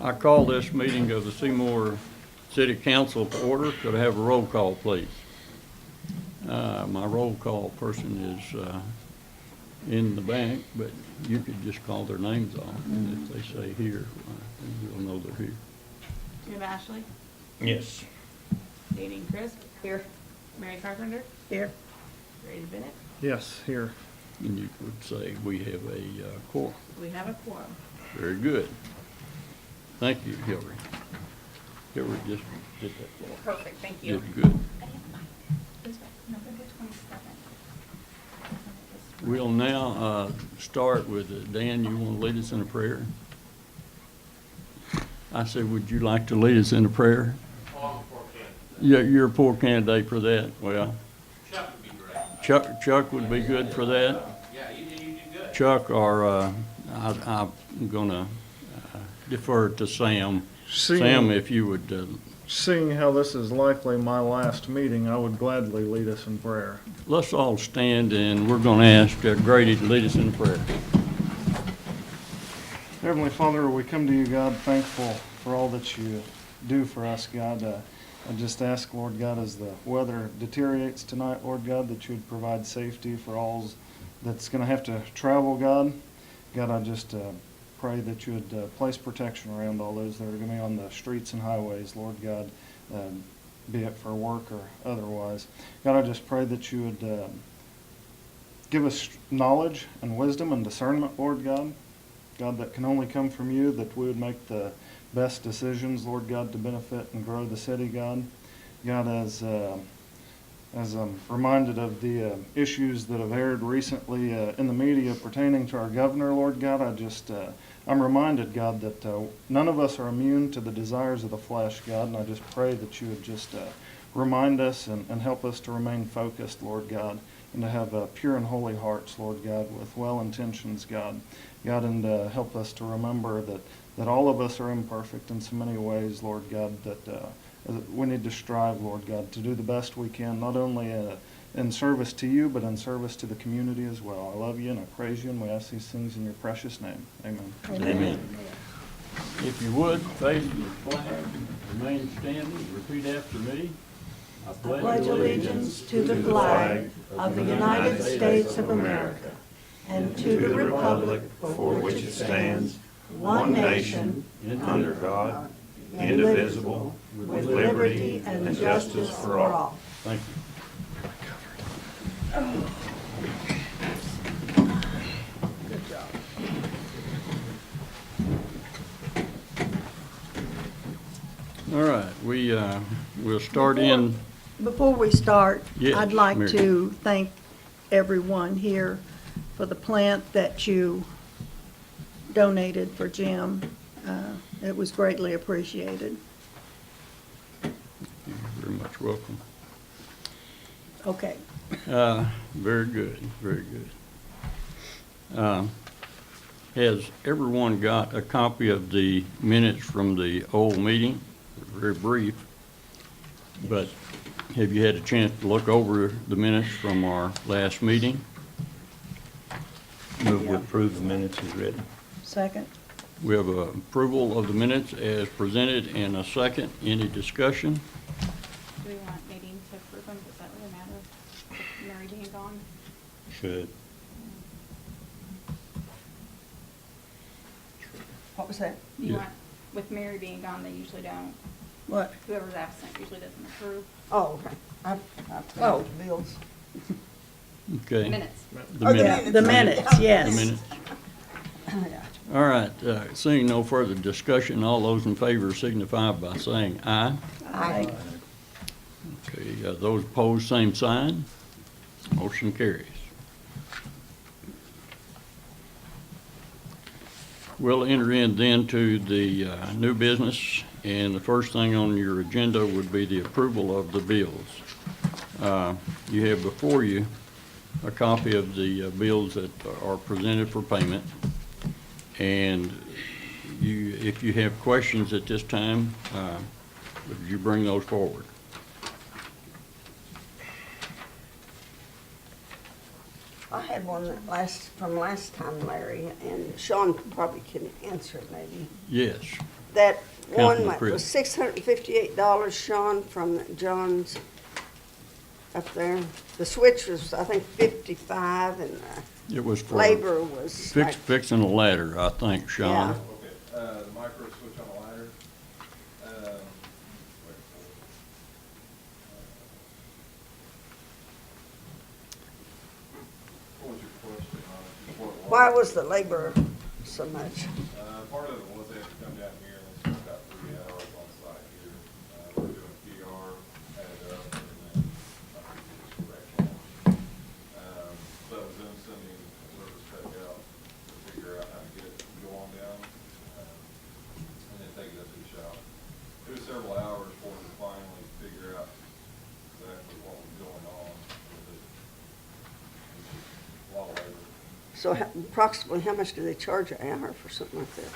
I call this meeting of the Seymour City Council to order. Could I have a roll call, please? My roll call person is in the bank, but you could just call their names off, and if they say here, you'll know they're here. Jim Ashley, Yes. Nadine Crisp. Here. Mary Carpenter. Here. Grady Bennett. Yes, here. And you would say we have a quorum. We have a quorum. Very good. Thank you, Hillary. Hillary just did that for us. Perfect, thank you. Did good. November 27th. We'll now start with, Dan, you want to lead us in a prayer? I said, would you like to lead us in a prayer? Oh, I'm a poor kid. Yeah, you're a poor candidate for that. Well, Chuck would be great. Chuck would be good for that. Yeah, you do good. Chuck, or I'm going to defer to Sam. Sam, if you would, Seeing how this is likely my last meeting, I would gladly lead us in prayer. let's all stand, and we're going to ask Grady to lead us in prayer. Heavenly Father, we come to you, God, thankful for all that you do for us, God. I just ask, Lord God, as the weather deteriorates tonight, Lord God, that you would provide safety for all that's going to have to travel, God. God, I just pray that you would place protection around all those that are going to be on the streets and highways, Lord God, be it for work or otherwise. God, I just pray that you would give us knowledge and wisdom and discernment, Lord God. God, that can only come from you, that we would make the best decisions, Lord God, to benefit and grow the city, God. God, as I'm reminded of the issues that have aired recently in the media pertaining to our governor, Lord God, I'm reminded, God, that none of us are immune to the desires of the flesh, God, and I just pray that you would just remind us and help us to remain focused, Lord God, and to have pure and holy hearts, Lord God, with well intentions, God. God, and help us to remember that all of us are imperfect in so many ways, Lord God, that we need to strive, Lord God, to do the best we can, not only in service to you, but in service to the community as well. I love you and I praise you, and we ask these things in your precious name. Amen. Amen. If you would, face the flag, remain standing, repeat after me. I Pledge allegiance to the flag of the United States of America and to the republic for which it stands, one nation, under God, indivisible, with liberty and justice for all. Thank you. Good job. All right, we'll start in. Before we start, Yes, I'd like Mary. to thank everyone here for the plant that you donated for Jim. It was greatly appreciated. You're very much welcome. Okay. Very good, very good. Has everyone got a copy of the minutes from the old meeting? Very brief, but have you had a chance to look over the minutes from our last meeting? Move to approve the minutes as written. Second? We have approval of the minutes as presented and a second. Any discussion? Do we want Nadine to approve them? Does that really matter? With Mary being gone? Should. What was that? Do you Yeah. want, with Mary being gone, they usually don't. What? Whoever's absent usually doesn't approve. Oh, okay. Oh, bills. Okay. Minutes. The minutes. The minutes, yes. The minutes. All right, seeing no further discussion, all those in favor signify by saying aye. Aye. Okay, those opposed, same sign. Motion carries. We'll enter in then to the new business, and the first thing on your agenda would be the approval of the bills. You have before you a copy of the bills that are presented for payment. And if you have questions at this time, would you bring those forward? I had one from last time, Larry, and Sean probably can answer it maybe. Yes. That one Councilman that Chris. was $658, Sean, from John's up there. The switch was, I think, 55, and It was for labor was like, fixing a ladder, I think, yeah. Sean. Okay, the micro switch on the ladder. Wait for it. What was your question on it? Just what it Why was the labor so much? Part of it was they had to come down here and they spent about 3 hours on site here. We were doing PR, had it up, and then correction. So it was them sending a service tech out to figure out how to get it to go on down, and then take it up to the shop. It was several hours before we finally figure out exactly what was going on with it. It was just a lot of labor. So approximately how much do they charge an hour for something like that?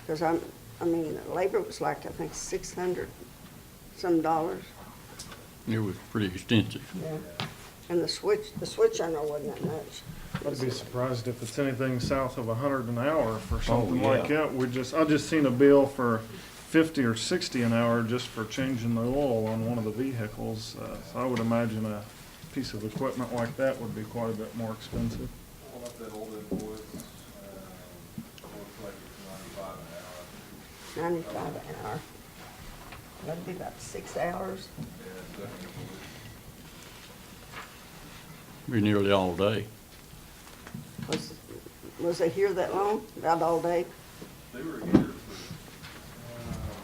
Because I mean, the labor was like, I think, $600 some dollars. It was pretty extensive. Yeah. And the switch I know wasn't that much. I'd be surprised if it's anything south of 100 an hour for something yeah. like that. I just seen a bill for 50 or 60 an hour just for changing the oil on one of the vehicles. So I would imagine a piece of equipment like that would be quite a bit more expensive. Pulling up that old invoice, looks like it's 95 an hour. 95 an hour. That'd be about 6 hours. Yeah, definitely. Be nearly all day. Was they here that long? About all day? They were here for,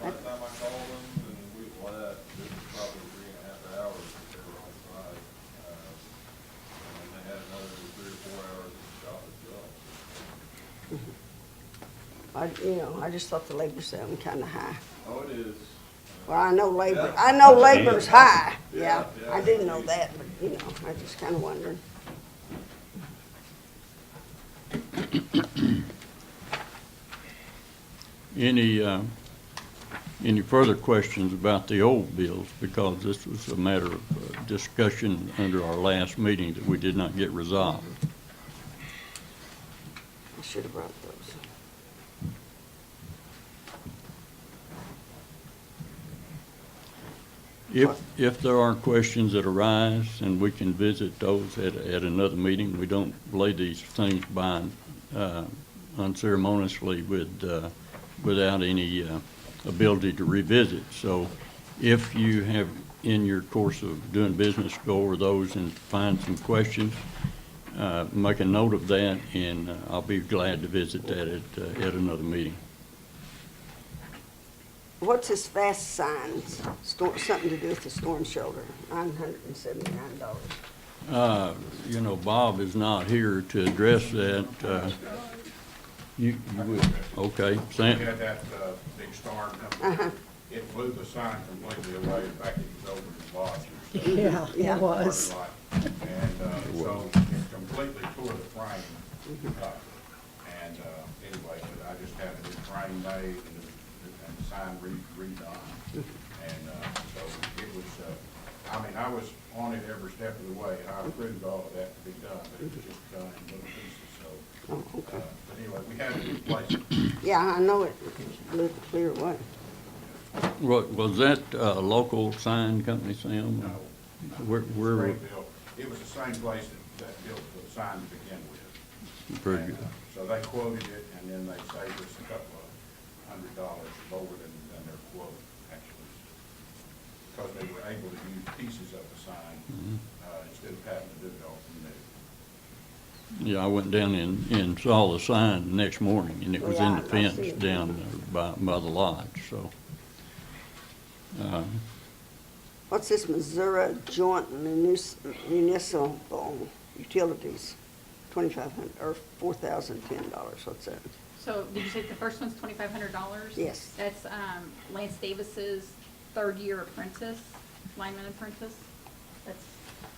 by the time I called them and we left, it was probably 3.5 hours that they were on site. And they had another 3 or 4 hours at the shop itself. I just thought the labor sounded kind of high. Oh, it is. Well, I know labor, Yeah. I know labor's high. Yeah, Yeah. I do know that, but, I just kind of wondered. Any further questions about the old bills? Because this was a matter of discussion under our last meeting that we did not get resolved. I should have brought those. If there are questions that arise, and we can visit those at another meeting, we don't lay these things by unceremoniously without any ability to revisit. So if you have, in your course of doing business, go over those and find some questions, make a note of that, and I'll be glad to visit that at another meeting. What's this fast signs? Something to do with the storm shelter, $979. Bob is not here to address that. You would, okay, We Sam? had that big storm Uh-huh. come, it flew the sign completely away, in fact, it was over the lodge. Yeah, Yeah. it was. And so it completely tore the frame up. And anyway, but I just had a new frame made and the sign redone. And so it was, I was on it every step of the way. I approved all of that to be done, but it was just done in little pieces, so. Oh, okay. But anyway, we had to replace it. Yeah, I know it blew the clear away. Was that a local sign company, Sam? No. Where, Springfield. It was the same place that built the sign to begin with. very And, good. So they quoted it, and then they saved us a couple of $100 lower than their quote, actually. Because they were able to use pieces of the sign, instead of having to do it all from new. Yeah, I went down and saw the sign the next morning, and it was in the Yeah, I see fence it. down there by the lodge, so. What's this Missouri Joint Municipal Utilities? $2,500 or $4,010. What's that? So did you say the first one's $2,500? Yes. That's Lance Davis's third-year apprentice, lineman apprentice.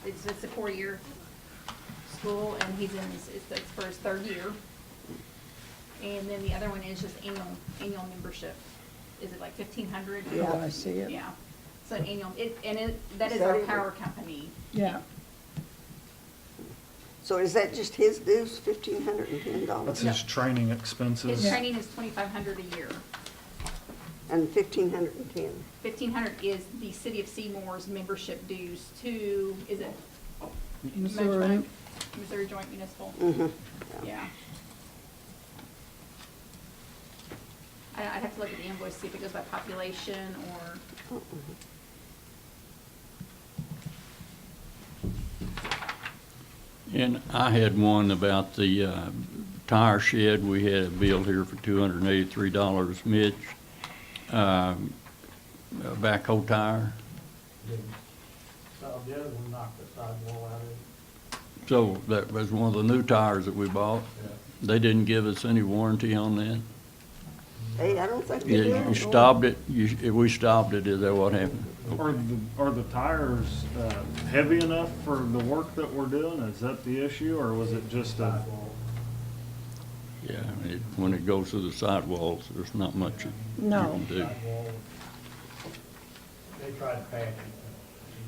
It's a 4-year school, and he's in it's for his third year. And then the other one is just annual membership. Is it like $1,500? Yeah. Oh, I see it. Yeah. So annual, that Is is our that it? power company. Yeah. So is that just his dues, $1,510? That's his training expenses. His training is $2,500 a year. And 1,510. 1,500 is the city of Seymour's membership dues to, is it Missouri. Missouri Joint Municipal? Mm-hmm. Yeah. I'd have to look at the invoice, see if it goes by population or, And I had one about the tire shed. We had a bill here for $283, Mitch. A backhoe tire. So the other one knocked the sidewall out of it. So that was one of the new tires that we bought. They didn't give us any warranty on that. Hey, I don't think they You did. you stopped it, we stopped it, is that what happened? Are the tires heavy enough for the work that we're doing? Is that the issue, or was it just a? Sidewall. Yeah, when it goes through the sidewalls, there's not much you No. can do. Sidewall. They tried to patch it, it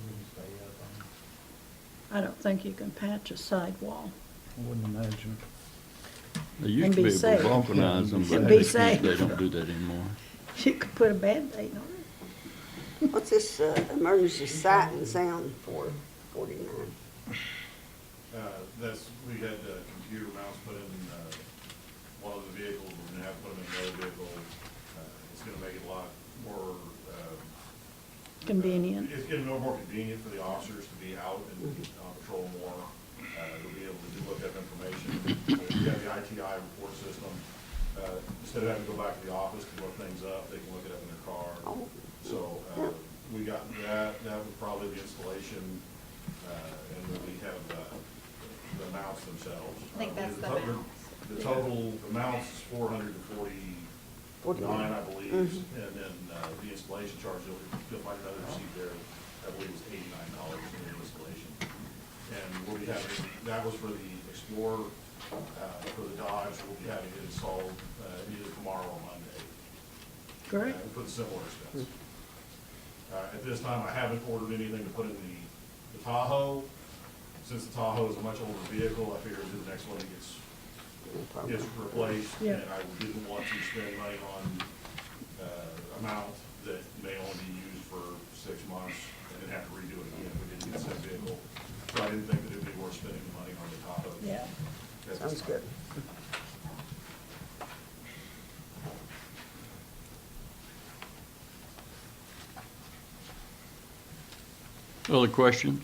wouldn't stay up. I don't think you can patch a sidewall. I wouldn't imagine. They used And to be be able to safe. vulcanize them, And but be they safe. don't do that anymore. You could put a Band-Aid on it. What's this emergency sight and sound for 49? That's, we had computer mounts put in one of the vehicles, we're gonna have to put them in the other vehicle. It's gonna make it a lot more, Convenient. it's getting more convenient for the officers to be out and on patrol more. They'll be able to look up information. We have the ITI report system. Instead of having to go back to the office to look things up, they can look it up in their car. Oh. So, we got that was probably the installation, and then we have the mounts themselves. I think that's the mounts. The total, the mounts is $449, I believe, and then the installation charge, you'll find another receipt there, I believe it was $89 for the installation. And we'll be having, that was for the Explorer, for the Dodge, we'll be having it installed either tomorrow or Monday. Great. For the similar expense. At this time, I haven't ordered anything to put in the Tahoe. Since the Tahoe is a much older vehicle, I figured the next one gets replaced. Yeah. And I didn't want to spend money on amount that may only be used for 6 months and then have to redo it again if we didn't get the same vehicle. So I didn't think that it'd be worth spending the money on the Tahoe. Yeah. at this Sounds time. good. Other questions?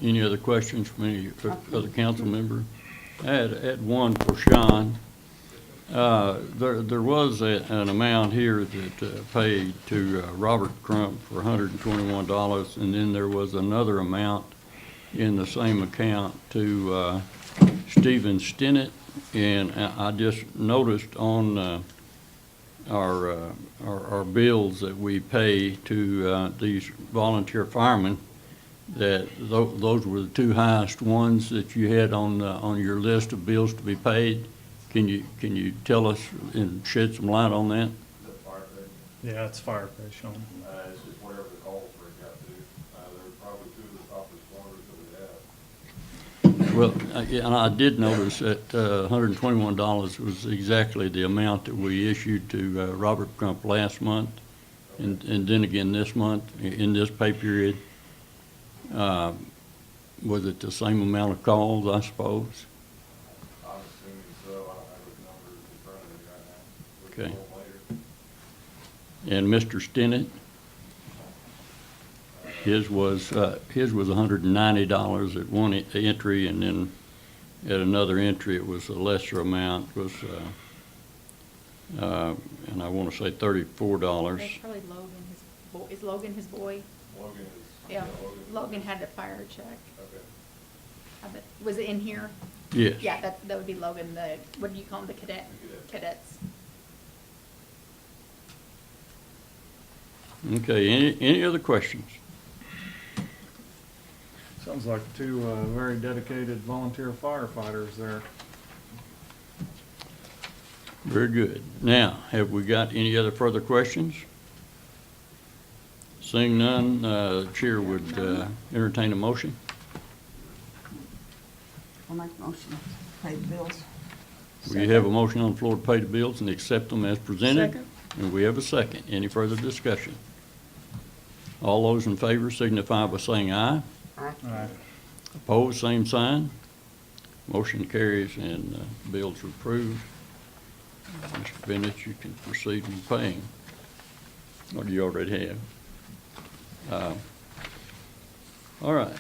Any other questions from any other council member? I had one for Sean. There was an amount here that paid to Robert Crump for $121, and then there was another amount in the same account to Stephen Stinnett. And I just noticed on our bills that we pay to these volunteer firemen, that those were the two highest ones that you had on your list of bills to be paid. Can you tell us and shed some light on that? The fire thing, Yeah, it's firefighter, Sean. it's just whatever the calls break out to. They're probably two of the toughest ones that we have. Well, and I did notice that $121 was exactly the amount that we issued to Robert Crump last month, and then again this month, in this pay period. Was it the same amount of calls, I suppose? I'm assuming so. I don't have those numbers in front of me right now. We can Okay. pull them later. And Mr. Stinnett, his was $190 at one entry, and then at another entry, it was a lesser amount, was, and I want to say $34. that's probably Logan, is Logan his boy? Logan is, Yeah. Logan's Logan had a fire check. Okay. I bet, was it in here? Yes. Yeah, that would be Logan, the, what do you call them, the Cadet. cadets? Okay, any other questions? Sounds like two very dedicated volunteer firefighters there. Very good. Now, have we got any other further questions? Seeing none, Chair would entertain a motion. I'll make a motion to pay the bills. We have a motion on the floor to pay the bills and accept them as presented. Second. And we have a second. Any further discussion? All those in favor signify by saying aye. Aye. Opposed, same sign. Motion carries and bills are approved. Mr. Bennett, you can proceed in paying. Or you already have. All right.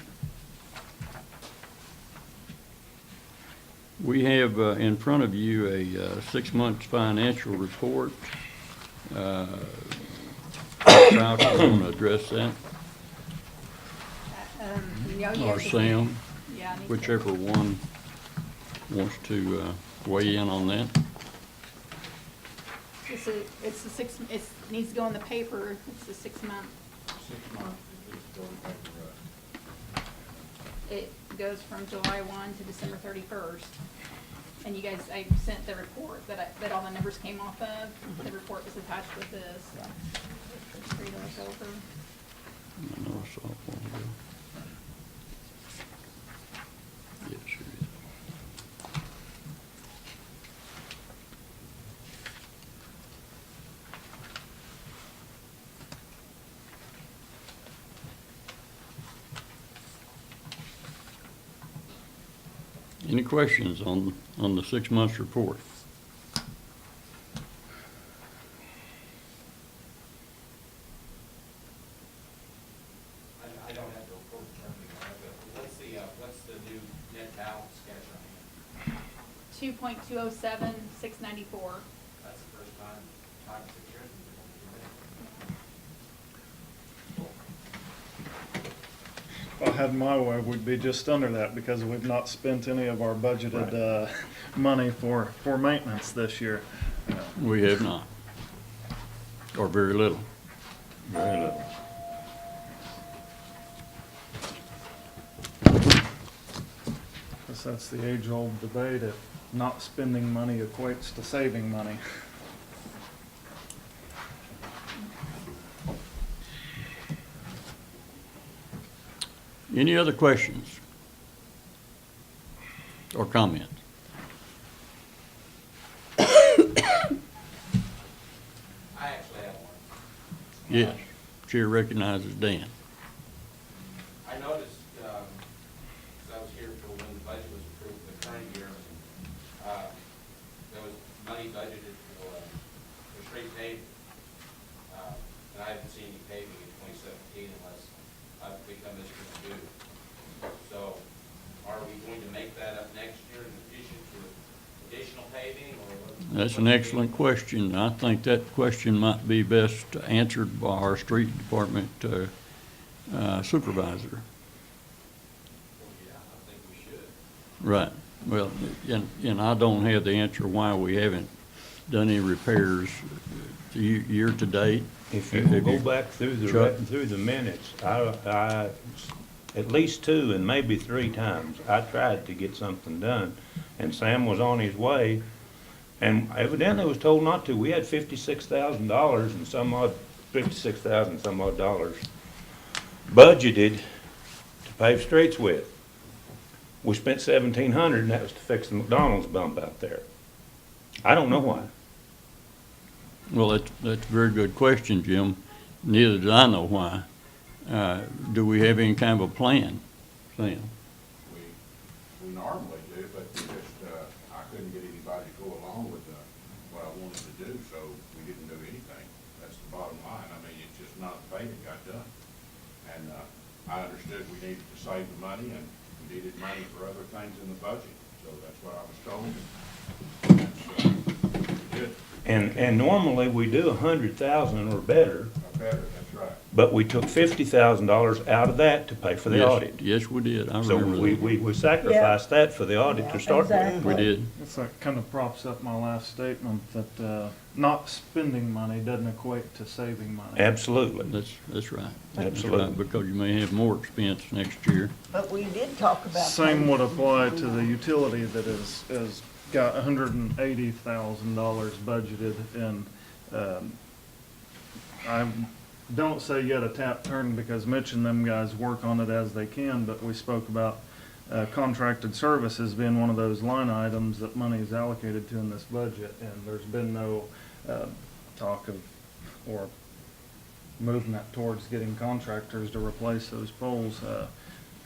We have in front of you a 6 months financial report. Ralph, you want to address that? Yeah, Or Sam, Yeah. I need to- whichever one wants to weigh in on that. It's the six, it needs to go in the paper, it's the 6 month. 6 months, it needs to go in paper, It goes from July 1 to December 31st. And you guys, I sent the report that all the numbers came off of. The report was attached with this. For you to look over. I know I saw one there. Yes, it is. Any questions on the 6 months report? I don't have the report in front of me, but what's the new net balance cash on hand? 2.207,694. That's the first time in 6 years we've been able to do that. If I had my way, we'd be just under that because we've not spent any of our budgeted money for maintenance this year. We have not. Or very little. Very little. Guess that's the age-old debate if not spending money equates to saving money. Any other questions or comments? I actually have one. Yes. Chair recognizes Dan. I noticed, because I was here for when the budget was approved for the current year, there was money budgeted for street paving. And I haven't seen any paving in 2017 unless I've become Mr. Magoo. So are we going to make that up next year in addition to additional paving or what? That's an excellent question. I think that question might be best answered by our street department supervisor. Yeah, I think we should. Right. Well, and I don't have the answer why we haven't done any repairs year to date. If you will Have go you- back through Chuck? the minutes, I, at least 2 and maybe 3 times, I tried to get something done, and Sam was on his way, and evidently was told not to. We had $56,000 and some odd, $56,000 some odd dollars budgeted to pave streets with. We spent $1,700, and that was to fix the McDonald's bump out there. I don't know why. Well, that's a very good question, Jim. Neither do I know why. Do we have any kind of a plan, Sam? We normally do, but we just, I couldn't get anybody to go along with what I wanted to do, so we didn't do anything. That's the bottom line. I mean, it's just not the paving got done. And I understood we needed to save the money, and we needed money for other things in the budget, so that's what I was told. That's good. And normally we do 100,000 or better, Better, that's right. but we took $50,000 out of that to pay for the Yes, audit. Yes, we did. I So remember we that. sacrificed that for the audit to start with. Exactly. We did. It's like kind of props up my last statement that not spending money doesn't equate to saving money. Absolutely. That's right. Absolutely. That's right, because you may have more expense next year. But we did talk about. Same would apply to the utility that is got $180,000 budgeted, and I don't say yet a tap turn because Mitch and them guys work on it as they can, but we spoke about contracted services being one of those line items that money is allocated to in this budget, and there's been no talk of or movement towards getting contractors to replace those poles.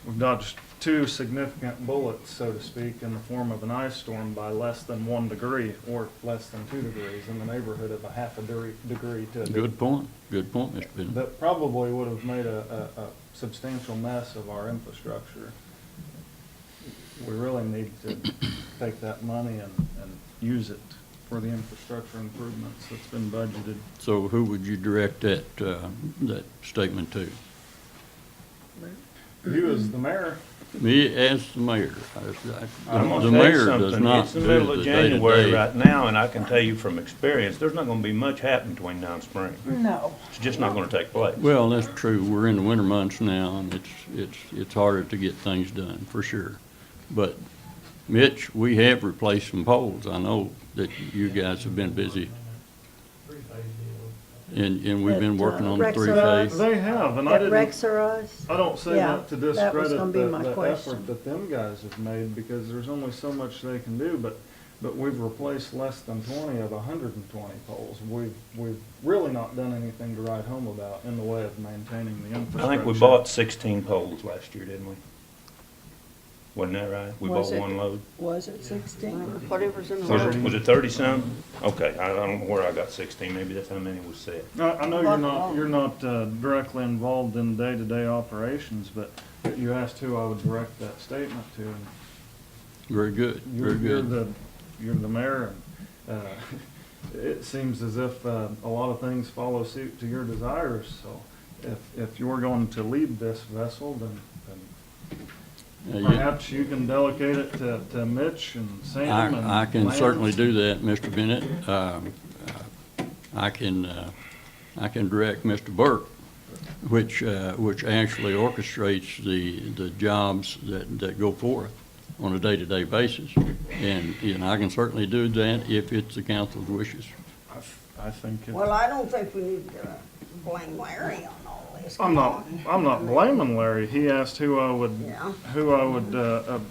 We've dodged two significant bullets, so to speak, in the form of an ice storm by less than 1 degree or less than 2 degrees, in the neighborhood of a half a degree to a Good point. Good point, Mr. Bennett. that probably would have made a substantial mess of our infrastructure. We really need to take that money and use it for the infrastructure improvements that's been budgeted. So who would you direct that statement to? You as the mayor, Me as the mayor. I'm gonna The tell you mayor does something. not It's the do middle of the January day-to-day. right now, and I can tell you from experience, there's not gonna be much happening between now and spring. No. It's just not gonna take place. Well, that's true. We're in the winter months now, and it's harder to get things done, for sure. But, Mitch, we have replaced some poles. I know that you guys have been busy, Three-phase deal. and we've been At, working on the Rex- three-phase. they have, and I At didn't. Rex or us? I don't say Yeah, that to that was discredit gonna be my the question. effort that them guys have made, because there's only so much they can do, but we've replaced less than 20 of 120 poles. We've really not done anything to write home about in the way of maintaining the I infrastructure. think we bought 16 poles last year, didn't we? Wasn't that right? We bought Was it? one load. Was it 16? Whatever's in the Was it 30 some? Okay, I don't know where I got 16, maybe that's how many was said. I know you're not directly involved in day-to-day operations, but you asked who I would direct that statement to. and Very good, very good. You're the mayor, and it seems as if a lot of things follow suit to your desires, so if you're going to lead this vessel, then perhaps you can delegate it to Mitch and Sam and I can Lance. certainly do that, Mr. Bennett. I can direct Mr. Burke, which actually orchestrates the jobs that go forth on a day-to-day basis. And I can certainly do that if it's the council's wishes. I think Well, I don't think we need to blame Larry on all this. I'm not blaming Larry. He asked who I would Yeah.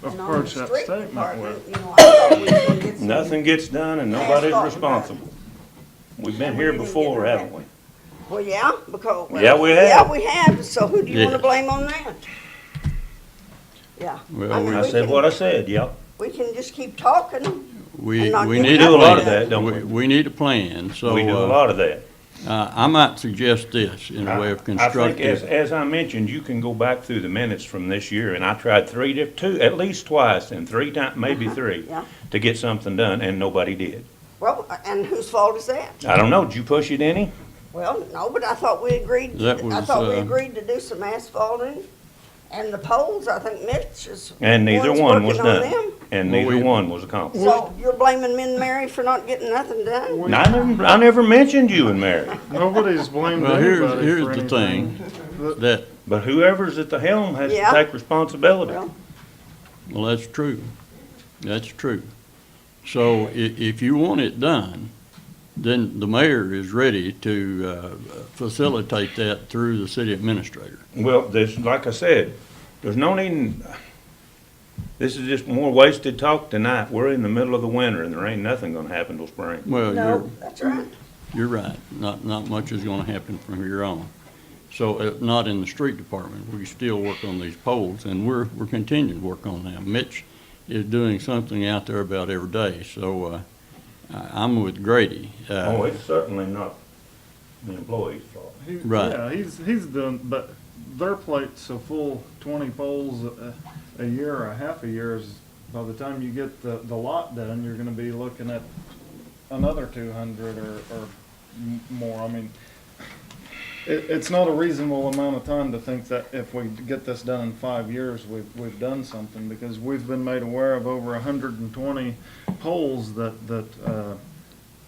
approach that statement with. You know, I thought we was gonna get some. Nothing gets done and nobody's Asphalt responsible. We've been And here we didn't before, get haven't we? Well, yeah, because. well, Yeah, we have. Yeah, we have, so who do you wanna Yeah. blame on that? Yeah. Well, I mean, I we said can- what I said, yeah. We can just keep talking. We And not we get need do a lot of plan. that, don't we? We need a plan, so. We do a lot of that. I might suggest this in a way of I think constructive. as I mentioned, you can go back through the minutes from this year, and I tried at least twice, and 3 times, maybe 3, Yeah. to get something done, and nobody did. Well, and whose fault is that? I don't know, did you push it any? Well, no, but I thought we agreed, That I was, thought we agreed to do some asphalting. And the poles, I think Mitch is. And neither one's one was working on done. them. And Well, neither we- one was accomplished. So you're blaming Min Mary for not getting nothing done? I never mentioned you and Mary, Nobody's blamed Well, anybody here's for the anything. thing, that, but whoever's at the helm has to Yeah. take responsibility. Well, that's true. That's true. So if you want it done, then the mayor is ready to facilitate that through the city administrator. Well, like I said, there's no need, this is just more wasted talk tonight. We're in the middle of the winter and there ain't nothing gonna happen till spring. Well, No. that's right. you're right. Not much is gonna happen from here on. So, not in the street department. We still work on these poles, and we're continuing to work on them. Mitch is doing something out there about every day, so, I'm with Grady. Oh, it's certainly not the employee's fault. Right. Yeah, he's doing, but their plate's so full, 20 poles a year or a half a year is, by the time you get the lot done, you're gonna be looking at another 200 or more. I mean, it's not a reasonable amount of time to think that if we get this done in 5 years, we've done something, because we've been made aware of over 120 poles that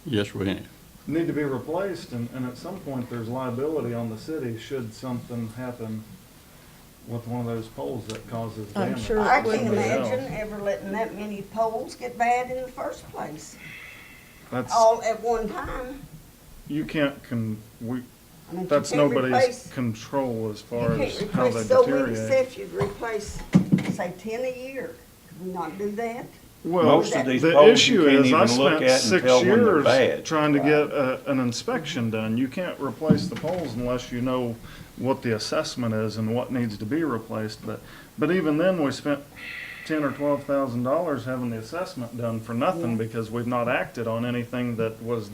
Yes, we have. need to be replaced, and at some point, there's liability on the city should something happen with one of those poles that causes I'm damage. sure it I would can't be. imagine ever letting that many poles get bad in the first place, That's, all at one time. you can't, I mean, you that's can't nobody's replace- control as You far can't as how they replace so many deteriorate. sets, you'd replace, say, 10 a year. Could we not do that? Well, Most of these the poles issue you can't is I even look spent at and 6 tell when they're years bad. trying to get an inspection done. You can't replace the poles unless you know what the assessment is and what needs to be replaced. But even then, we spent $10,000 or $12,000 having the assessment done for nothing because we've not acted on anything that was.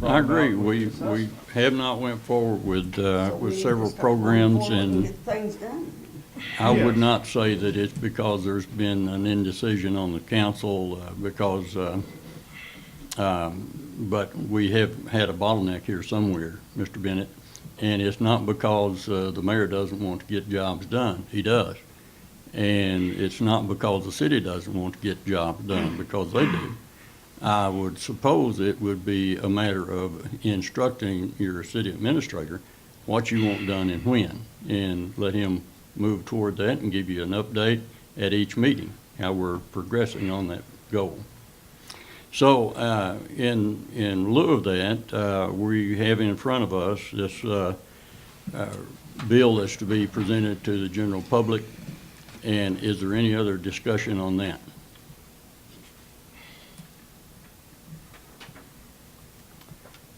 brought I agree. about with We the assessment. have not went forward with So we need to several start going programs, forward and get things done. I would Yes. not say that it's because there's been an indecision on the council, but we have had a bottleneck here somewhere, Mr. Bennett, and it's not because the mayor doesn't want to get jobs done. He does. And it's not because the city doesn't want to get jobs done, because they do. I would suppose it would be a matter of instructing your city administrator what you want done and when, and let him move toward that and give you an update at each meeting, how we're progressing on that goal. So, in lieu of that, we have in front of us this bill that's to be presented to the general public, and is there any other discussion on that?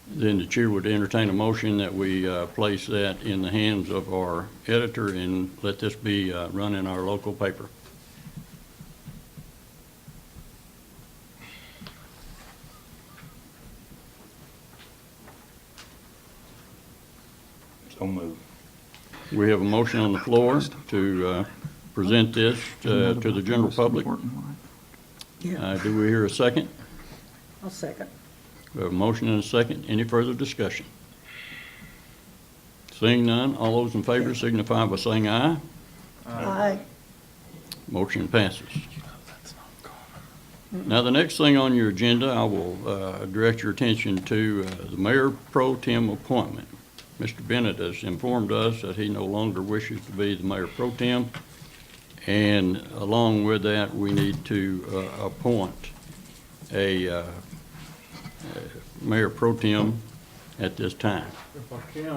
Then the chair would entertain a motion that we place that in the hands of our editor and let this be run in our local paper. So moved. We have a motion on the floor to present this to the general public. Yeah, Do we hear a second? I'll second. We have a motion and a second. Any further discussion? Seeing none, all those in favor signify by saying aye. Aye. Motion passes. Now, the next thing on your agenda, I will direct your attention to the mayor pro tem appointment. Mr. Bennett has informed us that he no longer wishes to be the mayor pro tem, and along with that, we need to appoint a mayor pro tem at this time. If I can,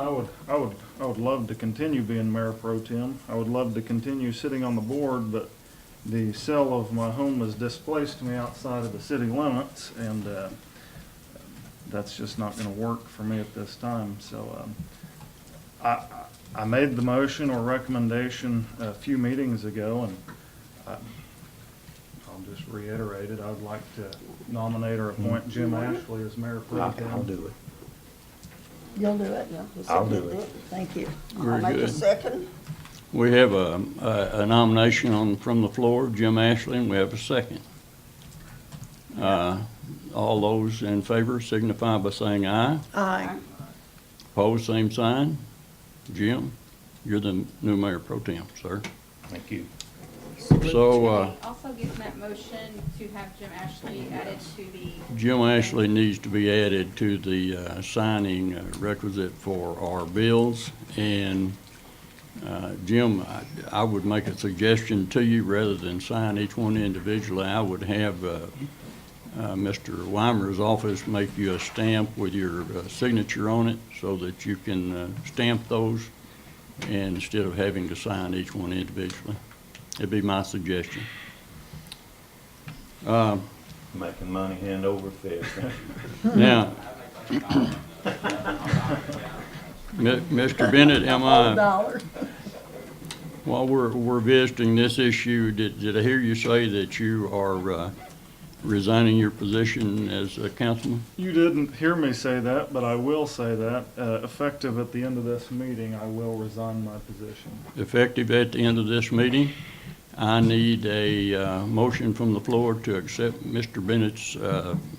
I would love to continue being mayor pro tem. I would love to continue sitting on the board, but the sale of my home has displaced me outside of the city limits, and that's just not gonna work for me at this time. So, I made the motion or recommendation a few meetings ago, and I'll just reiterate it. I'd like to nominate or appoint Jim Ashley as mayor pro tem. I'll do it. You'll do it? I'll do it. Thank you. I'll Very make a good. second. We have a nomination from the floor, Jim Ashley, and we have a second. All those in favor signify by saying aye. Aye. Opposed, same sign. Jim, you're the new mayor pro tem, sir. Thank you. So, Also give that motion to have Jim Ashley added to the. Jim Ashley needs to be added to the signing requisite for our bills. And Jim, I would make a suggestion to you, rather than sign each one individually, I would have Mr. Weimer's office make you a stamp with your signature on it so that you can stamp those, and instead of having to sign each one individually. It'd be my suggestion. Making money hand over fist. Now, Mr. Bennett, am I, $1. while we're visiting this issue, did I hear you say that you are resigning your position as a councilman? You didn't hear me say that, but I will say that. Effective at the end of this meeting, I will resign my position. Effective at the end of this meeting, I need a motion from the floor to accept Mr. Bennett's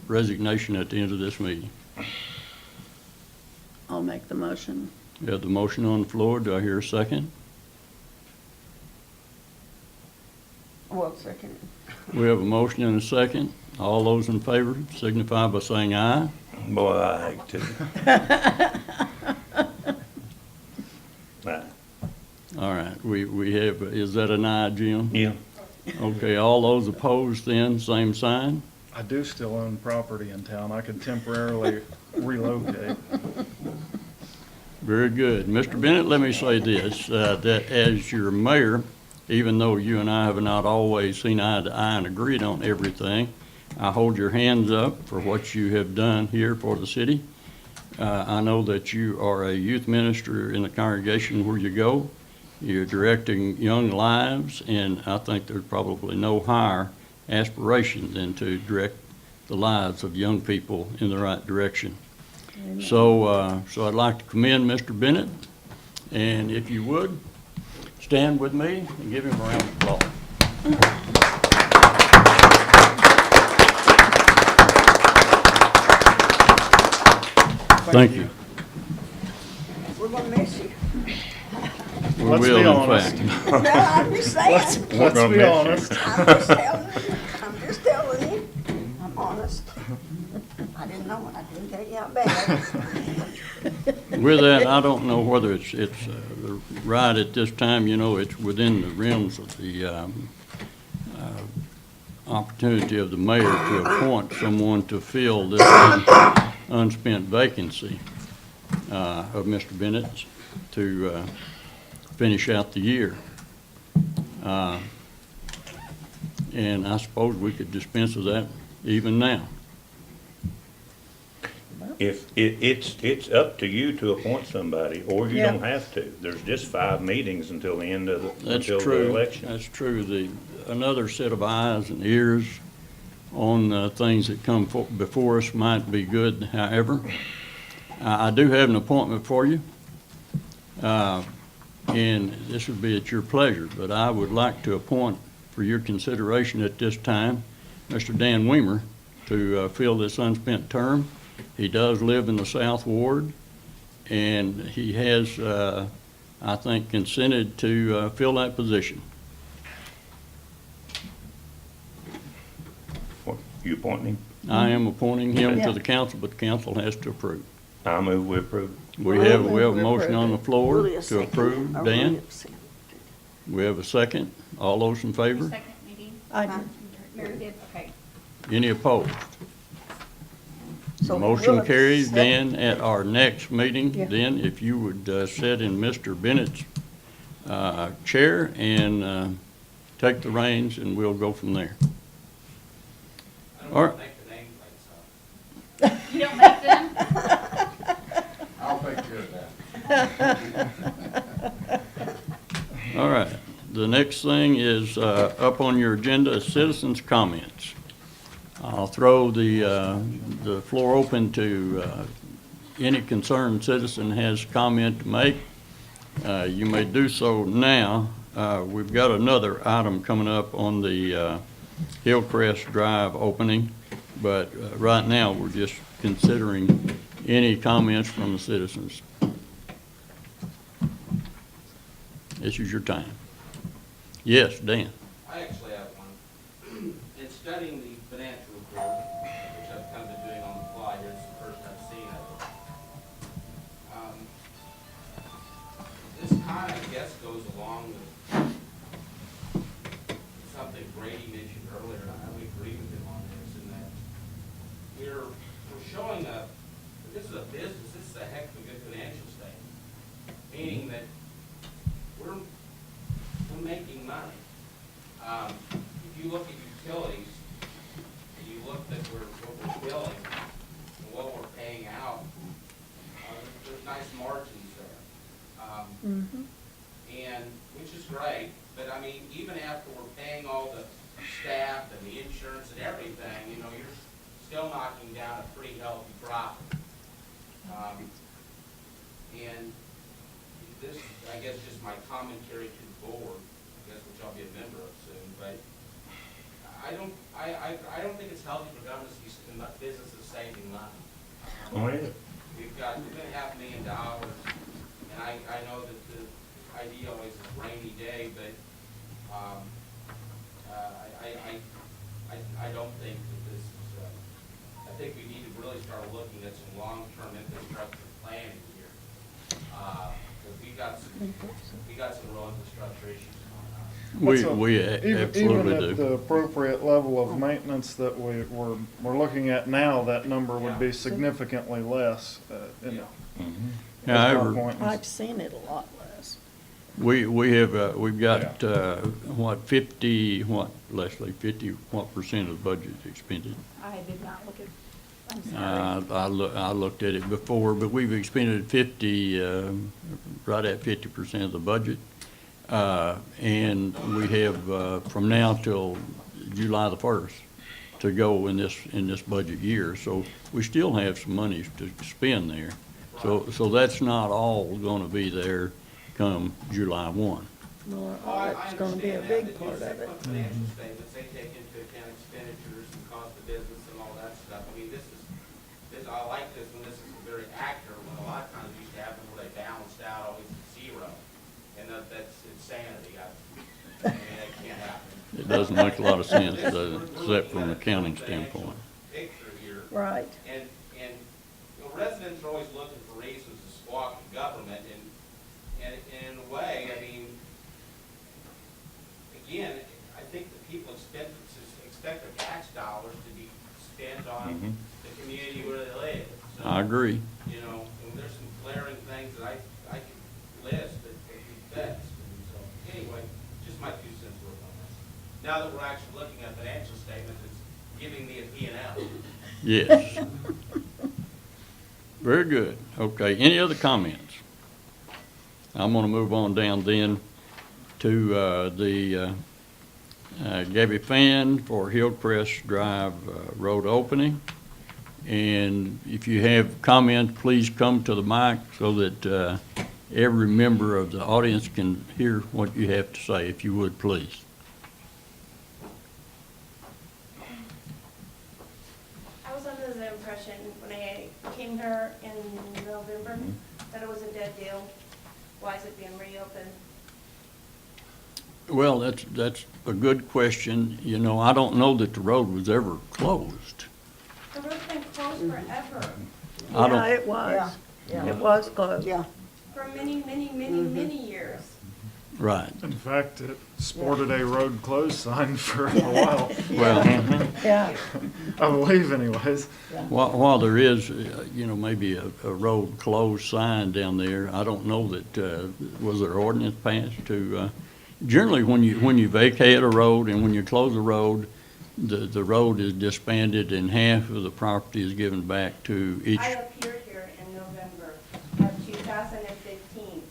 resignation at the end of this meeting. I'll make the motion. We have the motion on the floor. Do I hear a second? Well, second. We have a motion and a second. All those in favor signify by saying aye. Boy, I hate to. Right. All right, we have, is that an aye, Jim? Yeah. Okay, all those opposed then, same sign. I do still own property in town. I could temporarily relocate. Very good. Mr. Bennett, let me say this, that as your mayor, even though you and I have not always seen eye to eye and agreed on everything, I hold your hands up for what you have done here for the city. I know that you are a youth minister in the congregation where you go. You're directing young lives, and I think there's probably no higher aspiration than to direct the lives of young people in the right direction. So, so I'd like to commend Mr. Bennett, and if you would, stand with me and give him a round of applause. Thank you. We're gonna miss you. We Let's be will, in honest. fact. No, I'm just saying. Let's gonna be miss you. honest. I'm just telling you. I'm honest. I didn't know it. I didn't tell you how bad. With that, I don't know whether it's right at this time, you know, it's within the realms of the opportunity of the mayor to appoint someone to fill this unspent vacancy of Mr. Bennett's to finish out the year. And I suppose we could dispense with that even now. If it's up to you to appoint somebody, or you Yeah. don't have to. There's just 5 meetings until the end of That's until the true. election. That's true. Another set of eyes and ears on things that come before us might be good, however. I do have an appointment for you, and this would be at your pleasure, but I would like to appoint for your consideration at this time, Mr. Dan Weimer to fill this unspent term. He does live in the South Ward, and he has, I think, consented to fill that position. What, you appointing him? I am appointing him Yeah. to the council, but the council has to approve. I move we approve. We have a we motion on the floor Really a to second. approve. I really Dan, upset. we have a second. All those in favor? Second, Nadine? I do. Mary did, okay. Any opposed? So we Motion will carries. accept- Dan, at our next meeting, Yeah. then, if you would sit in Mr. Bennett's chair and take the reins, and we'll go from there. I don't All want right. to make the nameplates up. You don't make them? I'll take care of that. All right. The next thing is up on your agenda is citizens' comments. I'll throw the floor open to any concerned citizen has comment to make. You may do so now. We've got another item coming up on the Hillcrest Drive opening, but right now we're just considering any comments from the citizens. This is your time. Yes, Dan. I actually have one. In studying the financial report, which I've kind of been doing on the fly here, it's the first I've seen of it. This kind of, I guess, goes along with something Brady mentioned earlier, and I would agree with him on this, in that we're showing this is a business, this is a heck of a good financial statement, meaning that we're making money. If you look at utilities, and you look at what we're billing and what we're paying out, there's nice margins there. And, which is great, but I mean, even after we're paying all the staff and the insurance and everything, you know, you're still knocking down a pretty healthy profit. And this, I guess, just my commentary to the board, I guess, which I'll be a member of soon, but I don't think it's healthy for governments to be businesses saving money. Oh, yeah. We've got $2.5 million, and and I know that the idea always is rainy day, but, I don't think that this is, I think we need to really start looking at some long-term infrastructure planning here. Cause we got some real infrastructure issues going on. Even Absolutely at do. the appropriate level of maintenance that we're looking at now, that number would be significantly less. That's my However, point. I've seen it a lot less. we've got, what, 50, what, Leslie, 50, what percent of the budget is expended? I did not look at, I'm sorry. I looked at it before, but we've expended 50, right at 50% of the budget. And we have, from now till July the 1st to go in this budget year. So we still have some monies to spend there. So that's not all gonna be there come July 1. Well, Oh, I that's gonna be a understand that. big The part of it. Financial statements, they take into account expenditures and cost of business and all that stuff. I mean, this, I like this when this is very accurate, when a lot of times it used to happen where they balanced out always at zero. And that's insanity. I mean, that can't happen. It doesn't make a lot of sense, This does it, really except from an got a accounting financial standpoint. Picture here. Right. And, you know, residents are always looking for reasons to squawk at government, and in a way, I mean, again, I think that people expect their tax dollars to be spent on the community where they live. So, I agree. you know, and there's some glaring things that I could list that could be fixed. And so, anyway, just my 2 cents worth on this. Now that we're actually looking at financial statements, it's giving me a P&L. Yes. Very good. Okay, any other comments? I'm gonna move on down then to the Gabby Fan for Hillcrest Drive road opening. And if you have comments, please come to the mic so that every member of the audience can hear what you have to say, if you would, please. I was under the impression when I came here in November that it was a dead deal. Why is it being reopened? Well, that's a good question. You know, I don't know that the road was ever closed. The road's been closed forever, I don't- Yeah, it was. Yeah. It was closed. Yeah, for many, many, many, many years. Right. In fact, it sported a road closed sign for a while, Well, Yeah, I believe anyways. while there is, you know, maybe a road closed sign down there, I don't know that, was there ordinance passed to, generally, when you vacate a road and when you close a road, the road is disbanded and half of the property is given back to each. I appeared here in November of 2015.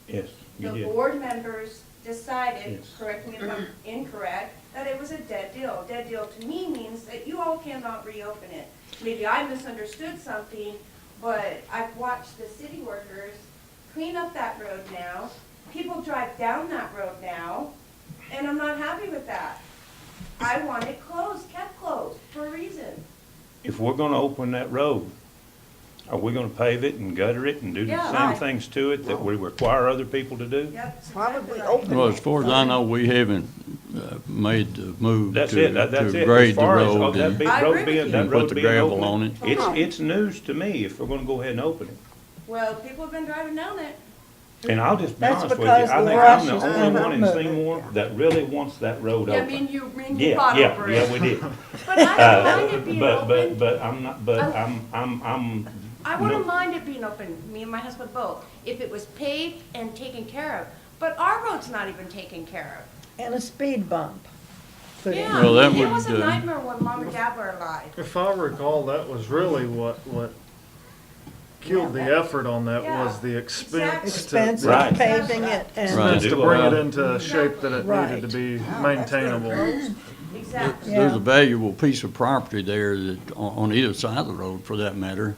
Yes, you The did. board members decided, Yes. correct me if I'm incorrect, that it was a dead deal. Dead deal to me means that you all cannot reopen it. Maybe I misunderstood something, but I've watched the city workers clean up that road now. People drive down that road now, and I'm not happy with that. I want it closed, kept closed, for a reason. If we're gonna open that road, are we gonna pave it and gutter it and do the Yeah, same right. things to it that we require other people to do? Yep. that's Probably exactly right. open. Well, as far as I know, we haven't made the move That's it, that's to it. As grade the far as, road that and big I road agree with being, you. that and road put the being gravel open, on it. it's news to me if we're gonna go ahead and open it. Well, people have been driving down it. And I'll just be That's honest with you, because I the think rush I'm the is only gonna one in move it. Seymour that really wants that road Yeah, I open. mean, you Yeah, fought over yeah, it. we did. But I don't mind it being open. But I'm not, but I- I'm. I wouldn't no- mind it being open, me and my husband both, if it was paved and taken care of. But our road's not even taken care and a speed bump. of. Put in. Yeah, Well, that it would, was a nightmare when mom and dad were alive. If I recall, that was really what killed the effort on that was the expense Expense to, Right. of paving it and. Right. expense to bring it into a shape that it needed to be Wow, that's very maintainable. close. Exactly. There's Yeah. a valuable piece of property there that, on either side of the road for that matter.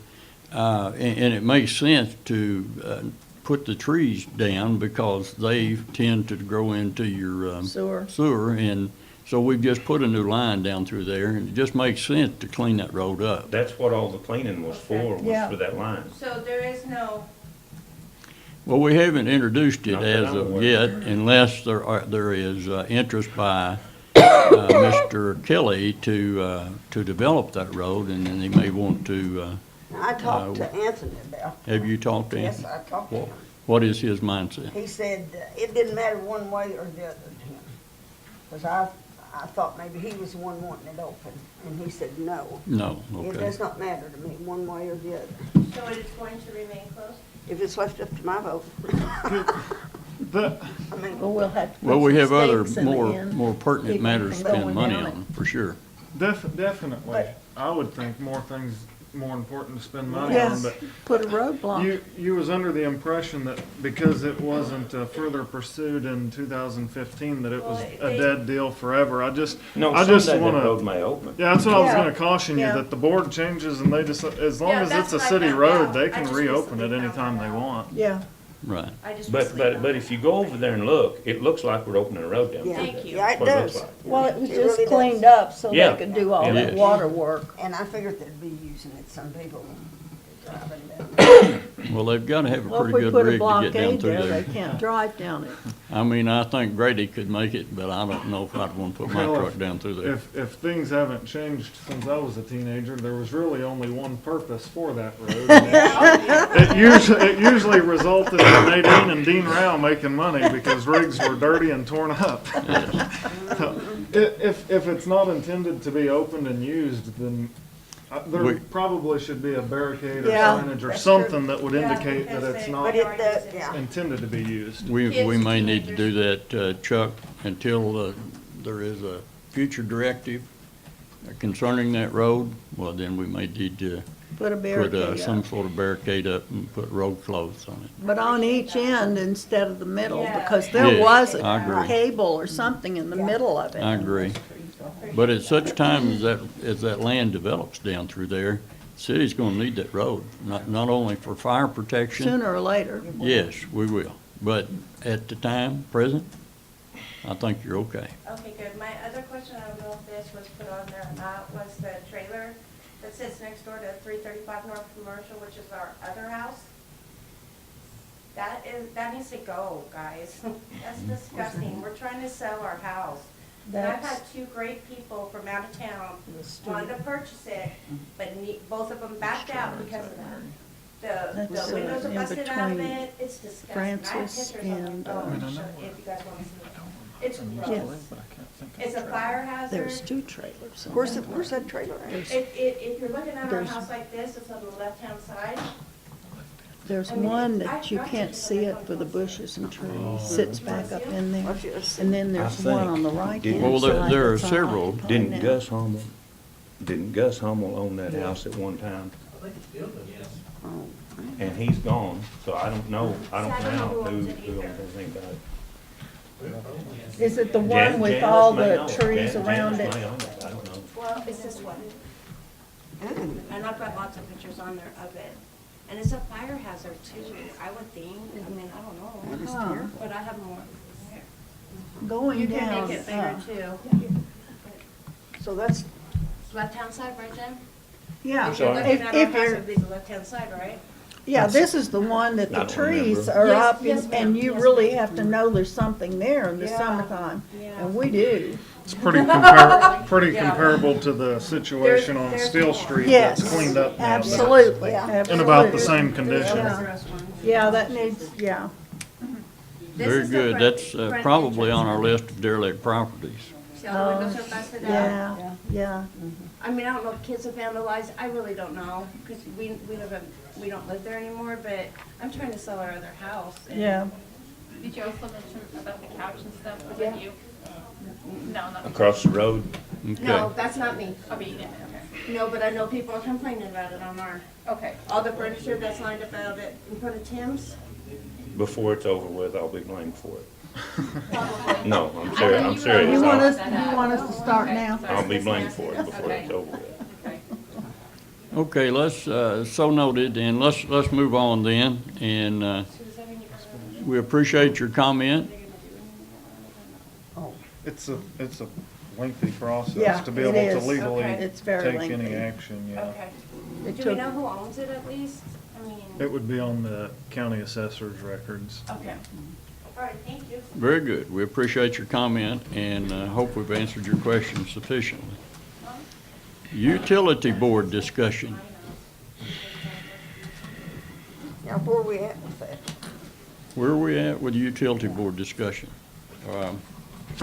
And it makes sense to put the trees down because they tend to grow into your Sewer. sewer. And so we've just put a new line down through there and it just makes sense to clean that road up. That's what all the cleaning was for, was Yeah. for that line. So there is no, Well, we haven't introduced it Not that as I'm of aware yet of. unless there is interest by Mr. Kelly to develop that road, and then he may want to, I talked to Anthony about. have you talked to him? Yes, I talked to him. What is his mindset? He said it didn't matter one way or the other to him. Because I thought maybe he was the one wanting it open, and he said no. No, It okay. does not matter to me, one way or the other. So it is going to remain closed? If it's left up to my vote. The, I mean, Well, we'll have to put Well, we some have other stakes in the more end. pertinent Keep it matters to from spend going money down it. on, for sure. definitely, I would think more things, more important to spend money on, Yes, but put a roadblock. you was under the impression that because it wasn't further pursued in 2015, that it was Well, a dead deal forever. I just No, I just someday that wanna. road may open. Yeah, that's what I was Yeah, gonna caution you, yeah. that the board changes and they just, as long Yeah, as that's it's a what I city found road, out. they I can just reopen it recently found anytime that they out. want. Yeah, Right. I just But, recently found but if you go over there and look, it looks like we're opening a road down yeah, through Thank there. you. yeah, it What looks does. like. well, it was It just really cleaned does. up so Yeah. they could do all It that is. water work. And I figured they'd be using it, some people driving down. Well, they've got to have a Well, if pretty we good put a rig to get down blockade through there, there. they can't drive down it. I mean, I think Grady could make it, but I don't know if I'd want to put my Well, truck down through there. If things haven't changed since I was a teenager, there was really only one purpose for that road. and it usually resulted in Nadine and Dean Rao making money because rigs were dirty and torn up. So, if it's not intended to be opened and used, then there We- probably should be a barricade or Yeah, signage or that's something that would Yeah, indicate that because it's they- not But it does, yeah. intended to be used. We Kids, may need to do teenagers. that, Chuck, until there is a future directive concerning that road. Well, then we may need to Put a put barricade some up. sort of barricade up and put road clothes on it. But on each end instead of the middle, Yeah. because there Yes, was I a agree. cable or something in the middle of it. I agree. But at such time as that land develops down through there, the city's gonna need that road, not only for fire protection. Sooner or later. Yes, we will. But at the time, present, I think you're okay. Okay, good. My other question, I don't know if this was put on there or not, was the trailer that sits next door to 335 North Commercial, which is our other house. That needs to go, guys. That's disgusting. We're trying to sell our house. And I've had two great people from out of town wanting to purchase it, but both of them backed out because of that. That's, The windows are in busted out of between it. It's disgusting. I have Francis pictures of and, it. Oh, I mean, I sure, know if you guys want to see it. It's Yes. gross. It's a fire hazard. There's two trailers. on Where's that where's that trailer at? If you're looking at our There's- house like this, it's on the left-hand side. There's I mean, one I that you tried can't to see put it it for the on bushes and trees, sits back up in there. What's yours? And then there's I one on the think- right-hand Well, side. there are that's several. unoccupied Didn't now. Gus Hummel own that house at one time? I think it's still, yes. Oh, And he's gone, so I don't know So I don't know now who who owns it owns either. anything about it. Is it the one Jan- with Janice all may the know. trees Janice around may it? own I don't know. Well, it's this one. mm. And I've got lots of pictures on there of it. And it's a fire hazard too, I would think. I mean, I don't know. Huh. But I have more. Going You can down, make it bigger too. So that's, Left-hand side, right, Jen? yeah. If you're sorry? looking at our If house, you're, it'd be the left-hand side, right? yeah, this is the one that I the don't trees remember. are Yes, up yes, and ma'am. you Yes, really ma'am. have to know there's something there in the Yeah. summertime. Yeah. And we do. It's pretty Yeah. comparable to the situation on There's Steel more. Street Yes, that's cleaned up now. but absolutely, Yeah. In about the absolutely. same condition. Yeah. Gross one. Yeah, that needs, yeah. This Very is the good. front- That's front probably entrance. on our list of derelict properties. See how the windows are busted out? Yeah, yeah. I mean, I don't know if kids have vandalized, I really don't know, because we don't live there anymore, but I'm trying to sell our other house. and- Yeah. Did you also mention about the couch and stuff? Was Yeah. that you? No, not. Across the road, No, Okay. that's not me. Oh, but you didn't, okay. No, but I know people are complaining about it on our, Okay. all the furniture that's lined up out of it in front of Tim's. before it's over with, I'll be blamed for it. Probably. No, I'm serious, I'm serious. You want I'll- us to start now? I'll be blamed for it before it's over with. Okay. Okay, so noted, and let's move on then. And we appreciate your comment. It's a lengthy process Yeah, to be it able is. to legally Okay. It's very take any lengthy. action, yeah. Okay. It Do we took- know who owns it at least? I mean, It would be on the county assessor's records. okay. All right, thank you. Very good. We appreciate your comment and hope we've answered your questions sufficiently. Utility board discussion. Yeah, where are we at with that? Where are we at with the utility board discussion?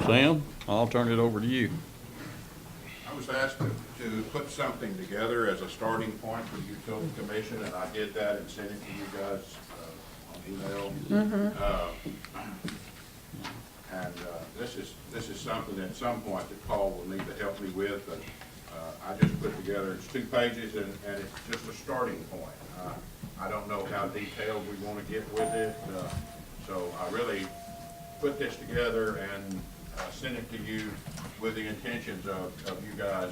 Sam, I'll turn it over to you. I was asked to put something together as a starting point for the utility commission, and I did that and sent it to you guys on email. And this is something at some point that Paul will need to help me with, but I just put together, it's 2 pages, and it's just a starting point. I don't know how detailed we want to get with it, so I really put this together and sent it to you with the intentions of you guys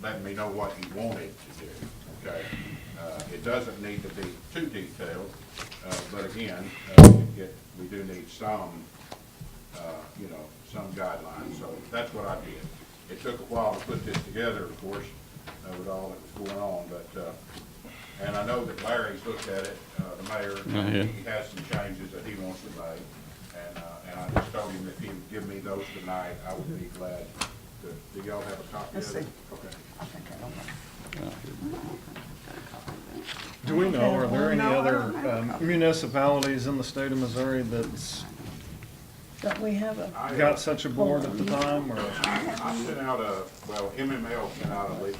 letting me know what you wanted to do, okay? It doesn't need to be too detailed, but again, we do need some, some guidelines, so that's what I did. It took a while to put this together, of course, with all that was going on, but, and I know that Larry's looked at it, the mayor, and he has some changes that he wants to make. And I just told him if he would give me those tonight, I would be glad to. Do y'all have a copy of it? Okay. Do we know, are there any other municipalities in the state of Missouri that's Don't we have a, got such a board at the time, or? I sent out MML sent out a leak.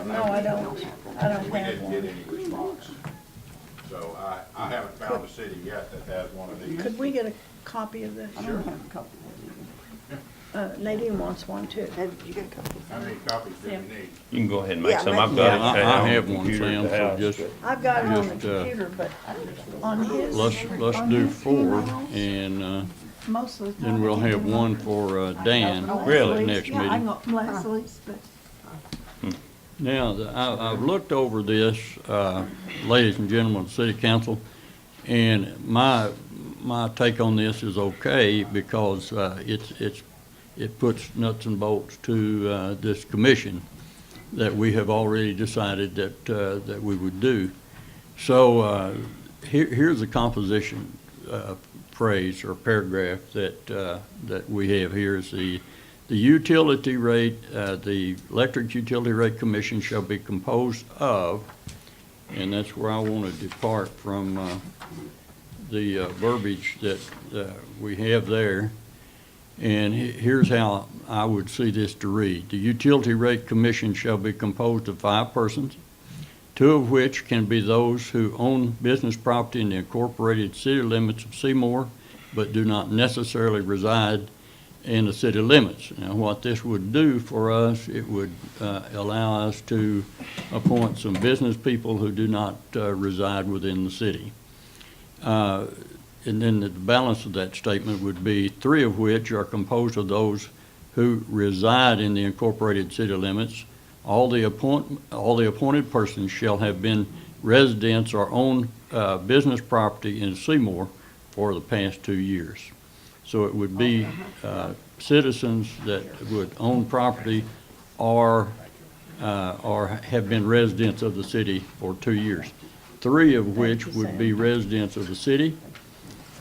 no, I don't We have didn't get one. any response. So I haven't found a city yet that has one of these. Could we get a copy of this? Sure. Nadine wants one too. You get a copy? How many copies do you need? You can go ahead and make Yeah, some. make- I've got it. I on the have one, computer at Sam, the so house, just, but- I've got it on the Just, computer, but on his. let's on do his 4, emails, and most of the then time we'll I have do one mine. for Dan Really? next Yeah, I meeting. got Leslie's, but Now, I've looked over this, ladies and gentlemen of the city council, and my take on this is okay because it puts nuts and bolts to this commission that we have already decided that we would do. So here's the composition phrase or paragraph that we have here is the utility rate, the Electric Utility Rate Commission shall be composed of, and that's where I want to depart from the verbiage that we have there. And here's how I would see this to read. The Utility Rate Commission shall be composed of 5 persons, 2 of which can be those who own business property in the incorporated city limits of Seymour, but do not necessarily reside in the city limits. Now, what this would do for us, it would allow us to appoint some business people who do not reside within the city. And then the balance of that statement would be 3 of which are composed of those who reside in the incorporated city limits. All the appointed persons shall have been residents or own business property in Seymour for the past 2 years. So it would be citizens that would own property or have been residents of the city for 2 years. 3 of which would be residents of the city,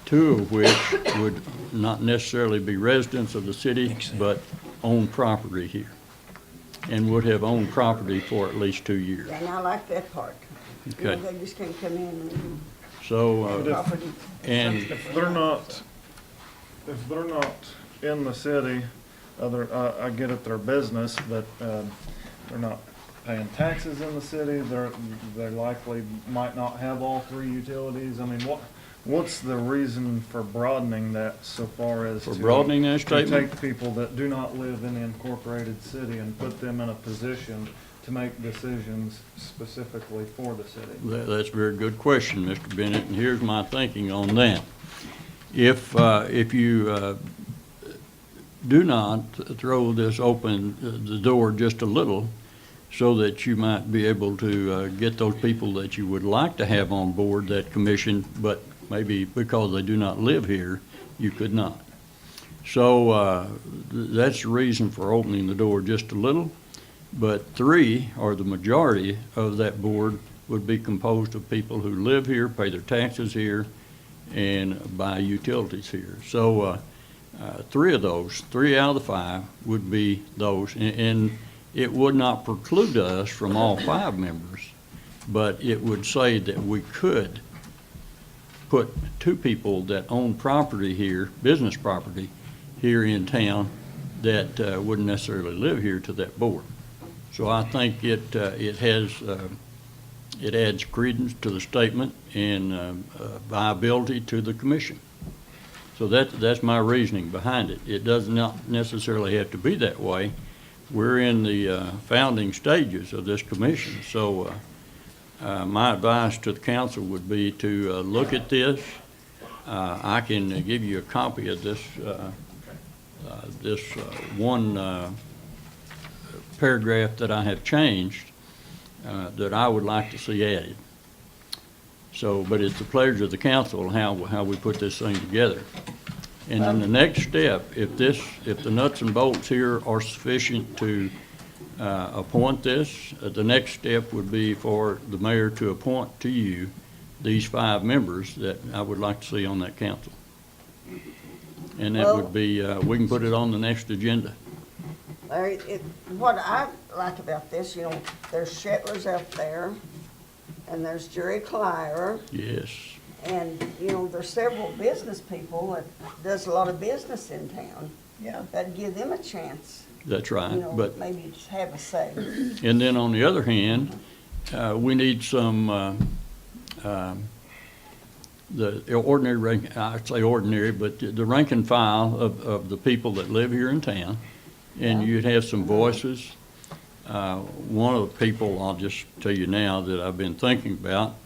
2 of which would not necessarily be residents of the city, but own property here, and would have owned property for at least 2 years. Yeah, and I like that part. You know, Okay. they just can't come in and So, property. and If they're not in the city, I get it, their business, but they're not paying taxes in the city, they likely might not have all 3 utilities. I mean, what's the reason for broadening that so far as for to broadening that statement, take people that do not live in the incorporated city and put them in a position to make decisions specifically for the city? that's a very good question, Mr. Bennett, and here's my thinking on that. If you do not throw this open, the door just a little, so that you might be able to get those people that you would like to have on board that commission, but maybe because they do not live here, you could not. So that's the reason for opening the door just a little. But 3, or the majority of that board, would be composed of people who live here, pay their taxes here, and buy utilities here. So three out of the 5 would be those. And it would not preclude us from all 5 members, but it would say that we could put 2 people that own property here, business property here in town, that wouldn't necessarily live here to that board. So I think it adds credence to the statement and viability to the commission. So that's my reasoning behind it. It does not necessarily have to be that way. We're in the founding stages of this commission, so my advice to the council would be to look at this. I can give you a copy of this one paragraph that I have changed that I would like to see added. So, but it's the pleasure of the council how we put this thing together. And then the next step, if the nuts and bolts here are sufficient to appoint this, the next step would be for the mayor to appoint to you these 5 members that I would like to see on that council. And that would be, we can put it on the next agenda. Larry, what I like about this, you know, there's Shetler's out there, and there's Jerry Clyer, Yes, and, you know, there's several business people that does a lot of business in town. Yeah. That'd give them a chance, that's right. you know, But maybe just have a say. and then on the other hand, we need some, the ordinary, I'd say ordinary, but the rank and file of the people that live here in town, and you'd have some voices. One of the people, I'll just tell you now, that I've been thinking about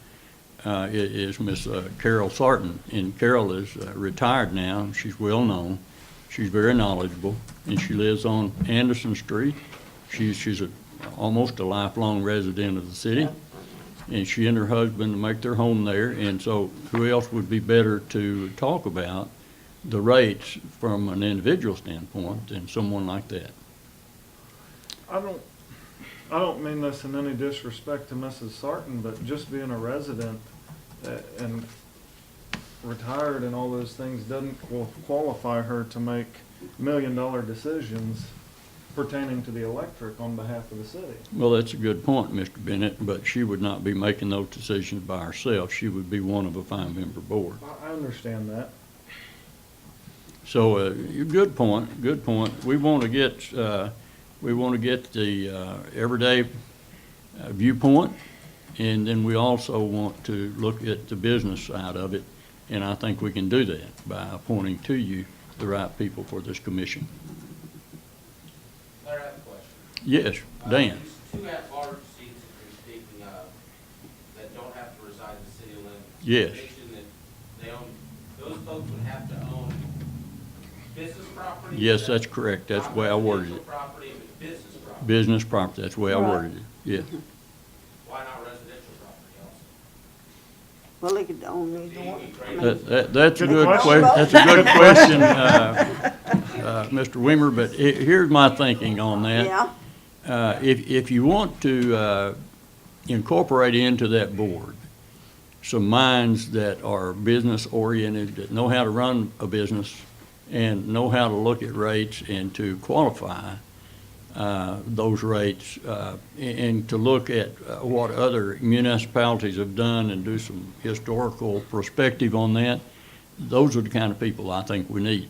is Miss Carol Sarton. And Carol is retired now. She's well-known. She's very knowledgeable, and she lives on Anderson Street. She's almost a lifelong resident of the city, and she and her husband make their home there. And so who else would be better to talk about the rates from an individual standpoint than someone like that? I don't mean this in any disrespect to Mrs. Sarton, but just being a resident and retired and all those things doesn't qualify her to make million-dollar decisions pertaining to the electric on behalf of the city. Well, that's a good point, Mr. Bennett, but she would not be making those decisions by herself. She would be one of a 5-member board. I understand that. So, good point, good point. We want to get the everyday viewpoint, and then we also want to look at the business side of it, and I think we can do that by appointing to you the right people for this commission. Larry, I have a question. Yes, Dan. These 2 at-large seats that you're speaking of, that don't have to reside in the city limits. Yes. You mentioned that they own, those folks would have to own business property? Yes, that's correct. That's the way I worded Not it. residential property, but business property. Business property, that's the way I Right. worded it, yes. Why not residential property also? Well, they could own either one. I mean, That's a Good good question. question, that's a good question, Mr. Weimer, but here's my thinking on that. Yeah, If you want to incorporate into that board some minds that are business-oriented, that know how to run a business and know how to look at rates and to qualify those rates, and to look at what other municipalities have done and do some historical perspective on that, those are the kind of people I think we need.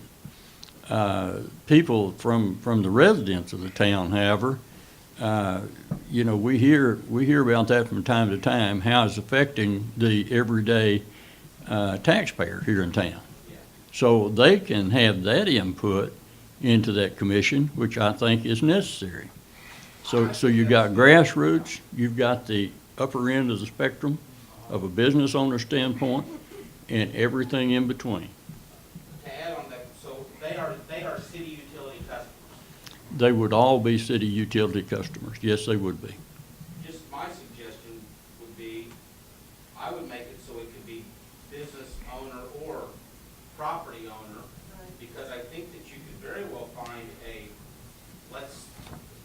People from the residents of the town, however, you know, we hear about that from time to time, how it's affecting the everyday taxpayer here in town. So they can have that input into that commission, which I think is necessary. So you've got grassroots, you've got the upper end of the spectrum of a business owner standpoint, and everything in between. To add on that, so they are city utility customers. They would all be city utility customers. Yes, they would be. Just my suggestion would be, I would make it so it could be business owner or property owner, because I think that you could very well find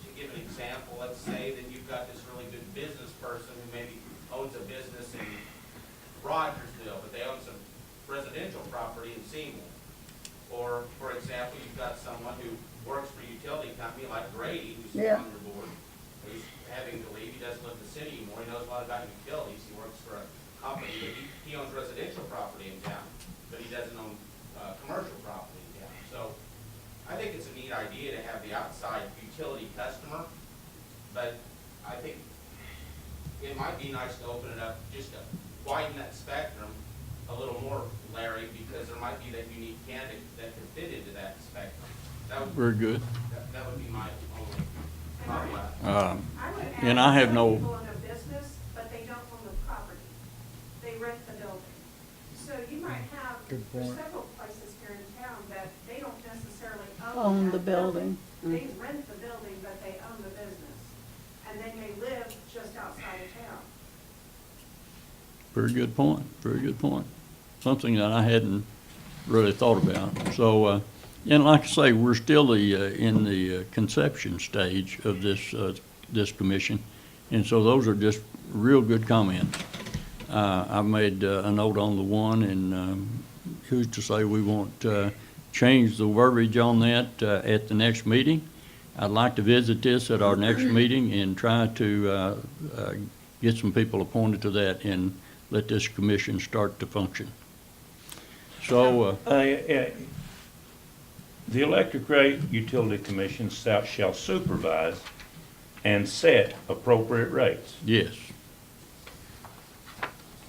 to give an example, let's say that you've got this really good business person who maybe owns a business in Rogersville, but they own some residential property in Seymour. Or, for example, you've got someone who works for a utility company like Grady, who's Yeah. on your board, who's having to leave, he doesn't live in the city anymore, he knows a lot about utilities, he works for a company, but he owns residential property in town, but he doesn't own, commercial property in town. So, I think it's a neat idea to have the outside utility customer, but I think it might be nice to open it up, just to widen that spectrum a little more, Larry, because there might be that unique candidate that could fit into that spectrum. That would, Very good. that would be my only comment. Um, I would And add I have some no- people own a business, but they don't own the property. They rent the building. So you might have, Good there's point. several places here in town that they don't necessarily Own own the that building. They rent the building, but they own the business. And they may live just outside of town. Very good point, very good point. Something that I hadn't really thought about. So, and like I say, we're still in the conception stage of this commission. And so those are just real good comments. I've made a note on the one, and who's to say we won't change the verbiage on that at the next meeting. I'd like to visit this at our next meeting and try to get some people appointed to that and let this commission start to function. So, The Electric Rate Utility Commission shall supervise and set appropriate rates. yes,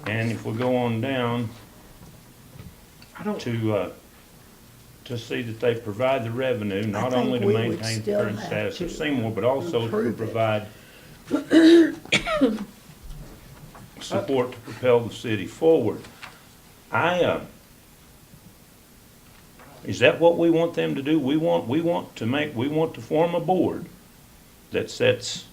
And if we go on down to see that they provide the revenue, not think only to we would maintain the still current have status of to Seymour, but also to improve it. provide support to propel the city forward. Is that what we want them to do? We want to form a board that sets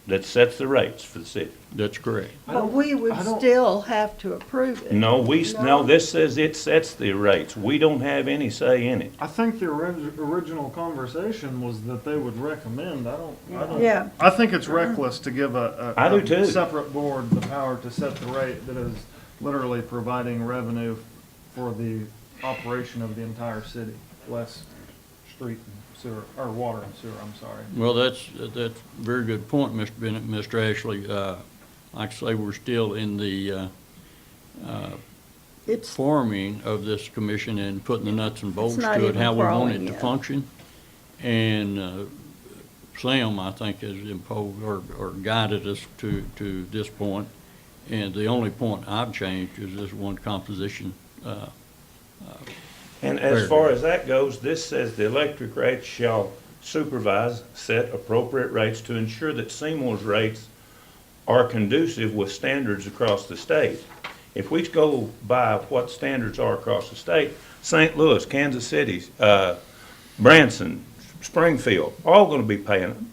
the rates for the city. that's correct. But we would I don't- still have to approve it. No, No. this says it sets the rates. We don't have any say in it. I think the original conversation was that they would recommend. I don't. Yeah. I think it's reckless to give I do too. separate board the power to set the rate that is literally providing revenue for the operation of the entire city, less street and sewer, or water and sewer, I'm sorry. Well, that's a very good point, Mr. Bennett, Mr. Ashley. Like I say, we're still in the It's, forming of this commission and putting the nuts and bolts not to it, even how we want crawling it to yet. function. And Sam, I think, has imposed or guided us to this point. And the only point I've changed is this one composition. And as far as that goes, this says the electric rates shall supervise, set appropriate rates to ensure that Seymour's rates are conducive with standards across the state. If we go by what standards are across the state, St. Louis, Kansas City, Branson, Springfield, all gonna be paying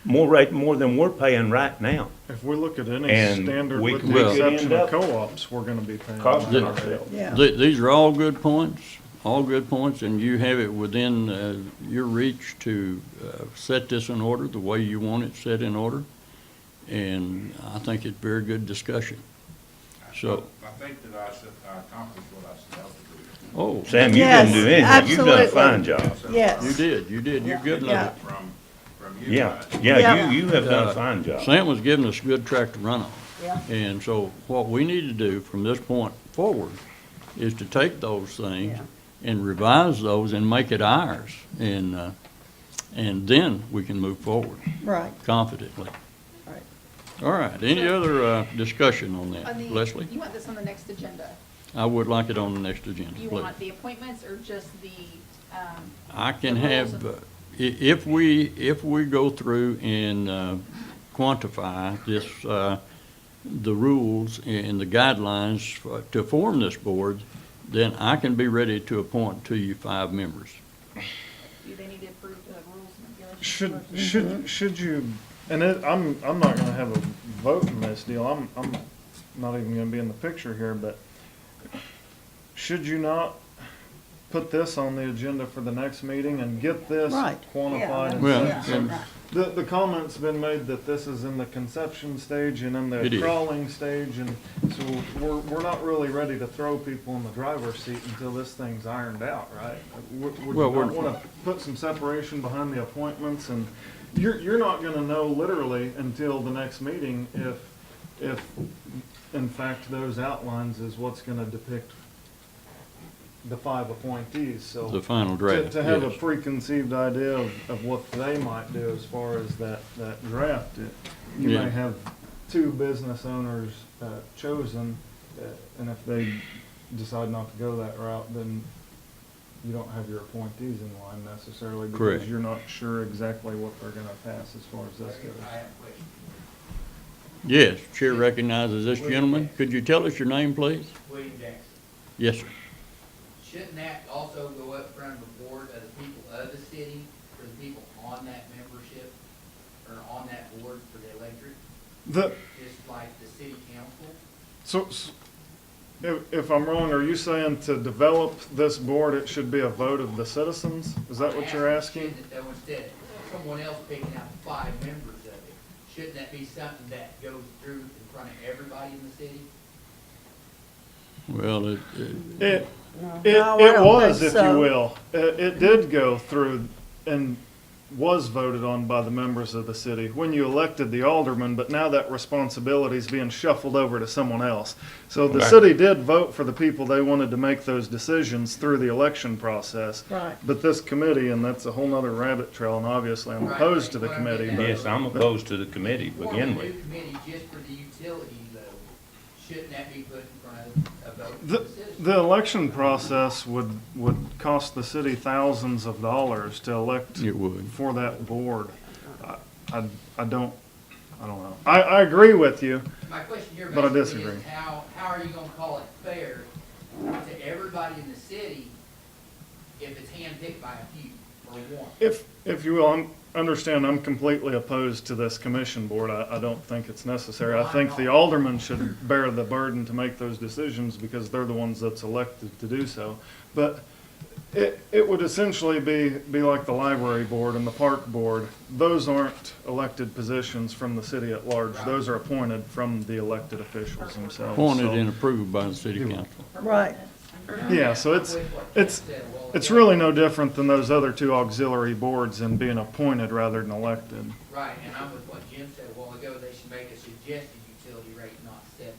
more than we're paying right now. If we look at any And standard we with could the end exception up of co-ops, we're gonna be paying. Costing higher ourselves. rates. yeah. These are all good points, and you have it within your reach to set this in order the way you want it set in order. And I think it's very good discussion. So, I think that I accomplished what I set out to do. oh, Sam, you Yes, didn't do anything. You've done a absolutely. fine job. Yes. you did, you're good Yeah. enough. From you Yeah, guys. yeah, you have done a fine job. Sam was giving us a good track to run on. Yeah. And so what we need to do from this point forward is to take those things and revise those and make it ours. And then we can move forward Right. confidently. Right. All right, any other discussion on that? Leslie? You want this on the next agenda? I would like it on the next agenda, You please. want the appointments or just the, I can the rules have, and- if we go through and quantify this, the rules and the guidelines to form this board, then I can be ready to appoint to you 5 members. do they need to approve the rules and regulations? Should you, and I'm not gonna have a vote in this deal, I'm not even gonna be in the picture here, but should you not put this on the agenda for the next meeting and get this Right. quantified and Well, sent? and The comment's been made that this is in the conception stage and in It the is. crawling stage, and so we're not really ready to throw people in the driver's seat until this thing's ironed out, right? Would you Well, not we're- wanna put some separation behind the appointments, and you're not gonna know literally until the next meeting if in fact those outlines is what's gonna depict the 5 appointees, so. The final draft, To have a yes. preconceived idea of what they might do as far as that draft. You Yeah. may have 2 business owners chosen, and if they decide not to go that route, then you don't have your appointees in line necessarily. Correct. Because you're not sure exactly what they're gonna pass as far as this goes. I have a question. Yes, Chair recognizes this gentleman. Could you tell us your name, please? William Jackson. Yes, sir. Shouldn't that also go up front of the board of the people of the city, for the people on that membership, or on that board for the electric, just like the city council? So, if I'm wrong, are you saying to develop this board, it should be a vote of the citizens? Is that what you're asking? Shouldn't it though, instead of someone else picking out 5 members of it, shouldn't that be something that goes through in front of everybody in the city? Well, It No, I don't was, think if you so. will. It did go through and was voted on by the members of the city when you elected the alderman, but now that responsibility is being shuffled over to someone else. So the Right. city did vote for the people they wanted to make those decisions through the election process. Right. But this committee, and that's a whole nother rabbit trail, and obviously I'm Right. opposed to the What I'm committee, getting but. Yes, I'm opposed to the committee to Form a begin new with. committee just for the utility though, shouldn't that be put in front of a vote for The, the citizens? the election process would cost the city thousands of dollars to elect it would. for that board. I don't know. I agree with you. My question here But I basically disagree. is how are you gonna call it fair to everybody in the city if it's handpicked by a few or one? If you will, understand, I'm completely opposed to this commission board. I don't think it's necessary. I think the aldermen should bear the burden to make those decisions because they're the ones that's elected to do so. But it would essentially be like the library board and the park board. Those aren't elected positions from the city at large. Those are appointed from the elected officials themselves. Appointed So- and approved by the city council. Right. Yeah, so I'm with what Tim said a while it's ago. really no different than those other 2 auxiliary boards in being appointed rather than elected. Right, and I'm with what Jim said a while ago, they should make a suggested utility rate, not separate.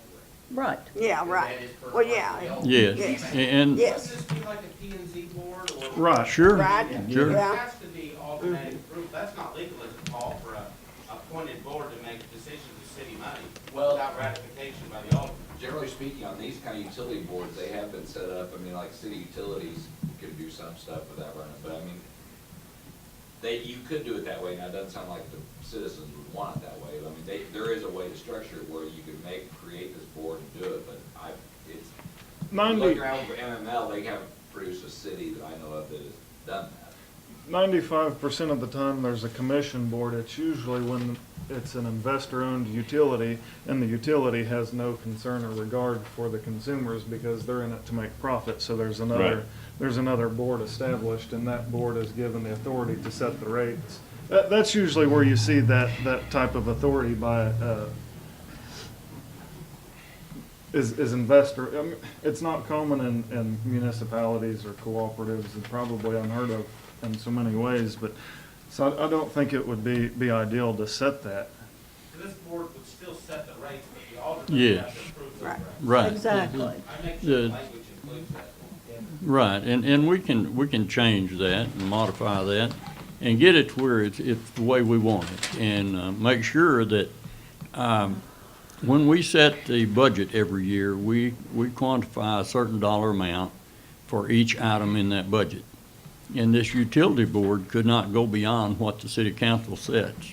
Right. Yeah, Because right. that is per Well, yeah. RCO. Yes, Yes. and, Yes. Wouldn't this be like a P and Z board or? Right. sure, Right. sure. It Yeah. has to be automatic approval. That's not legal as a call for a appointed board to make decisions with city money without ratification by the alderman. Generally speaking, on these kind of utility boards, they have been set up, I mean, like city utilities could do some stuff without running, but I mean, you could do it that way. Now, it doesn't sound like the citizens would want it that way. I mean, there is a way to structure it where you could create this board and do it, but it's, look around for MML, they haven't produced a city that I know of that has done that. 95% of the time, there's a commission board. It's usually when it's an investor-owned utility, and the utility has no concern or regard for the consumers because they're in it to make profit. So there's another board established, and that board is given the authority to set the rates. That's usually where you see that type of authority by is investor. I mean, it's not common in municipalities or cooperatives, and probably unheard of in so many ways, but so I don't think it would be ideal to set that. So this board would still set the rates, but the alderman would Yes. have to approve those Right. rates. Right. Exactly. I make sure The- the language includes that. Right, and we can change that and modify that and get it to where it's the way we want it. And make sure that when we set the budget every year, we quantify a certain dollar amount for each item in that budget. And this utility board could not go beyond what the city council sets,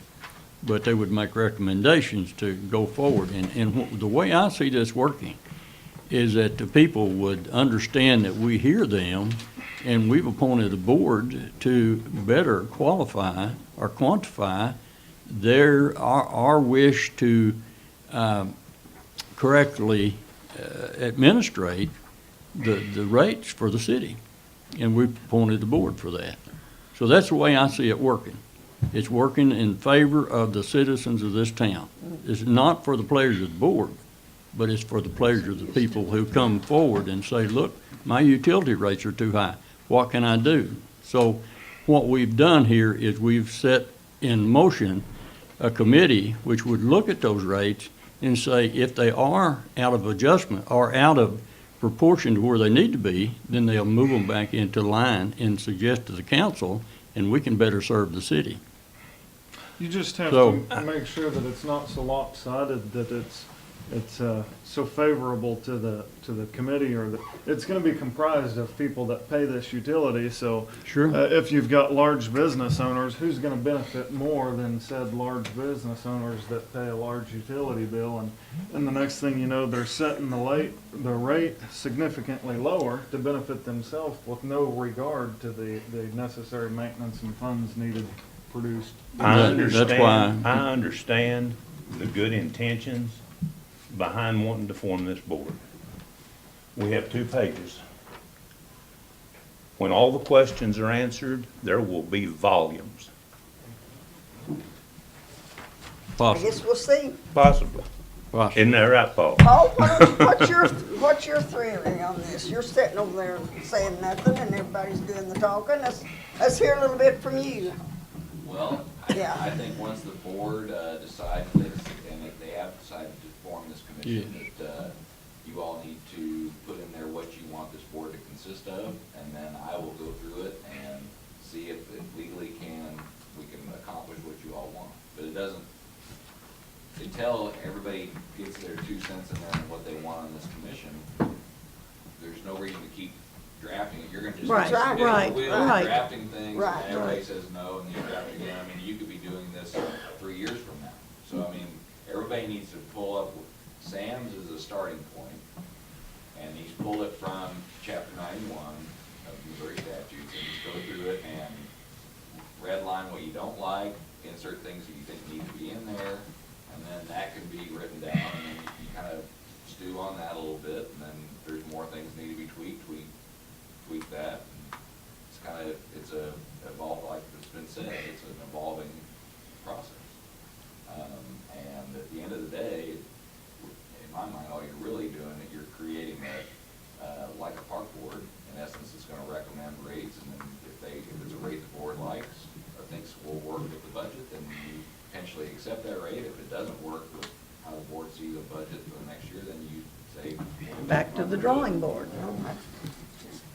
but they would make recommendations to go forward. And the way I see this working is that the people would understand that we hear them, and we've appointed a board to better qualify or quantify our wish to correctly administrate the rates for the city. And we've appointed the board for that. So that's the way I see it working. It's working in favor of the citizens of this town. It's not for the pleasure of the board, but it's for the pleasure of the people who come forward and say, look, my utility rates are too high. What can I do? So what we've done here is we've set in motion a committee which would look at those rates and say if they are out of adjustment or out of proportion to where they need to be, then they'll move them back into line and suggest to the council, and we can better serve the city. You just have So- to make sure that it's not so lopsided that it's so favorable to the committee, or that it's gonna be comprised of people that pay this utility, so. Sure. If you've got large business owners, who's gonna benefit more than said large business owners that pay a large utility bill? And the next thing you know, they're setting the rate significantly lower to benefit themselves with no regard to the necessary maintenance and funds needed produced. That's why- I understand the good intentions behind wanting to form this board. We have 2 pages. When all the questions are answered, there will be volumes, I Possibly. guess we'll see. possibly. Possibly. Isn't that right, Paul? Paul, what's your theory on this? You're sitting over there saying nothing and everybody's doing the talking. Let's hear a little bit from you. Well, Yeah. I think once the board decides this, and if they have decided to form this commission, that you all need to put in there what you want this board to consist of, and then I will go through it and see if it legally we can accomplish what you all want. But it doesn't, until everybody gets their 2 cents in there on what they want on this commission, there's no reason to keep drafting it. You're gonna just Right, be spinning right, the wheel, right. drafting things, Right, and everybody right. says no, and you draft again. I mean, you could be doing this 3 years from now. So, I mean, everybody needs to pull up, Sam's is a starting point, and he's pulled it from chapter 91 of Missouri statutes, and just go through it and redline what you don't like, insert things that you think need to be in there, and then that can be written down, and then you kind of stew on that a little bit, and then if there's more things need to be tweaked, tweak that. And it's kind of, like it's been said, it's an evolving process. And at the end of the day, in my mind, all you're really doing is you're creating like a park board. In essence, it's gonna recommend rates, and then if it's a rate the board likes or thinks will work with the budget, then you potentially accept that rate. If it doesn't work with how the board sees a budget for the next year, then you say. Back to the drawing board.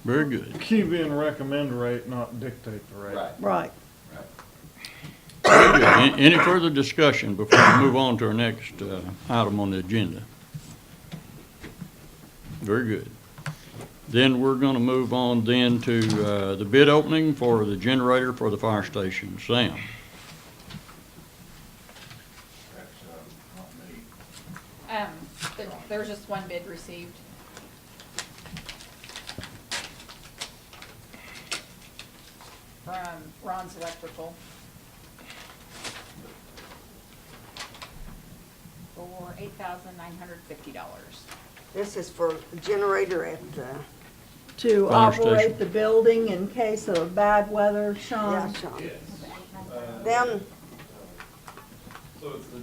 Very good. Key being recommend rate, not dictate the rate. Right, Right. right. Very good. Any further discussion before we move on to our next item on the agenda? Very good. Then we're going to move on then to the bid opening for the generator for the fire station. Sam? That's not me. There's just one bid received. From Ron's Electrical. For $8,950. This is for a generator at, To Fire operate station. the building in case of bad weather, yeah, Sean. Sean. Yes. Them, So it's the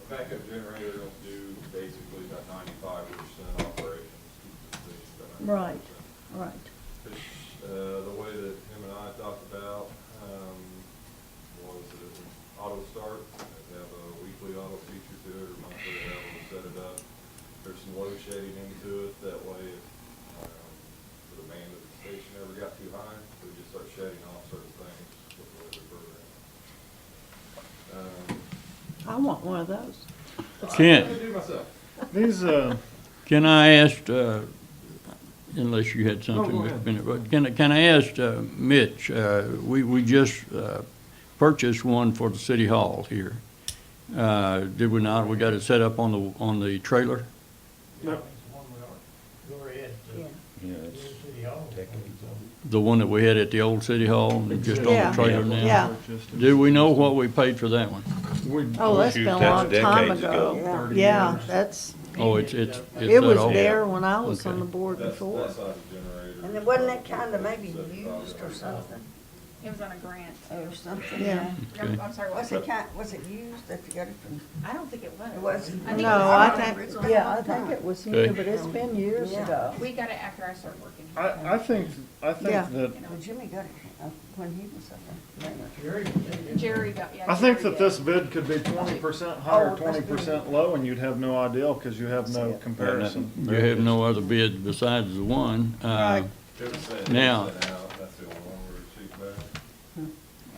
backup generator will do basically about 95% operations. keep the station going. Right, right. Which, the way that him and I talked about, was that it would auto start, it'd have a weekly auto feature to it, or monthly, how we'll set it up. There's some load shading into it, that way if, the demand of the station ever got too high, we just start shutting off certain things with the way we program. I want one of those. Ken, I do myself. These, can I ask, unless you had something, go Mr. ahead. Bennett, but can I ask Mitch, we just purchased one for the city hall here. Did we not? We got it set up on the trailer? No. Go ahead, yeah. Yeah, it's City Hall. technically. The one that we had at the old city hall, just on Yeah. the trailer now? Yeah. Do we know what we paid for that one? Oh, that's been Shoot, a that's long time decades ago. ago. Yeah, that's, Oh, it's it that was old? there when I was on Okay. the board That's before. that size of generator. And then wasn't that kind of maybe used or something? It was on a grant. or something? Yeah. Okay. I'm sorry, Was what? was it used if you got it from? I don't think it was. It wasn't? I think it No, was I on think, original. yeah, I think it was new, Okay. but it's been years Yeah. ago. We got it after I started working here. I think Yeah. that, You know, Well, Jimmy got it when he was up there. Jerry got, yeah. I think Jerry that did. this bid could be 20% high Oh, or it must be. 20% low, and you'd have no idea, because you have no See it. comparison. You have no other bid besides the one. Right. It was sent, Now- sent out, that's the only one we received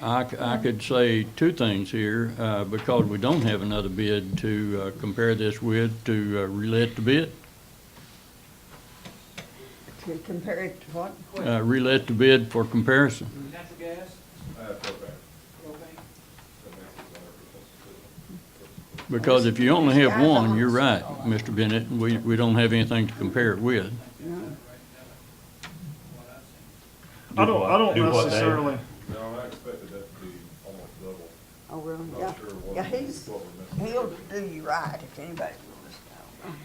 back. I could say two things here, because we don't have another bid to compare this with, to relet the bid. To compare it to what? Relet the bid for comparison. Natural gas, Propane. propane? That makes it 100%. Because if you only have one, you're right, Mr. Bennett, we don't have anything to compare it with. No. I don't Do what, Dave? necessarily, No, I expected that to be almost double. Oh, really? Not Yeah. sure what, Yeah, he's, what we're missing. he'll do you right if anybody will just know.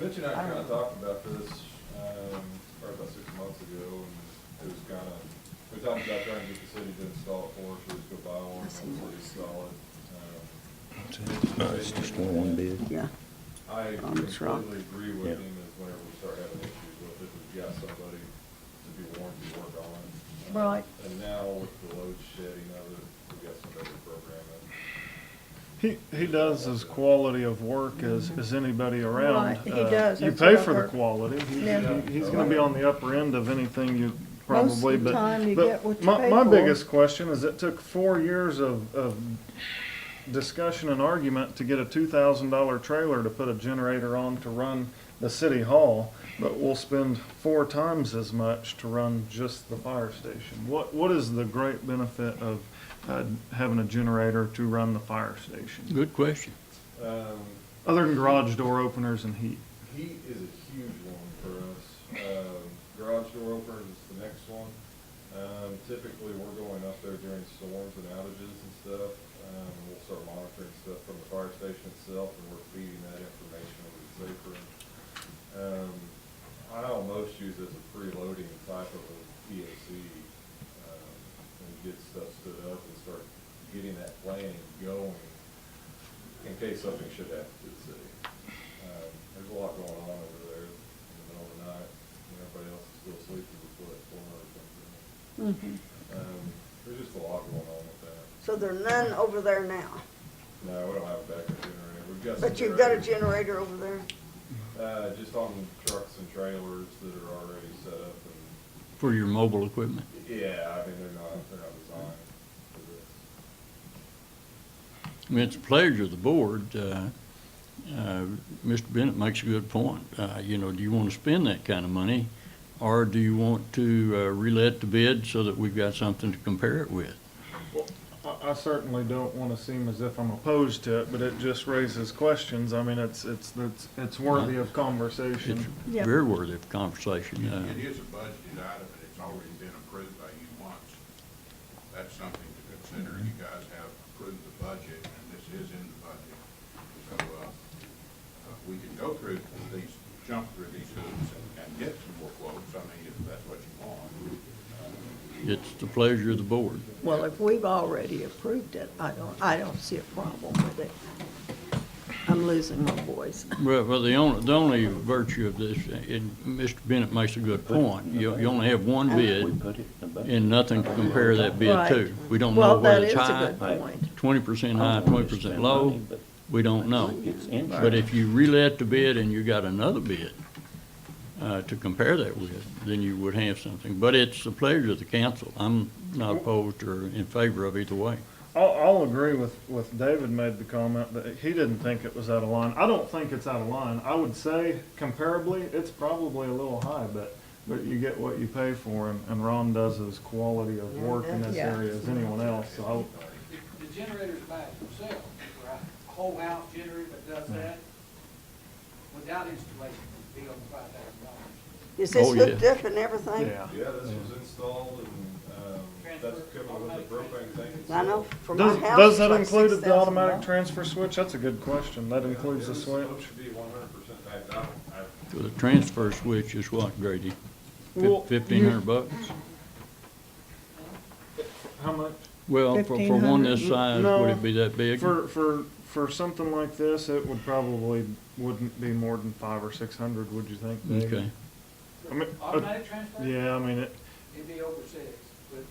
Mitch and I kind of talked about this, probably about 6 months ago, and it was kind of, we talked about trying to get the city to install it for us, or just go buy one, and hopefully install it. No, it's just one bid. Yeah. I That's right. completely agree with Yeah. him, is whenever we start having issues with it, we've got somebody to do warranty work on it. Right. And now with the load shedding of it, we've got somebody to program it. he does as quality of work as anybody around. Right, he does, You that's pay what I for the heard. quality. Yeah. He's gonna be on the upper end of anything you Most of probably, the but. time you but get what you my- pay My for. biggest question is, it took 4 years of discussion and argument to get a $2,000 trailer to put a generator on to run the city hall, but we'll spend 4 times as much to run just the fire station. What is the great benefit of having a generator to run the fire station, Good question. other than garage door openers and heat? Heat is a huge one for us. Garage door openers is the next one. Typically, we're going up there during storms and outages and stuff. We'll start monitoring stuff from the fire station itself, and we're feeding that information over to Safer. I almost use it as a preloading type of a PAC, and get stuff stood up and start getting that planning going in case something should happen to the city. There's a lot going on over there in the middle of the night, when everybody else is still sleeping before that tornado comes in. Mhm. There's just a lot going on with that. So there are none over there now, No, we don't have a backup generator. We've got. but some you've got a generators, generator over there? just on trucks and trailers that are already set up and, For your mobile equipment. yeah, I mean, they're not designed for this. I mean, it's a pleasure of the board. Mr. Bennett makes a good point. You know, do you want to spend that kind of money, or do you want to relet the bid so that we've got something to compare it with? I certainly don't want to seem as if I'm opposed to it, but it just raises questions. I mean, it's worthy of It's conversation. Yep. very worthy of conversation. It is a budgeted item, and it's already been approved by you once. That's something to consider. You guys have approved the budget, and this is in the budget. So, we can go through these, jump through these hoops and get some more quotes, I mean, if that's what you want. It's the pleasure of the board. Well, if we've already approved it, I don't see a problem with it. I'm losing my voice. Well, the only virtue of this, and Mr. Bennett makes a good point, you only have one bid and nothing to compare that bid Right. to. We don't know Well, whether that it's is a high, good point. 20% high, 20% low, we don't know. But if you relet the bid and you got another bid to compare that with, then you would have something. But it's the pleasure of the council. I'm not opposed or in favor of either way. I'll agree with David made the comment that he didn't think it was out of line. I don't think it's out of line. I would say comparably, it's probably a little high, but you get what you pay for, and Ron does as quality of work in this Yeah. area as anyone else, so The generators by themselves, right? A whole house generator that does that, without installation, would be over $5,000. Is this Oh, yeah. hooked up and everything? yeah. Yeah, this was installed, and, that's coupled with the propane tank. I know, for my Does house. that it's like include the $6,000. automatic transfer switch? That's a good question. That includes the It's switch? supposed to be 100% backed out. So the transfer switch is what, Grady? Well, $1,500 bucks? How much? Well, for one this size, would it be that big? For something like this, it would probably, wouldn't be more than 500 or 600, would you think, Dave? Okay. I mean, Automatic transfer? yeah, I mean, It'd be over 6, but.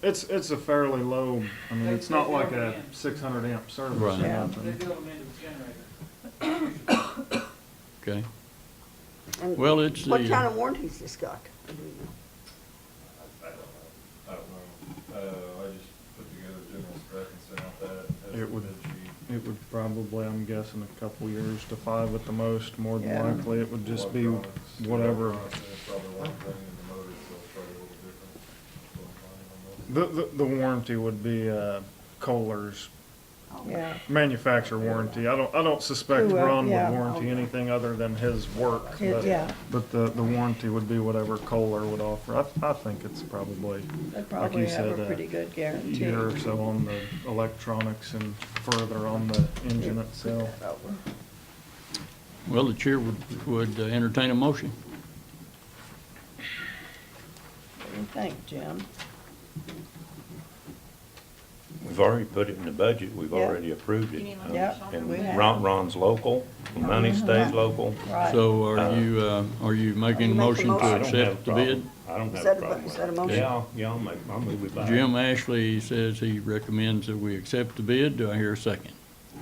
it's a fairly low, I mean, They- it's not they like build a it in. 600 amp service Right. or Yeah. They nothing. build them into a generator. Okay. And Well, it's what the- kind of warranty's this got? I don't know. I just put together a general spec and sent out that. as It a would, bid sheet. it would probably, I'm guessing, a couple years to 5 at the most, more than Yeah. likely. It would just be Electronics, whatever. electronics, and it's probably one thing, and the motor itself probably a little different. That's what I'm planning on those. The warranty would be, Kohler's Yeah, manufacturer warranty. I don't suspect Who, Ron yeah. would warranty anything other than his work. But, yeah, but the warranty would be whatever Kohler would offer. I think it's probably, they like probably you have said, a pretty good guarantee. year or so on the electronics and further on the engine itself. Well, the chair would entertain a motion. What do you think, Jim? We've already put it in the budget, we've Yeah. already approved You it. need a Yeah, motion on we that? have. Ron's local, the money stays local. Right. So are you making a motion to I don't have a accept the bid? problem. I don't Is have that a a- problem. is that a motion? Yeah, I'll move it back. Jim Ashley says he recommends that we accept the bid. Do I hear a second?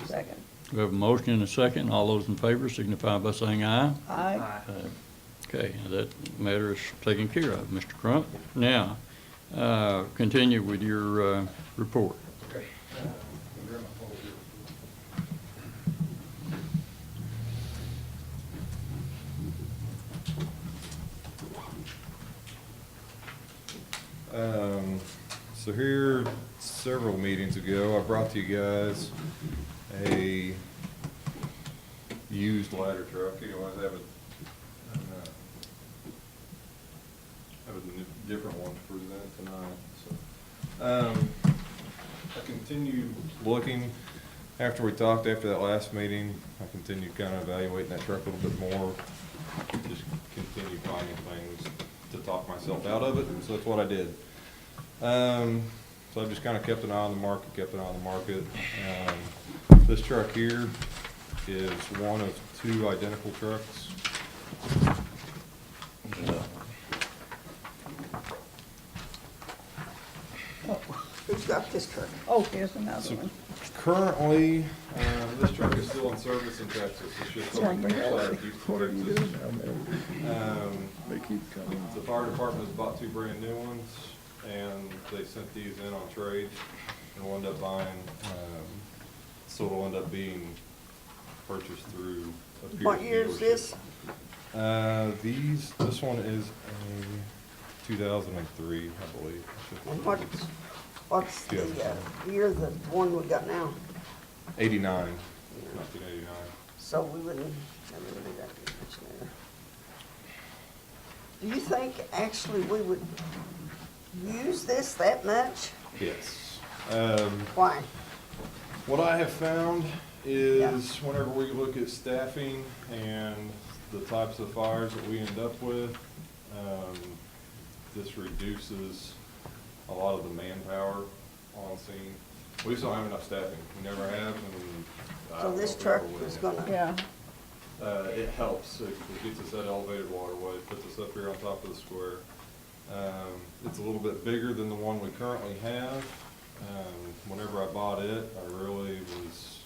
Second. We have a motion and a second. All those in favor signify by saying aye. Aye. Okay, that matter is taken care of, Mr. Crump. Now, continue with your report. Okay. Grab my folder here. So here, several meetings ago, I brought to you guys a used ladder truck. Anyways, I have a different one to present tonight, so. I continued looking, after we talked after that last meeting, I continued kind of evaluating that truck a little bit more. Just continued finding things to talk myself out of it, so that's what I did. So I just kind of kept an eye on the market, This truck here is one of two identical trucks. Who's got this truck? Oh, here's another So one. currently, this truck is still in service in Texas. It's just on the side of Houston, Texas. They keep coming. The fire department has bought two brand new ones, and they sent these in on trade, and we'll end up buying, so it'll end up being purchased through a Pierce What year is dealership. this? This one is a 2003, I believe. And what's the year the one we got now? 89, 1989. So we wouldn't, never really got too much there. Do you think actually we would use this that much? Yes. Why? What I have found is whenever we look at staffing and the types of fires that we end up with, this reduces a lot of the manpower on scene. We just don't have enough staffing. We never have, and I So don't this know if we truck ever will. is gonna, Yeah, It helps. It gets us that elevated waterway, puts us up here on top of the square. It's a little bit bigger than the one we currently have. Whenever I bought it, I really was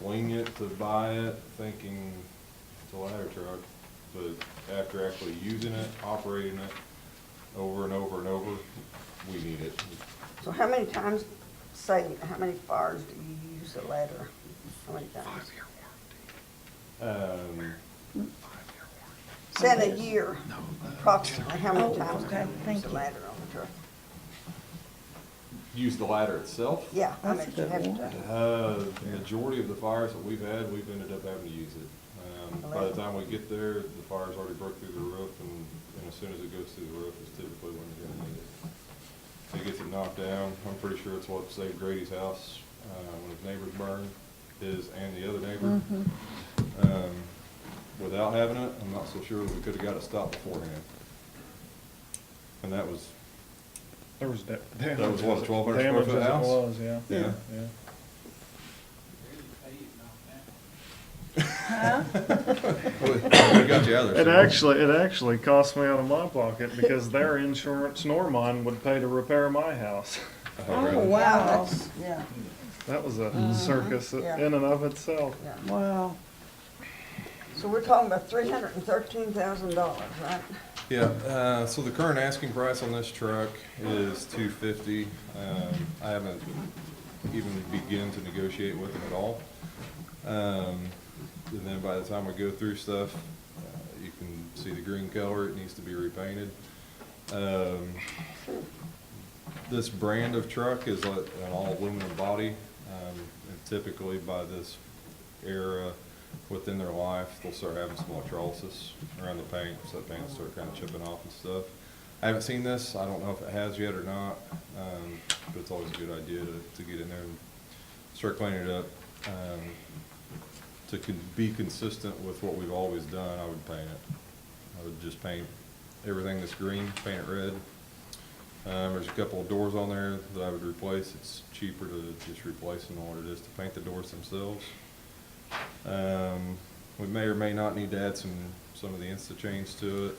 lenient to buy it, thinking it's a ladder truck. But after actually using it, operating it over and over and over, we need it. so how many times, say, how many fires do you use a ladder? How many times? Say in a year, approximately, how many Oh, times okay, do you thank use a you. ladder on the truck? Use the ladder itself. Yeah, how That's much a you have good to? The majority of the fires that we've had, we've ended up having to use it. By the time we get there, the fire's already broke through the roof, and as soon as it goes through the roof, is typically when you're gonna need it. It gets it knocked down. I'm pretty sure it's what saved Grady's house, when his neighbors burned, his and the other neighbor. Without having it, I'm not so sure we could've got it stopped beforehand. And that was There was damage. That was what, as it- 1,200 square damage foot as it house? was, yeah. Yeah. Yeah. Really pay it off now. We got you out of there. It actually cost me out of my pocket because their insurance nor mine would pay to repair my house. Oh, really? Wow, that's, yeah, That was a circus Yeah. in and of itself. yeah. Wow. So we're talking about $313,000, right? Yeah, so the current asking price on this truck is $250. I haven't even begun to negotiate with them at all. And then by the time we go through stuff, you can see the green color, it needs to be repainted. This brand of truck is an all aluminum body. And typically by this era within their life, they'll start having some electrolysis around the paint, so the paint will start kind of chipping off and stuff. I haven't seen this, I don't know if it has yet or not, but it's always a good idea to get in there and start cleaning it up. To be consistent with what we've always done, I would paint it. I would just paint everything that's green, paint it red. There's a couple of doors on there that I would replace. It's cheaper to just replace them than what it is to paint the doors themselves. We may or may not need to add some of the Insta-chains to it.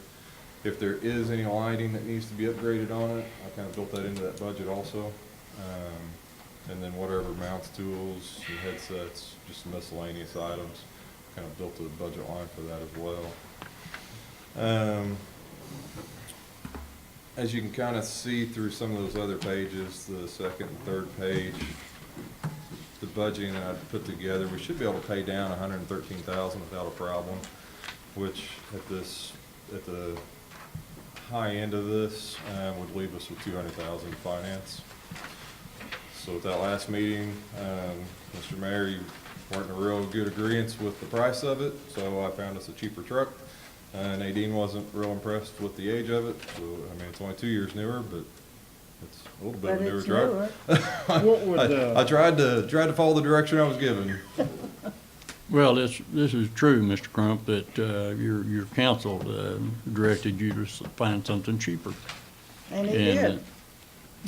If there is any lighting that needs to be upgraded on it, I kind of built that into that budget also. And then whatever mounts, tools, and headsets, just miscellaneous items, kind of built a budget line for that as well. As you can kind of see through some of those other pages, the second and third page, the budgeting that I put together, we should be able to pay down $113,000 without a problem, which at the high end of this would leave us with $200,000 in finance. So at that last meeting, Mr. Mayor, you weren't in a real good agreement with the price of it, so I found us a cheaper truck. Nadine wasn't real impressed with the age of it, so, I mean, it's only 2 years newer, but it's a little bit of a newer truck. What would, I tried to follow the direction I was given. Well, this is true, Mr. Crump, that your council directed you to find something cheaper. And he did.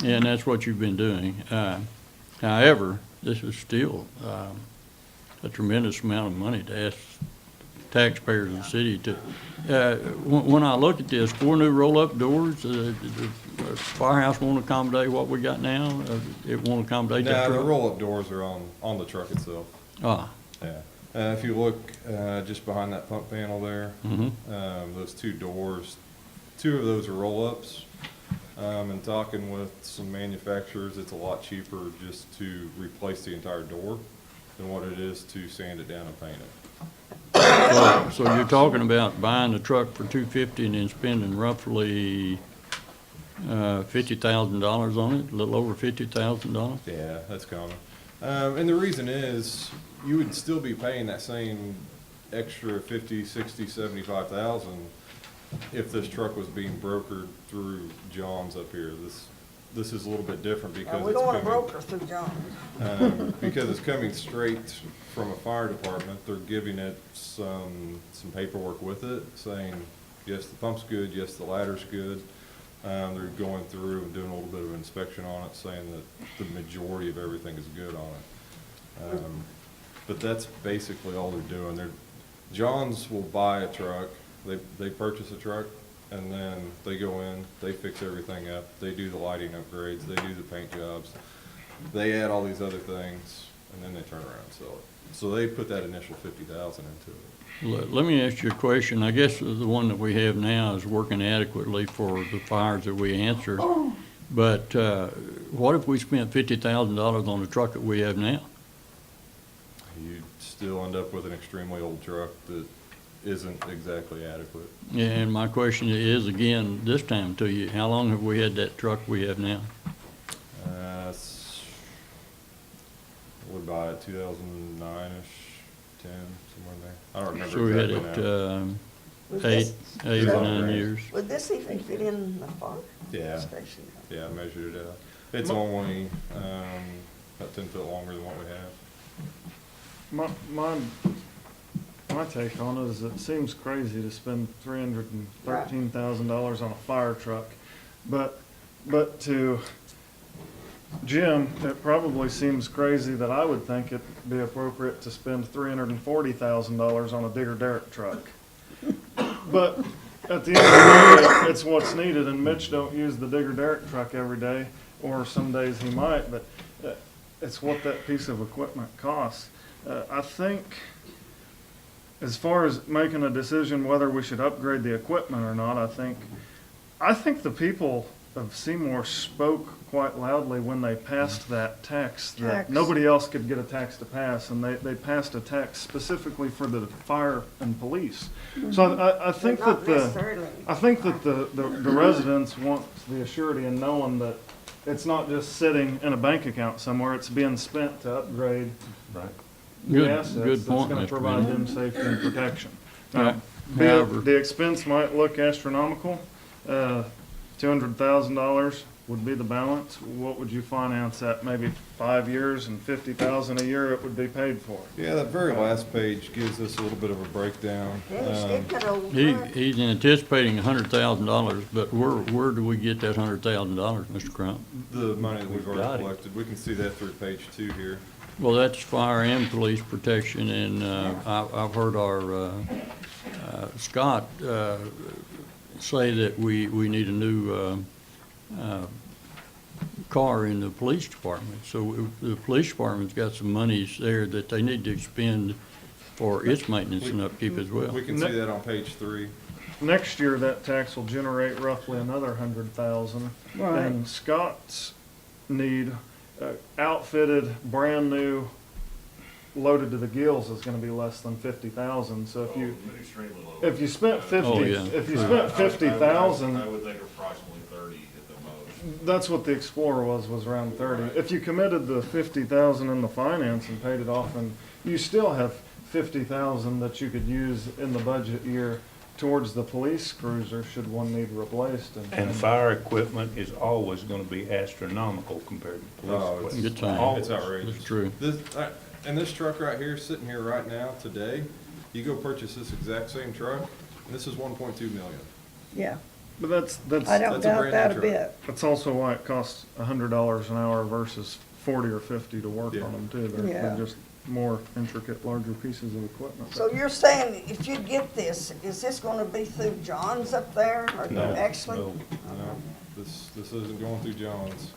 And that's what you've been doing. However, this is still a tremendous amount of money to ask taxpayers of the city to. When I look at this, 4 new roll-up doors, the firehouse won't accommodate what we got now? It won't accommodate that No, the truck? roll-up doors are on the truck itself. Ah, Yeah. If you look just behind that pump panel there, those 2 doors, 2 of those are roll-ups. And talking with some manufacturers, it's a lot cheaper just to replace the entire door than what it is to sand it down and paint it. so you're talking about buying the truck for $250 and then spending roughly $50,000 on it, a little over $50,000? Yeah, that's common. And the reason is, you would still be paying that same extra 50, 60, 75,000 if this truck was being brokered through John's up here. This is a little bit different because We it's don't want to coming, broker through John. because it's coming straight from a fire department. They're giving it some paperwork with it, saying, yes, the pump's good, yes, the ladder's good. They're going through and doing a little bit of inspection on it, saying that the majority of everything is good on it. But that's basically all they're doing. John's will buy a truck, they purchase a truck, and then they go in, they fix everything up, they do the lighting upgrades, they do the paint jobs, they add all these other things, and then they turn around and sell it. So they put that initial 50,000 into it. Let me ask you a question. I guess the one that we have now is working adequately for the fires that we answer. But what if we spent $50,000 on the truck that we have now? You'd still end up with an extremely old truck that isn't exactly adequate. And my question is, again, this time to you, how long have we had that truck we have now? Would buy it 2009-ish, 10, somewhere in there. I don't remember So we had exactly it now. eight or 9 Right. years. Would this even fit in the fire Yeah. station? Yeah, I measured it out. It's only about 10 foot longer than what we have. My take on it is it seems crazy to spend $313,000 on a fire truck, but But to Jim, it probably seems crazy that I would think it'd be appropriate to spend $340,000 on a digger derrick truck. But at the end of the day, it's what's needed, and Mitch don't use the digger derrick truck every day, or some days he might, but it's what that piece of equipment costs. I think, as far as making a decision whether we should upgrade the equipment or not, I think the people of Seymour spoke quite loudly when they passed that tax that Tax. nobody else could get a tax to pass, and they passed a tax specifically for the fire and police. So I think Not that necessarily. the residents want the assurity in knowing that it's not just sitting in a bank account somewhere, it's being spent to upgrade Right. Good- the assets good that's point, gonna Mr. provide Bennett. them safety and protection. Yeah. Be it- However- The expense might look astronomical, $200,000 would be the balance. What would you finance at, maybe 5 years and $50,000 a year it would be paid for? Yeah, that very last page gives us a little bit of a breakdown. It could old He, truck. he's anticipating $100,000, but where do we get that $100,000, Mr. Crump? The money that we've Got already it. collected, we can see that through page 2 here. Well, that's fire and police protection, and I've heard our Scott say that we need a new car in the police department. So the police department's got some monies there that they need to expend for its maintenance and upkeep as well. We can see that on page 3. Next year, that tax will generate roughly another 100,000. Right. And Scott's need, outfitted, brand new, loaded to the gills is gonna be less than 50,000. So if you spent 50, Oh, yeah. if you spent 50,000, I would think approximately 30 at the most. that's what the Explorer was around 30. If you committed the 50,000 in the finance and paid it off, and you still have 50,000 that you could use in the budget year towards the police cruiser should one need replaced. And fire equipment is always gonna be astronomical compared to police Oh, equipment. Good time. Always. It's outrageous. That's true. And this truck right here, sitting here right now, today, you go purchase this exact same truck, and this is 1.2 million. Yeah, But that's I don't That's a doubt brand that new a truck. bit. That's also why it costs $100 an hour versus 40 or 50 to work Yeah. on them too. They're Yeah. just more intricate, larger pieces of equipment. So you're saying if you get this, is this gonna be through John's up there, or No, actually? no. No, this isn't going through John's.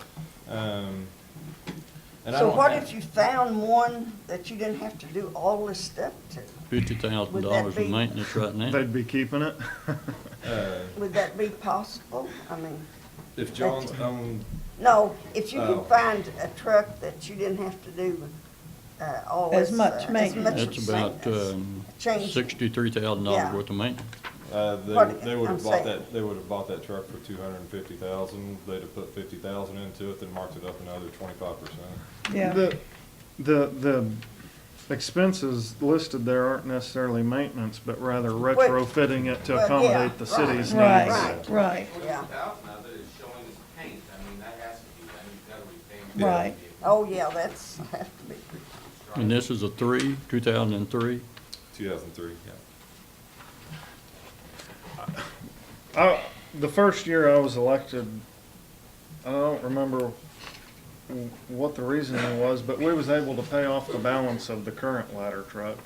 And I So don't what have- if you found one that you didn't have to do all this stuff to? $50,000 be- in maintenance right now. They'd be keeping it. Would that be possible? I mean, If John's, no, if you Oh. could find a truck that you didn't have to do all As this. much maintenance. That's about Change. $63,000 Yeah. worth of maintenance. they would I'm have bought saying. that, they would have bought that truck for 250,000. They'd have put 50,000 into it, then marked it up another 25%. Yeah, The expenses listed there aren't necessarily maintenance, but rather retrofitting it to Well, accommodate yeah, the right. city's needs. right, Right. right, Yeah. $50,000 of it is showing as paint, I mean, that has to be, I mean, you've got to repaint. right. Oh, yeah, that's, have to be. And this is a 2003? 2003, yeah. The first year I was elected, I don't remember what the reasoning was, but we was able to pay off the balance of the current ladder truck.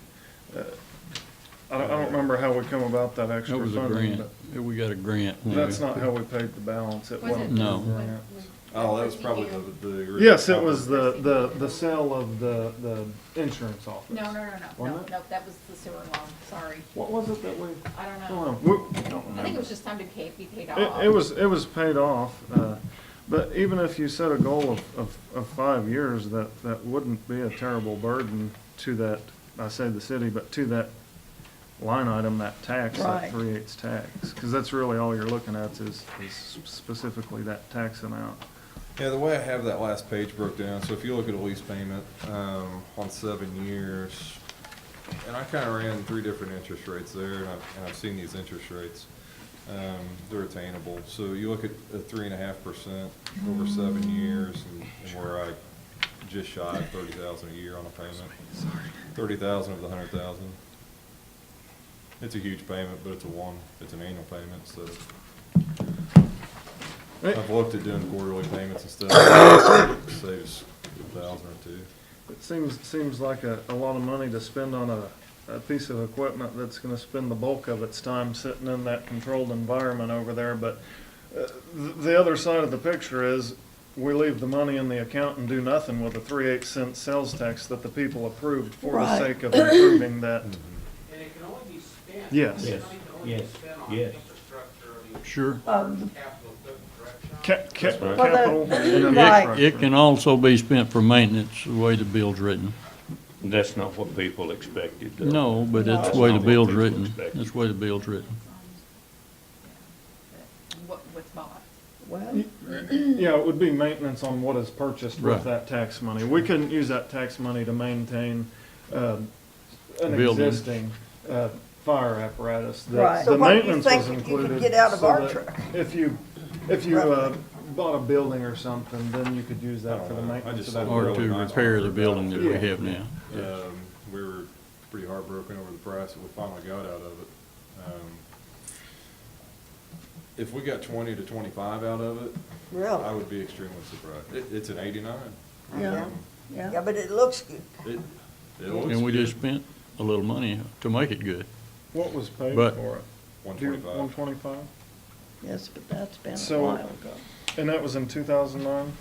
I don't remember how we come about that That extra was a funding, grant. but We got a grant. that's not how we paid the balance. It Was wasn't it? through No. the grant. Oh, that was probably the original. Yes, it was the sale of the insurance office. No, Wasn't it? that was the sewer loan, sorry. What was it that we? I don't Hold know. on. We- I think it was just time to be paid off. It was paid off, but even if you set a goal of 5 years, that wouldn't be a terrible burden to that, I say the city, but to that line item, that tax, Right. that 3/8 tax. Because that's really all you're looking at is specifically that tax amount. Yeah, the way I have that last page broke down, so if you look at a lease payment on 7 years, and I kind of ran 3 different interest rates there, and I've seen these interest rates. They're attainable. So you look at a 3.5% over 7 years, and we're just shy of 30,000 a year on a payment. 30,000 of the 100,000. It's a huge payment, but it's an annual payment, so. I've looked at doing quarterly payments and stuff. Saves $1,000 or $2,000. It seems like a lot of money to spend on a piece of equipment that's gonna spend the bulk of its time sitting in that controlled environment over there, but the other side of the picture is we leave the money in the account and do nothing with a 3/8 cent sales tax that the people approved for the Right. sake of improving that. And it can only be spent. Yes. Yes, Money can only be yes, spent on yes. infrastructure, I mean, Sure. capital equipment, correct, Sean? right. Capital and Right. infrastructure. It can also be spent for maintenance, the way the bill's written. That's not what people expected. though. No, but that's That's the way the not what bill's people written. expected. That's the way the bill's written. What's bought. Well, Yeah, it would be maintenance on what is purchased with Right. that tax money. We couldn't use that tax money to maintain an Building. existing fire apparatus. Right. So The what do you maintenance think was that you could included. get out of so our that truck? If you Roughly. bought a building or something, then you could use that for the I maintenance just of that. saw Or really to nice repair one the for building that we Yeah. have now. We were pretty heartbroken over the price that we finally got out of it. If we got 20 to 25 out of it, I Really? would be extremely surprised. It's an 89. yeah, Yeah, yeah. but it looks good. It looks And we good. just spent a little money to make it good. What was paid But- for it? 125. 125? Yes, but that's been a So- while ago. And that was in 2009?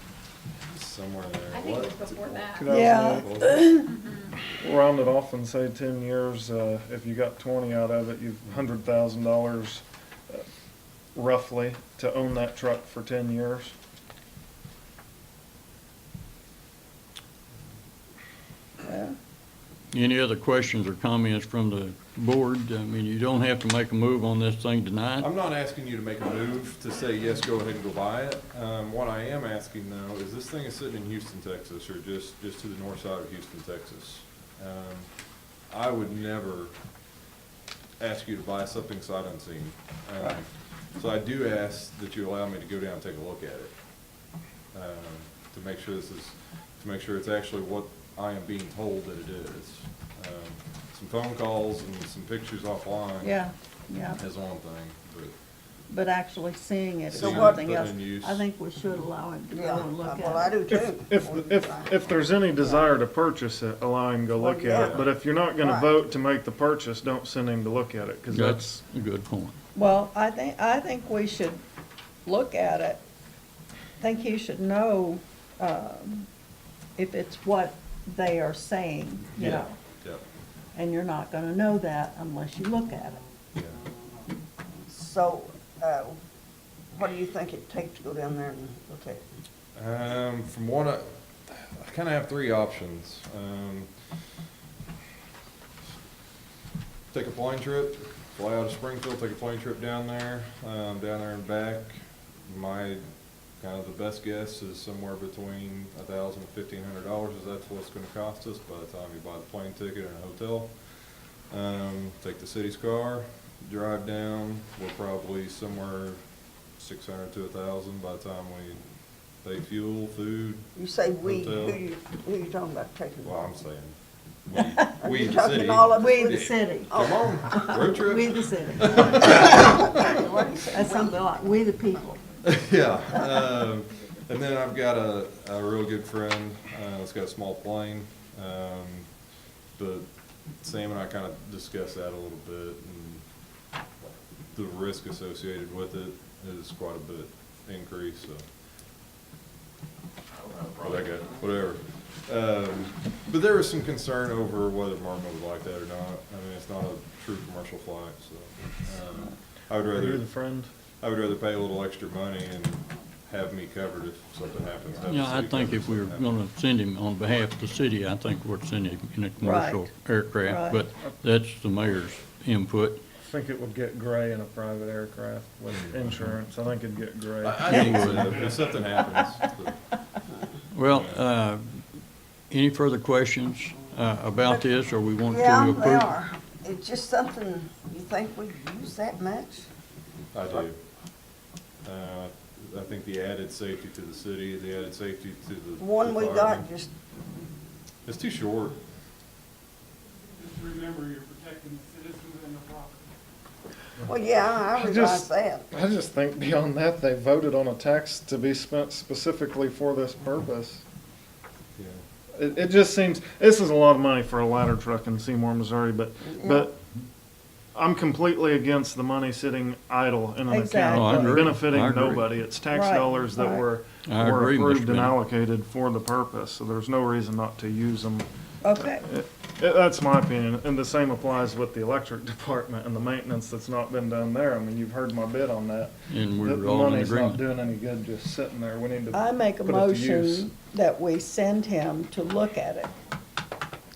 Somewhere there. I think it was What? before that. 2008? Round it off and say 10 years, if you got 20 out of it, you've $100,000 roughly to own that truck for 10 years. Well, Any other questions or comments from the board? I mean, you don't have to make a move on this thing tonight. I'm not asking you to make a move to say, yes, go ahead and go buy it. What I am asking though, is this thing is sitting in Houston, Texas, or just to the north side of Houston, Texas. I would never ask you to buy something sight unseen. So I do ask that you allow me to go down and take a look at it. To make sure it's actually what I am being told that it is. Some phone calls and some pictures offline. yeah, yeah, Is one thing, but actually seeing it is So Seeing what- something it else. in use. I think we should allow him to go Yeah, and look at it. well, I do too. If there's any desire to purchase it, allow him to go Well, look at yeah. it. But if you're not gonna Right. vote to make the purchase, don't send him to look at it, 'cause That's a good point. Well, I think we should look at it. I think he should know, if it's what they are saying, you Yeah. know. Yep, And you're not gonna know that unless you look at it. yeah. So, what do you think it'd take to go down there and look at it? From what I kind of have three options. Take a plane trip, fly out of Springfield, take a plane trip down there and back. My, kind of the best guess is somewhere between $1,000 and $1,500, as that's what it's gonna cost us by the time you buy the plane ticket and a hotel. Take the city's car, drive down, we're probably somewhere 600 to 1,000 by the time we pay fuel, food. You say we, Hotel. who you talking about taking? Well, I'm saying, Are we you the talking city. all of us? We with the you? city, Come on, road trip. we the city. What do you say? That's something like, we the people. Yeah, and then I've got a real good friend, that's got a small plane. But Sam and I kind of discussed that a little bit, and the risk associated with it is quite a bit increased, so. Whatever. But there was some concern over whether Marma would like that or not. I mean, it's not a true commercial flight, so. I would Are you rather. the friend? I would rather pay a little extra money and have me covered if something happens. have the Yeah, I city think cover if we were something happens. gonna send him on behalf of the city, I think we'd send him in a commercial Right. aircraft. Right. But that's the mayor's input. I think it would get gray in a private aircraft with insurance. I think it'd get gray. I think so, if something happens. but- Well, any further questions about this, or we want to Yeah, approve? they are. It's just something, you think we use that much? I do. I think the added safety to the city, the added safety to the. The one we firemen. got just, It's too short. Just remember, you're protecting the citizens and the property. Well, yeah, I realize that. I just think beyond that, they voted on a tax to be spent specifically for this purpose. Yeah. It just seems, this is a lot of money for a ladder truck in Seymour, Missouri, but I'm completely against the money sitting idle in an Exactly. Oh, I account, agree. benefiting I agree. nobody. It's tax Right, dollars that right. were I agree, Mr. approved and Bennett. allocated for the purpose, so there's no reason not to use them. Okay, That's my opinion, and the same applies with the electric department and the maintenance that's not been done there. I mean, you've heard my bid on that. And The we're all in money's not agreement. doing any good just sitting there. We need to I make a put it to use. motion that we send him to look at it.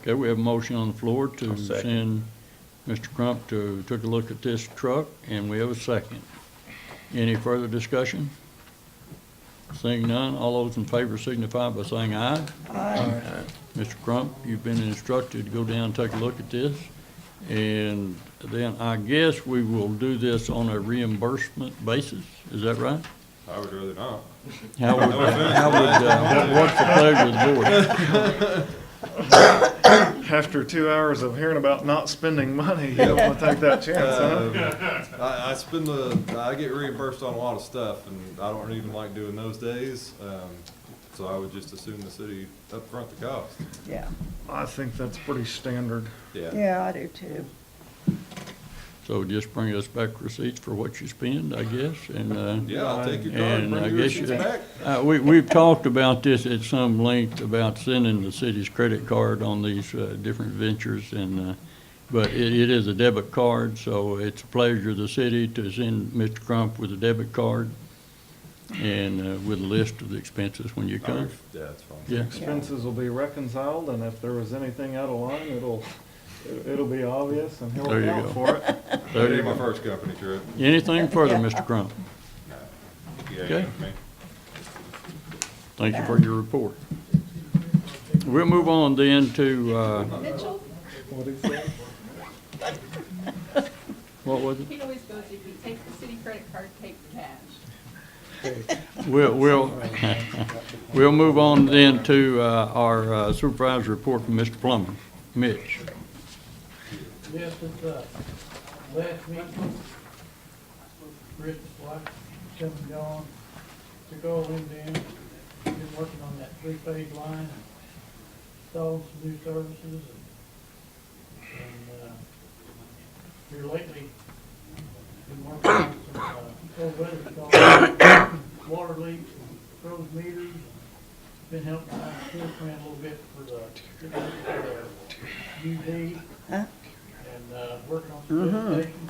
Okay, we have a motion on the floor to I'll second. send Mr. Crump to take a look at this truck, and we have a second. Any further discussion? Seeing none, all those in favor signify by saying aye. Aye. Mr. Crump, you've been instructed to go down and take a look at this. And then I guess we will do this on a reimbursement basis, is that right? I would rather not. What's the pleasure of the board? After 2 hours of hearing about not spending money, you don't want to take that chance, huh? I get reimbursed on a lot of stuff, and I don't even like doing those days. So I would just assume the city upfront the cost. Yeah, I think that's pretty standard. yeah, I do too. So just bring us back receipts for what you spend, I guess, and, Yeah, I'll take your card and and I bring your guess receipts back. we've talked about this at some length about sending the city's credit card on these different ventures, and but it is a debit card, so it's a pleasure of the city to send Mr. Crump with a debit card and with a list of the expenses when you come. Yeah, that's fine. Yeah. Expenses will be reconciled, and if there was anything out of line, it'll be obvious, and he'll There you account go. for it. That There you ain't my go. first company trip. Anything further, Mr. Crump? Yeah, Okay. me. Thank you for your report. We'll move on then to, Mitchell, What'd he say? what was it? he always goes, if you take the city credit card, take the cash. We'll move on then to our supervisor report from Mr. Plummer. Mitch. Yes, it's, last meeting, Rich wife come and gone, took all them down, been working on that three-phase line, installed some new services, and here lately, been working on some, cold weather, called water leaks and froze meters, been helping out Chris man a little bit for the UV, Huh? and working on the substation.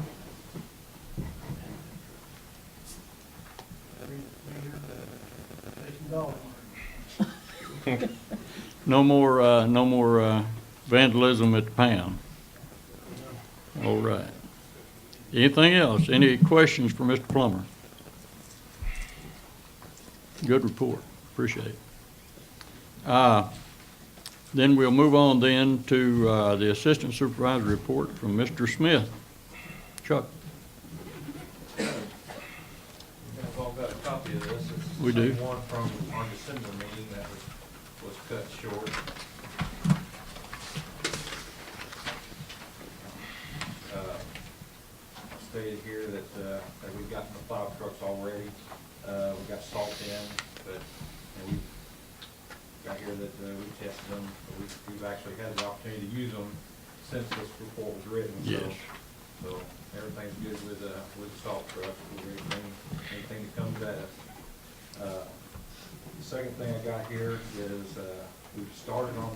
No more vandalism at the pound. All right. Anything else? Any questions for Mr. Plummer? Good report. Appreciate it. Then we'll move on then to the Assistant Supervisor report from Mr. Smith. Chuck, You guys all got a copy of this. It's We the do. same one from our December meeting that was cut short. Stated here that we've gotten the plow trucks already. We got salt in, but, we've got here that we tested them. We've actually had the opportunity to use them since this report was written. So- Yes. So everything's good with the salt truck, anything that comes at us. The second thing I got here is, we've started on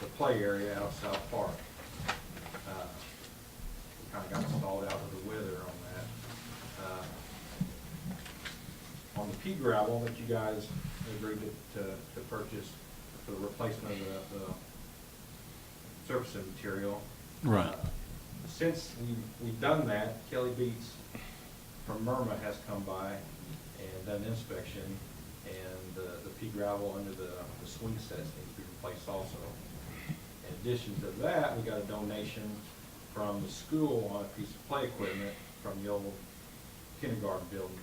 the play area out South Park. We kinda got stalled out with the weather on that. On the pea gravel that you guys agreed to purchase for the replacement of the surfacing material. Right. Since we've done that, Kelly Beats from Myrma has come by and done inspection, and the pea gravel under the swing sets needs to be replaced also. In addition to that, we got a donation from the school on a piece of play equipment from the old kindergarten building.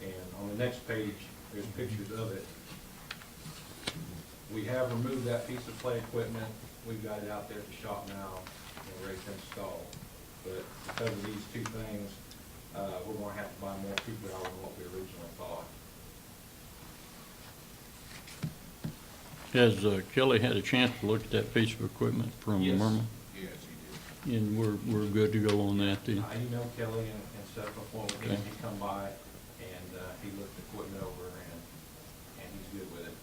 And on the next page, there's pictures of it. We have removed that piece of play equipment. We've got it out there at the shop now and ready to install. But because of these two things, we're gonna have to buy more peak gravel than what we originally thought. Has Kelly had a chance to look at that piece of equipment from Yes. Murmur? Yes, he did. And we're good to go on that then? I emailed Kelly and set up a appointment with him, Okay. he come by, and, he looked the equipment over, and he's good with it.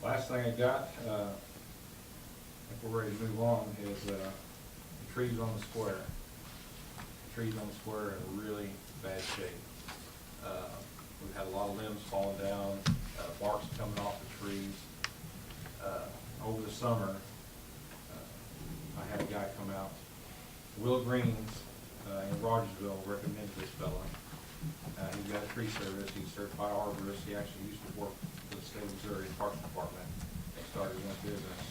Last thing I got, if we're ready to move on, is, the trees on the square. The trees on the square are in really bad shape. We've had a lot of limbs falling down, bark's coming off the trees. Over the summer, I had a guy come out. Will Greens in Rogersville recommended this fella. He's got a tree service, he's a certified arborist, he actually used to work for the state of Missouri Parks Department and started his own business.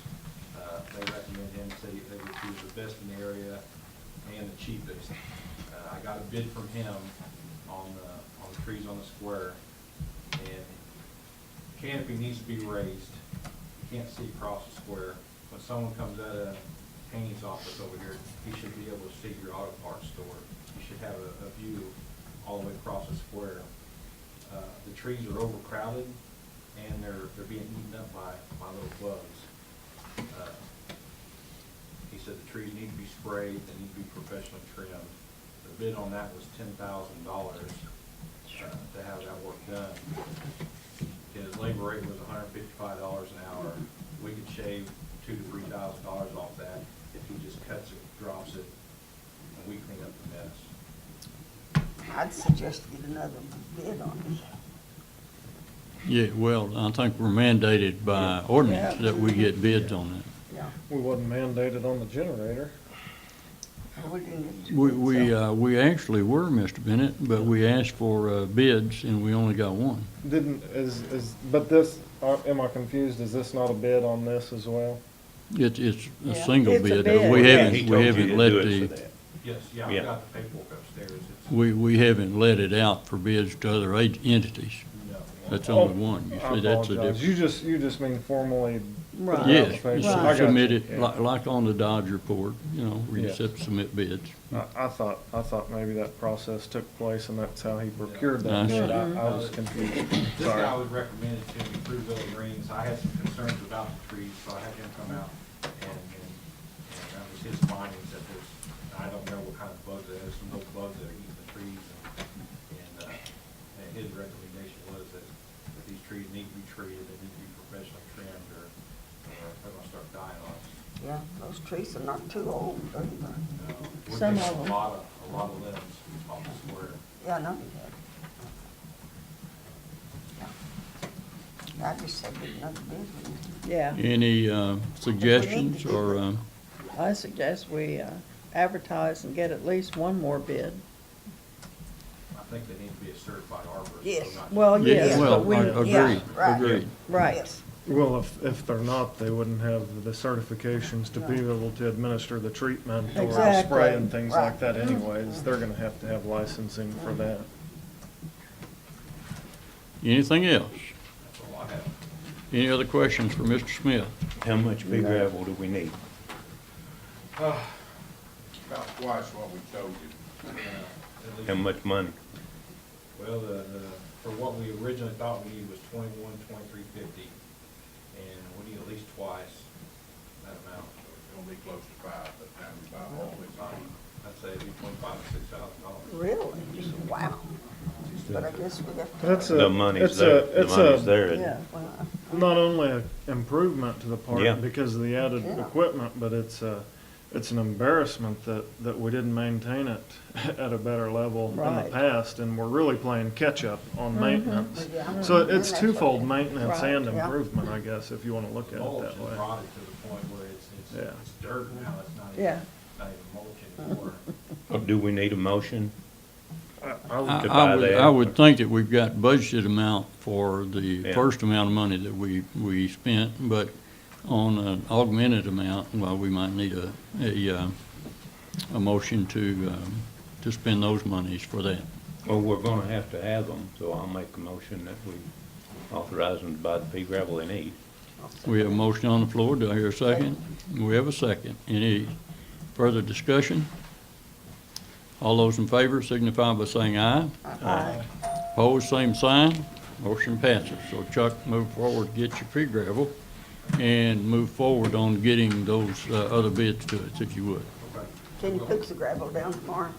They recommend him, said they would choose the best in the area and the cheapest. I got a bid from him on the trees on the square, and canopy needs to be raised. You can't see across the square. When someone comes out of painting's office over here, he should be able to see your auto parts store. You should have a view all the way across the square. The trees are overcrowded, and they're being eaten up by little bugs. He said the trees need to be sprayed, they need to be professionally trimmed. The bid on that was $10,000 to have that work done. His labor rate was $155 an hour. We could shave $2,000 to $3,000 off that if he just cuts it, drops it, and we clean up the mess. I'd suggest get another bid on it. Yeah, well, I think we're mandated by ordinance Yeah. that we get bids on that. Yeah. We wasn't mandated on the generator. We didn't get We actually were, Mr. Bennett, but we asked for bids and we only got one. But this, am I confused, is this not a bid on this as well? It's a Yeah. single It's a bid. bid. We Yeah, haven't, He we told you haven't to let do it the, for that. Yes, yeah, Yeah. I've got the paperwork upstairs. It's, we haven't let it out for bids to other entities. no. That's only one. You I see, that's a apologize. difference. You just mean formally. put it Right. out Yes, the you paper. Right. I got you. submit it, Yeah. like on the Dodge report, you know, where you Yeah. submit bids. I thought maybe that process took place and that's how he procured No, that bid. sure. I was confused. This Sorry. guy was recommended to me through Bill Greens. I had some concerns about the trees, so I had him come out and that was his findings that there's, I don't know what kind of bugs there is, some little bugs that are eating the trees. And his recommendation was that these trees need to be treated, they need to be professionally trimmed or they're gonna start dying on us. Yeah, those trees are not too old either. We're Some getting of them. a lot of limbs off the square. Yeah, I know. Yeah. I just said get another bid on it. Yeah, Any suggestions or, I suggest we advertise and get at least one more bid. I think they need to be a certified arborist. so Yes. not- Well, yeah, yes, well, but we, agreed, yeah, right. agreed. right, Yes. Well, if they're not, they wouldn't have the certifications to be able to administer the treatment or Exactly. spray and things like Right. that anyways. They're gonna have to have licensing for that. Anything else? That's all I have. Any other questions for Mr. Smith? How much pea gravel do we need? About twice what we told you. At least- How much money? Well, for what we originally thought we needed was 2350, and we need at least twice that amount. It's gonna be close to 5 by the time we buy all of it. I'd say it'd be $25,000 to $6,000. Really? Wow. But I guess we have to. That's The money's there, the money's there. isn't it? yeah. Well, Not only an improvement to the Yeah. park because of the added Yeah. equipment, but it's an embarrassment that we didn't maintain it at a better level in the Right. past, and we're really playing catch-up on maintenance. Yeah. So it's Mhm. toofold maintenance Right. and Yeah. improvement, I guess, if you wanna look at it Mulch that has way. brought it to the point where Yeah. it's dirt now, it's not Yeah. not even mulch anymore. Or do we need a motion? I would- To buy that. I would think that we've got budgeted amount for the Yeah. first amount of money that we spent, but on an augmented amount, well, we might need a motion to spend those monies for that. Well, we're gonna have them, so I'll make a motion that we authorize them to buy the pea gravel they need. We have a motion on the floor. Do I hear a second? We have a second. Any further discussion? All those in favor signify by saying aye. Aye. Opposed, same sign. Motion passes. So Chuck, move forward, get your pea gravel, and move forward on getting those other bids to us, if you would. Can you fix the gravel down tomorrow?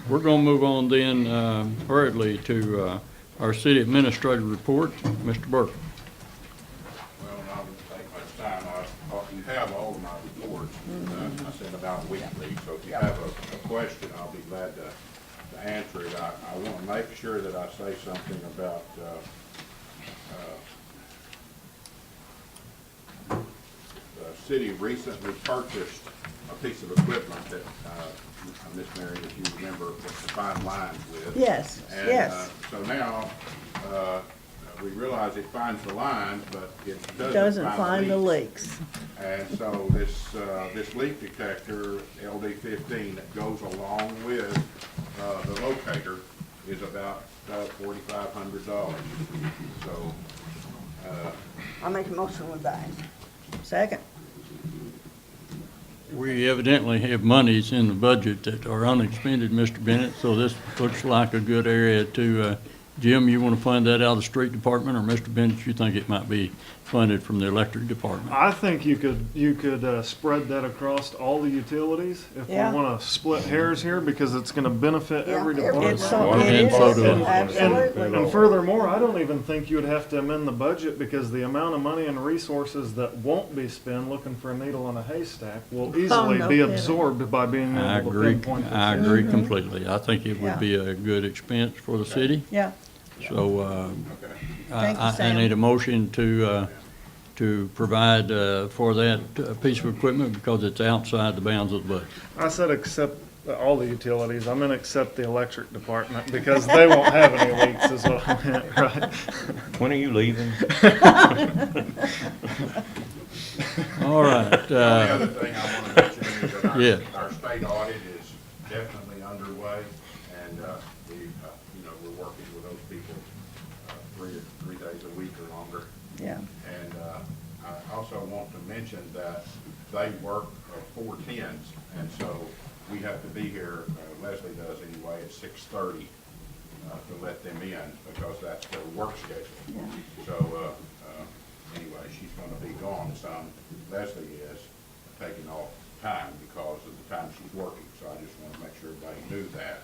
We're gonna move on then hurriedly to our city administrator report. Mr. Burke. Well, not going to take much time. You have all of my reports. I send about weekly, so if you have a question, I'll be glad to answer it. I want to make sure that I say something about the city recently purchased a piece of equipment that, Miss Mary, if you remember, was to find lines with. Yes, And, yes. So now, we realize it finds the lines, but it Doesn't find the leaks. leaks. And so this leak detector, LD 15, that goes along with the locator is about $4,500. So, I make a motion with that. Second. We evidently have monies in the budget that are unexpended, Mr. Bennett, so this looks like a good area to, Jim, you want to fund that out of the street department, or Mr. Bennett, you think it might be funded from the electric department? I think you could spread that across all the utilities if we Yeah. want to split hairs here, because it's going to benefit every Yeah, department. It's so, Well, it and so is, do- absolutely. And furthermore, I don't even think you would have to amend the budget, because the amount of money and resources that won't be spent looking for a needle in a haystack will easily no be kidding. absorbed by being I able to agree, pinpoint this. I agree completely. I think it Mm-hmm. Yeah. would be a good expense for the city, Yeah, so, Thank you, I Sam. need a motion to provide, for that piece of equipment because it's outside the bounds of the budget. I said accept all the utilities. I'm gonna accept the electric department, because they won't have any leaks is what I meant, right? When are you leaving? All right, the only other thing I want to mention is that Yeah. our state audit is definitely underway, and we're working with those people 3 days a week or longer. yeah. And I also want to mention that they work 4/10s, and so we have to be here, Leslie does anyway, at 6:30 to let them in, because that's their work schedule. So anyway, she's going to be gone some. Leslie is taking off time because of the time she's working, so I just want to make sure everybody knew that.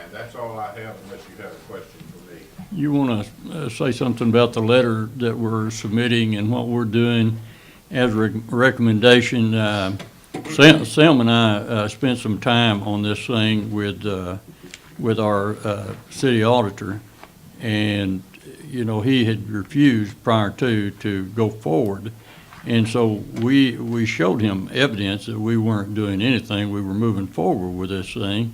And that's all I have, unless you have a question for me. you want to say something about the letter that we're submitting and what we're doing as a recommendation? Sam and I spent some time on this thing with our city auditor, and he had refused prior to go forward, and so we showed him evidence that we weren't doing anything. We were moving forward with this thing,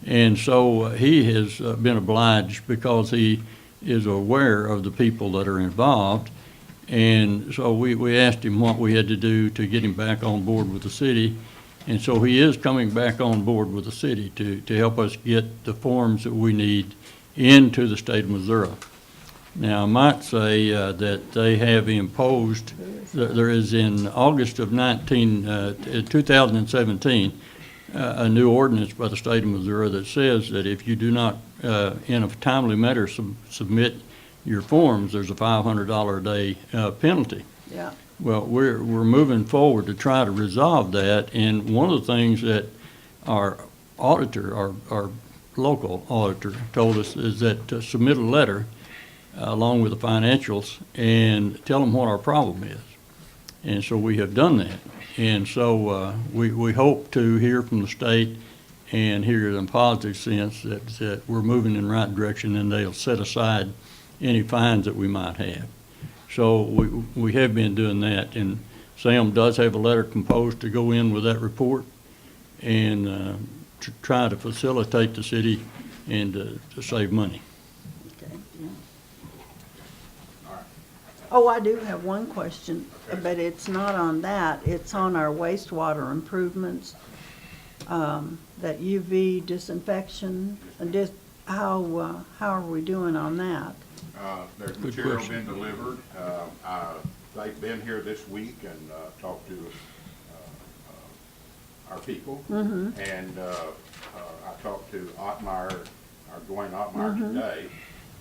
and so he has been obliged, because he is aware of the people that are involved. And so we asked him what we had to do to get him back on board with the city. And so he is coming back on board with the city to help us get the forms that we need into the state of Missouri. Now, I might say that they have imposed, there is in August of 2017, a new ordinance by the state of Missouri that says that if you do not, in a timely manner, submit your forms, there's a $500 a day penalty. Yeah. Well, we're moving forward to try to resolve that, and one of the things that our auditor, our local auditor, told us is that to submit a letter along with the financials and tell them what our problem is. And so we have done that. And so we hope to hear from the state and hear in a positive sense that we're moving in the right direction, and they'll set aside any fines that we might have. So we have been doing that, and Sam does have a letter composed to go in with that report and to try to facilitate the city and to save money. Okay. Oh, I do have one question, but it's not on that. It's on our wastewater improvements, that UV disinfection. How are we doing on that? There's Good material question. been delivered. They've been here this week and talked to our people. And I talked to Ottmeyer, or Dwayne Ottmeyer today,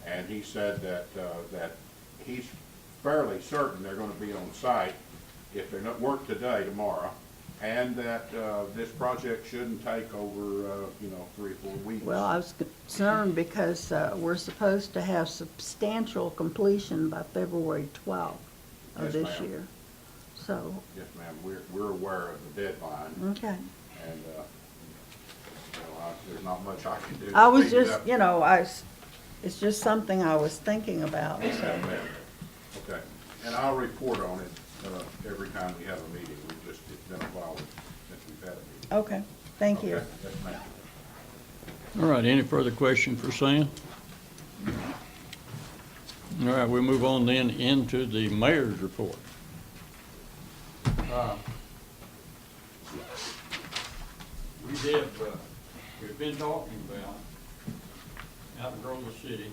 and he said that he's fairly certain they're gonna be on site if they're not work today, tomorrow, and that this project shouldn't take over, 3 or 4 weeks. Well, I was concerned because we're supposed to have substantial completion by February 12th of Yes, this ma'am. year. So, Yes, ma'am, we're aware of the deadline, okay. and, there's not much I can do. to I was speed it just, up. it's just something I was thinking about, Yes, so. ma'am. Okay, and I'll report on it every time we have a meeting. It's been a while since we've had a meeting. Okay, thank you. Okay, yes, ma'am. All right, any further question for Sam? All right, we'll move on then into the mayor's report. We've been talking about how to grow the city,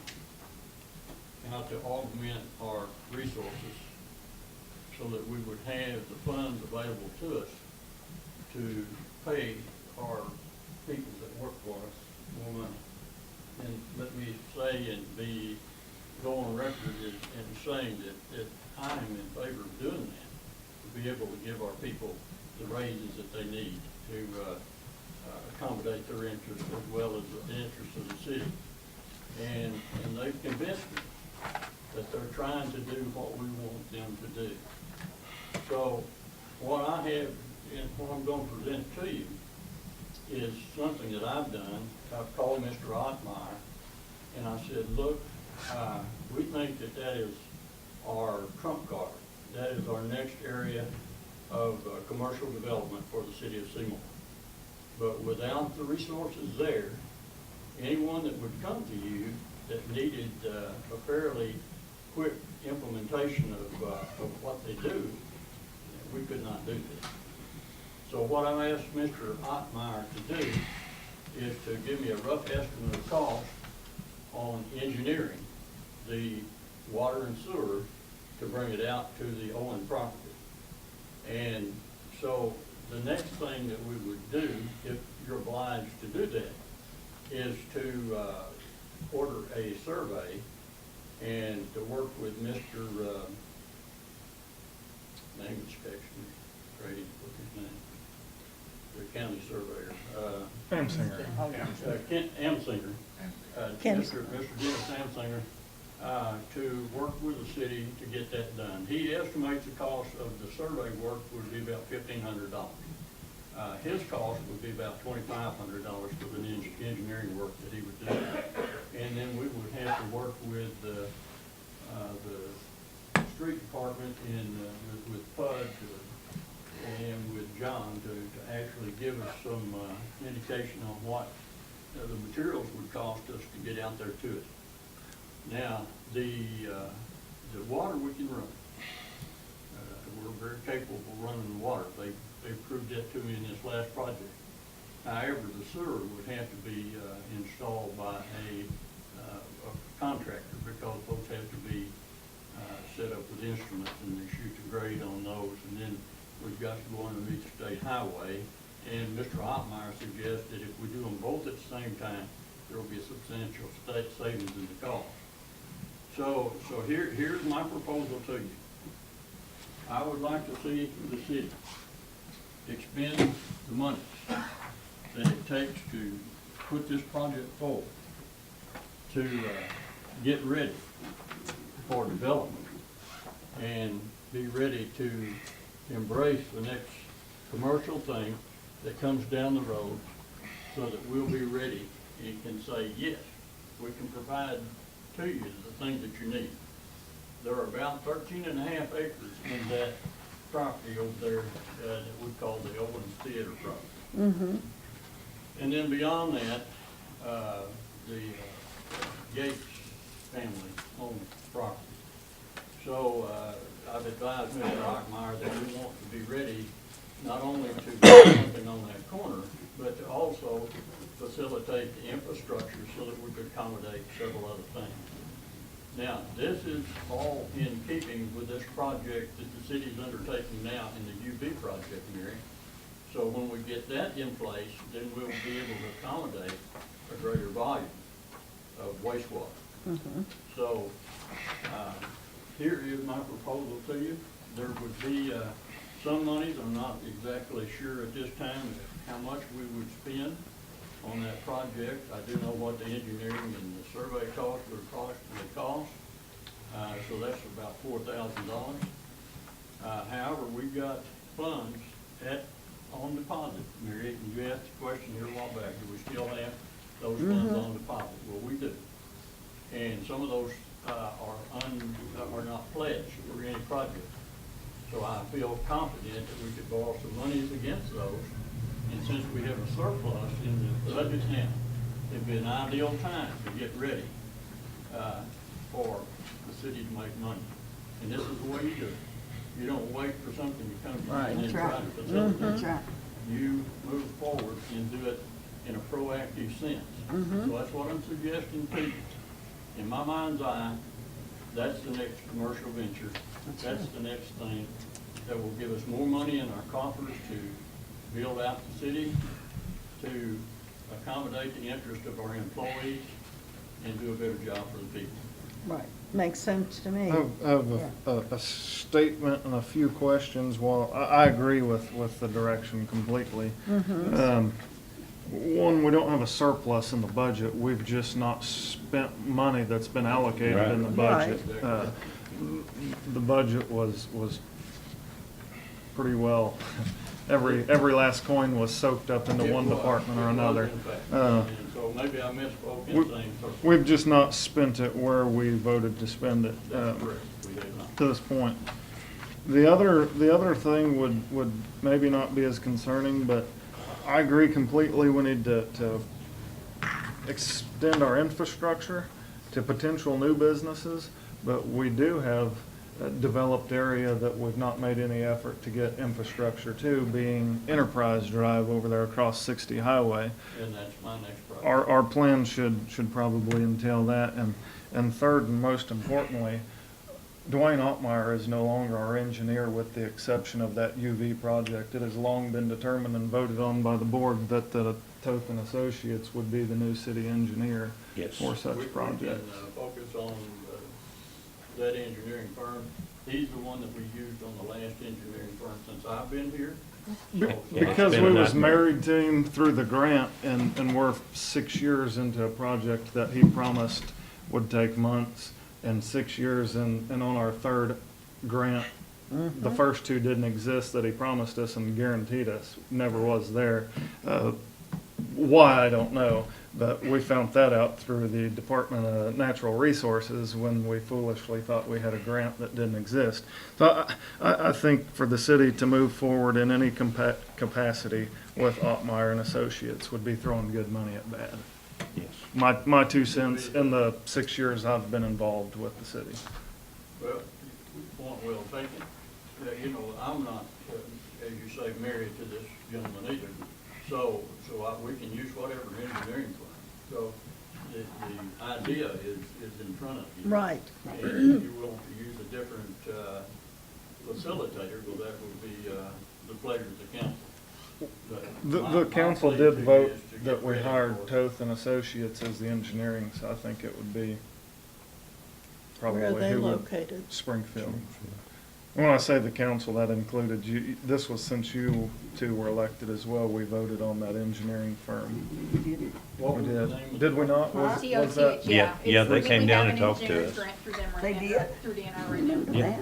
how to augment our resources so that we would have the funds available to us to pay our people that work for us more money. And let me say and go on record in saying that I am in favor of doing that, to be able to give our people the raises that they need to accommodate their interests as well as the interests of the city. And they've convinced me that they're trying to do what we want them to do. So what I have, and what I'm going to present to you, is something that I've done. I've called Mr. Ottmeyer, and I said, look, we think that is our trump card. That is our next area of commercial development for the city of Seymour. But without the resources there, anyone that would come to you that needed a fairly quick implementation of what they do, we could not do this. So what I've asked Mr. Ottmeyer to do is to give me a rough estimate of cost on engineering the water and sewer to bring it out to the Owen property. And so the next thing that we would do, if you're obliged to do that, is to order a survey and to work with Mr. Name inspection, Grady, what's his name? The county surveyor. Kent Amsinger. Mr. Dennis Amsinger, to work with the city to get that done. He estimates the cost of the survey work would be about $1,500. His cost would be about $2,500 for the engineering work that he would do. And then we would have to work with the street department and with PUD and with John to actually give us some indication on what the materials would cost us to get out there to it. Now, the water we can run. We're very capable of running the water. They proved that to me in this last project. However, the sewer would have to be installed by a contractor because those have to be set up with instruments and they shoot the grade on those. And then we've got to go underneath the state highway. And Mr. Ottmeyer suggests that if we do them both at the same time, there will be a substantial state savings in the cost. So here's my proposal to you. I would like to see the city expend the money that it takes to put this project forward, to get ready for development and be ready to embrace the next commercial thing that comes down the road so that we'll be ready and can say, yes, we can provide to you the things that you need. There are about 13.5 acres in that property over there that we call the Owens Theater property. Mm-hmm. And then beyond that, the Gates family owns property. So I've advised Mr. Ottmeyer that we want to be ready not only to do something on that corner, but to also facilitate the infrastructure so that we could accommodate several other things. Now, this is all in keeping with this project that the city's undertaking now in the UV project, Mary. So when we get that in place, then we'll be able to accommodate a greater volume of wastewater. So, here is my proposal to you. There would be, some monies, I'm not exactly sure at this time how much we would spend on that project. I do know what the engineering and the survey costs would cost. So that's about $4,000. However, we've got funds on deposit. Mary, you asked the question here a while back, do we still have those funds on deposit? Well, we do. And some of those are not pledged for any project. So I feel confident that we could borrow some monies against those. And since we have a surplus in the budget now, it'd be an ideal time to get ready for the city to make money. And this is the way you do it. You don't wait for something to come to you and then try to facilitate. That's right. You move forward and do it in a proactive sense. So that's what I'm suggesting to you. In my mind's eye, that's the next commercial venture. That's the next thing that will give us more money in our coffers to build out the city, to accommodate the interest of our employees, and do a better job for the people. Right, makes sense to me. I have a statement and a few questions. Well, I agree with the direction completely. One, we don't have a surplus in the budget. We've just not spent money that's been allocated in the budget. The budget was pretty well, every last coin was soaked up into one department or another. And so maybe I misspoke in saying surplus. We've just not spent it where we voted to spend it. That's correct. We have not. To this point. The other thing would maybe not be as concerning, but I agree completely, we need to extend our infrastructure to potential new businesses, but we do have a developed area that we've not made any effort to get infrastructure to, being Enterprise Drive over there across 60 Highway. And that's my next project. Our plan should probably entail that, and third and most importantly, Dwayne Ottmeyer is no longer our engineer with the exception of that UV project. It has long been determined and voted on by the board that Toth and Associates would be the new city engineer for such projects. We can focus on that engineering firm. He's the one that we used on the last engineering firm since I've been here. Because we was married to him through the grant, and we're 6 years into a project that he promised would take months, and 6 years and on our third grant, the first two didn't exist that he promised us and guaranteed us, never was there. Why, I don't know, but we found that out through the Department of Natural Resources when we foolishly thought we had a grant that didn't exist. So I think for the city to move forward in any capacity with Ottmeyer and Associates would be throwing good money at bad. Yes. My 2 cents in the 6 years I've been involved with the city. Well, point well taken. You know, I'm not, as you say, married to this gentleman either. So we can use whatever engineering firm. So the idea is in front of you. Right. And if you want to use a different facilitator, well, that would be the pleasure of the council. But The my council plea did to you vote is to get that we ready hired for- Toth and Associates as the engineering, so I think it would be probably Where are they who would- located? Springfield. When I say the council, that included you, this was since you two were elected as well, we voted on that engineering firm. What We was the did. name of Did the- we not? Was TOTH, that? Yeah, yeah, they It's- came we down have and an talked to engineer's us. grant through them right They now, did? through DNR right now. Yeah.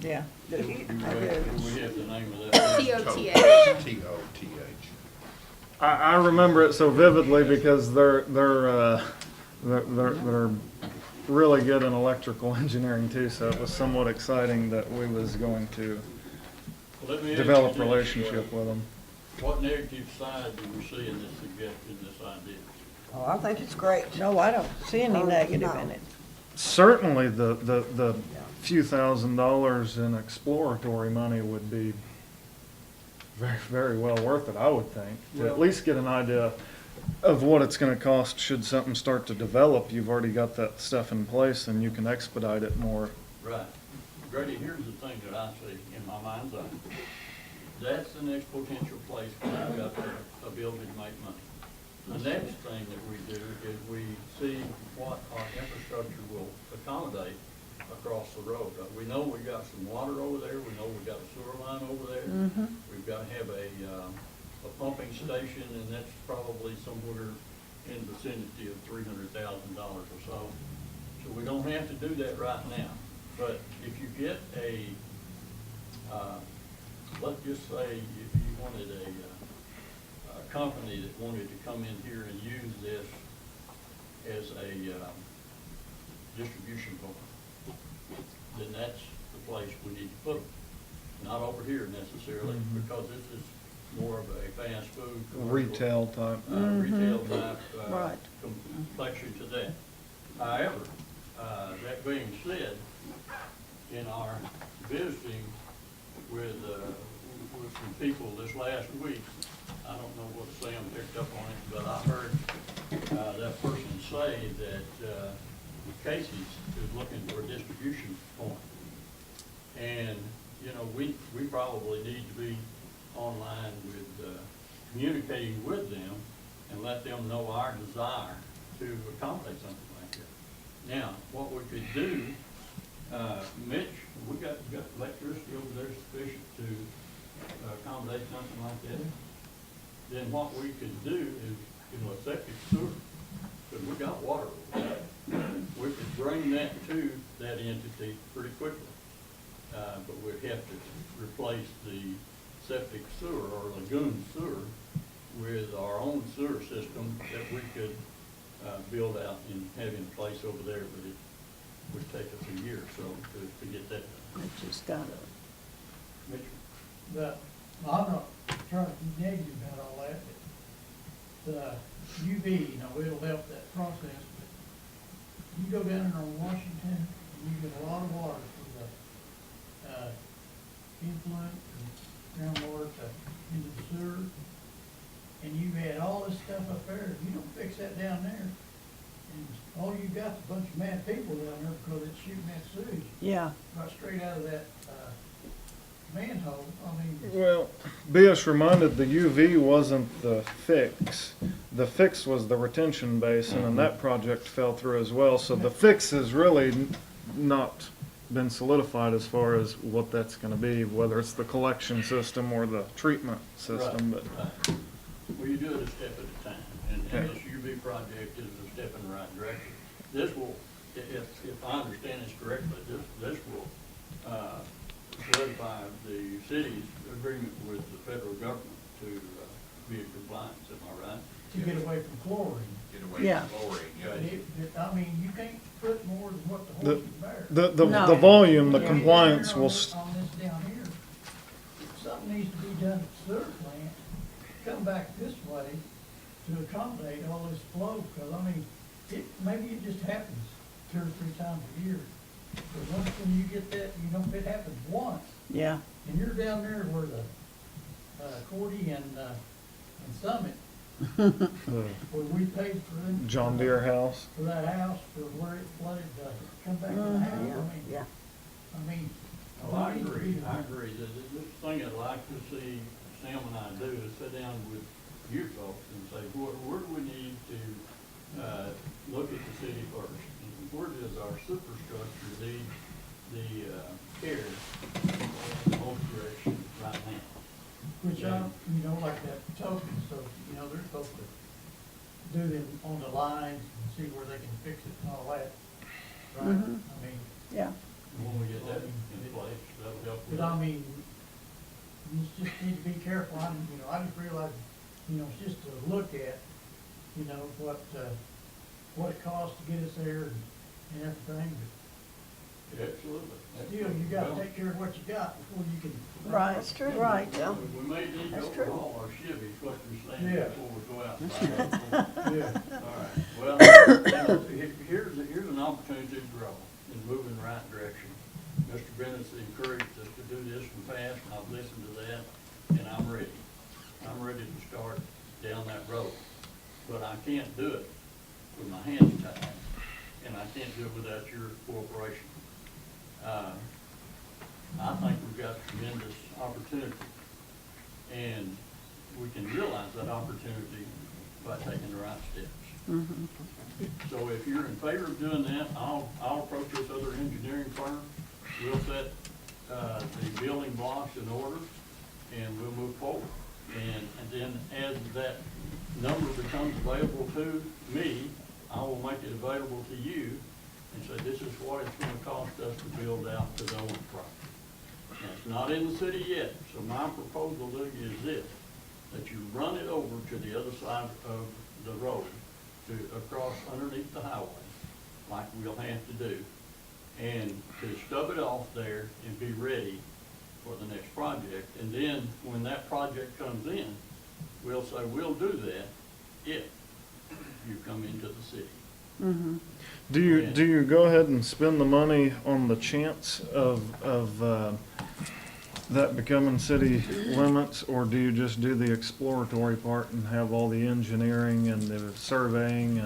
Yeah. Do we have the name of that? TOTH. T-O-T-H. I remember it so vividly because they're really good in electrical engineering too, so it was somewhat exciting that we was going to Well, let me ask develop you this, relationship with them. What negative side do we see in this suggestion, this idea? Oh, I think it's great. No, I don't see any negative in it. Certainly, the few $1,000s in exploratory money would be very, very well worth it, I would think. To at least get an idea of what it's gonna cost should something start to develop. You've already got that stuff in place and you can expedite it more. Right. Grady, here's the thing that I see in my mind's eye. That's the next potential place where we've got the ability to make money. The next thing that we do is we see what our infrastructure will accommodate across the road. We know we got some water over there, we know we got a sewer line over there. We've got to have a pumping station, and that's probably somewhere in the vicinity of $300,000 or so. So we don't have to do that right now. But if you get let's just say if you wanted a company that wanted to come in here and use this as a distribution point, then that's the place we need to put them. Not over here necessarily, because this is more of a fast food. Retail type. Retail type, Right. complexion to that. However, that being said, in our visiting with some people this last week, I don't know what Sam picked up on it, but I heard that person say that Casey's is looking for a distribution point. And, you know, we probably need to be online with communicating with them and let them know our desire to accommodate something like that. Now, what we could do, Mitch, we got electricity over there sufficient to accommodate something like that. Then what we could do is, you know, a septic sewer, because we got water over there. We could bring that to that entity pretty quickly. But we'd have to replace the septic sewer or lagoon sewer with our own sewer system that we could build out and have in place over there, but it would take us a year or so to get that done. It just gotta, Mitch? But I'm not trying to be negative about all that, but the UV, you know, it'll help that process, but you go down there on Washington, and you get a lot of water from the, influent and groundwater into the sewer, and you had all this stuff up there, you don't fix that down there, and all you got's a bunch of mad people down there because it's shooting that sewage yeah. right straight out of that, manhole. I mean, Well, be us reminded, the UV wasn't the fix. The fix was the retention basin, and that project fell through as well. So the fix has really not been solidified as far as what that's gonna be, whether it's the collection system or the treatment system, but. Right. Well, you do it a step at a time, and this UV project is a step in the right direction. This will, if I understand this correctly, this will, solidify the city's agreement with the federal government to be in compliance, am I right? to get away from chlorine. Get away Yeah. from chlorine, But yeah. I mean, you can't put more than what the The, horse can bear. No. the volume, the Yeah. compliance will, On this down here, something needs to be done at the sewer plant, come back this way to accommodate all this flow, because I mean, maybe it just happens 2 or 3 times a year. But once when you get that, you know, if it happens once, Yeah, and you're down there where the, Cordy and Summit, where we paid for them. John Deere house. For that house, for where it flooded, come back to the house, Yeah. I mean. Oh, I agree. This thing I'd like to see Sam and I do is sit down with you folks and say, where do we need to, look at the city first? Where does our superstructure need the, care in the most direction right now? Which you know, like that token, so, you know, they're supposed to do them on the lines and see where they can fix it and all that, right? Mhm. I mean, yeah. When we get that in place, that'll help. with but I it. mean, you just need to be careful, you know, I just realized, you know, it's just to look at, you know, what it costs to get us there and everything, Absolutely. but still, you gotta take care of what you got before you can. Right, That's true. right. Yeah. We may need to That's true. overhaul our Chevys, what you're saying, Yeah. before we go outside. Yeah. All right, well, you know, here's an opportunity to grow and move in the right direction. Mr. Bennett's encouraged us to do this in the past, and I've listened to that, and I'm ready. I'm ready to start down that road. But can't do it without your cooperation. I think we've got tremendous opportunity, and we can realize that opportunity by taking the right steps. So if you're in favor of doing that, I'll approach this other engineering firm. We'll set the building blocks in order, and we'll move forward. And then as that number becomes available to me, I will make it available to you and say, this is what it's gonna cost us to build out the Dolan property. Now, it's not in the city yet, so my proposal to you is this, that you run it over to the other side of the road, to across underneath the highway, like we'll have to do, and to stub it off there and be ready for the next project. And then, when that project comes in, we'll say, we'll do that if you come into the city. Do you go ahead and spend the money on the chance of that becoming city limits, or do you just do the exploratory part and have all the engineering and the surveying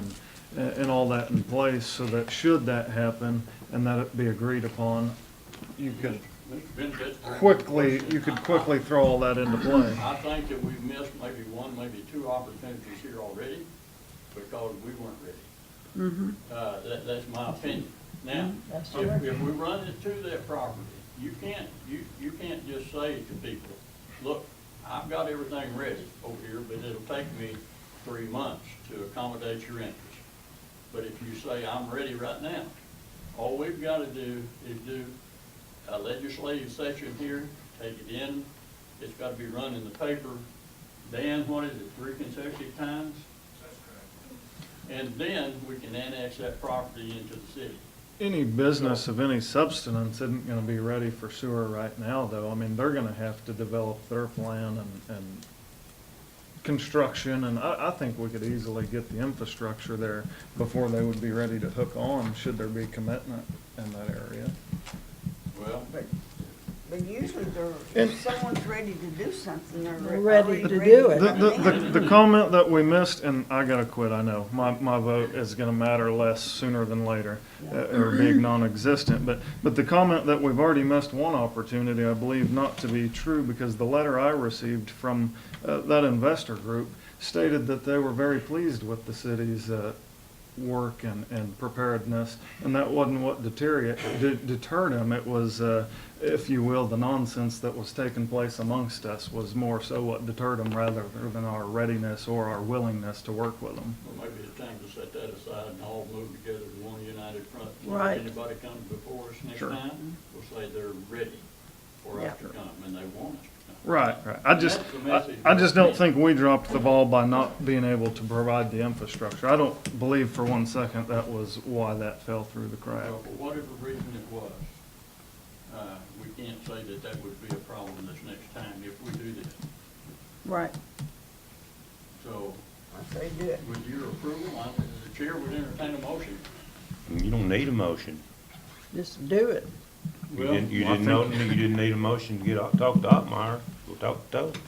and all that in place, so that should that happen and that it be agreed upon, you could quickly throw all that into play? I think that we've missed maybe one, maybe two opportunities here already because we weren't ready. That's my opinion. Now, if we run it to that property, you can't just say to people, look, I've got everything ready over here, but it'll take me 3 months to accommodate your interest. But if you say, I'm ready right now, all we've got to do is do a legislative session here, take it in, it's got to be run in the paper. Dan, what is it, 3 consecutive times? That's correct. And then we can annex that property into the city. Any business of any substance isn't gonna be ready for sewer right now, though. I mean, they're gonna have to develop their plan and construction, and I think we could easily get the infrastructure there before they would be ready to hook on, should there be commitment in that area. Well, But usually if someone's ready to do something, they're Ready already to ready do it. The comment that we missed, and I gotta quit, I know, my vote is gonna matter less sooner than later, or being non-existent, but the comment that we've already missed one opportunity, I believe not to be true, because the letter I received from that investor group stated that they were very pleased with the city's work and preparedness, and that wasn't what deterred them. It was, if you will, the nonsense that was taking place amongst us was more so what deterred them, rather than our readiness or our willingness to work with them. well, maybe it's time to set that aside and all move together as one united front. Right. If anybody comes before us next Sure. time, we'll say they're ready for us to Yeah. come, and they want us to come. Right. I just don't think we dropped the ball by not being able to provide the infrastructure. I don't believe for one second that was why that fell through the crack. Well, for whatever reason it was, we can't say that that would be a problem this next time if we do this. Right. So, I say do it. with your approval, the chair would entertain a motion. You don't need a motion. Just do it. You Well, didn't need a motion to talk to Ottmeyer. Go talk to Toad.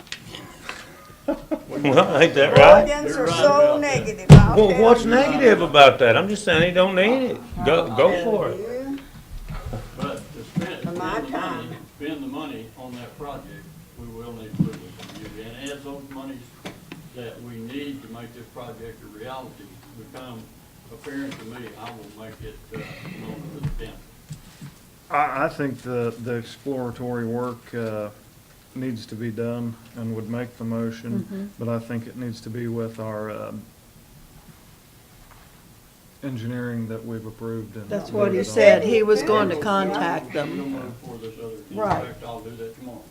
Well, ain't that right? Guardians You're are right so about that. negative. I'll Well, tell what's you. negative about that? I'm just saying he don't need it. Go for it. Yeah. But to spend my the time. money, spend the money on that project, we will need approval from you. And as those monies that we need to make this project a reality become apparent to me, I will make it known to the council. I think the exploratory work needs to be done and would make the motion, but I think it needs to be with our engineering that we've approved. And That's what he voted on. said. He was going to contact We'll them. move for this other, in Right. fact, I'll do that tomorrow.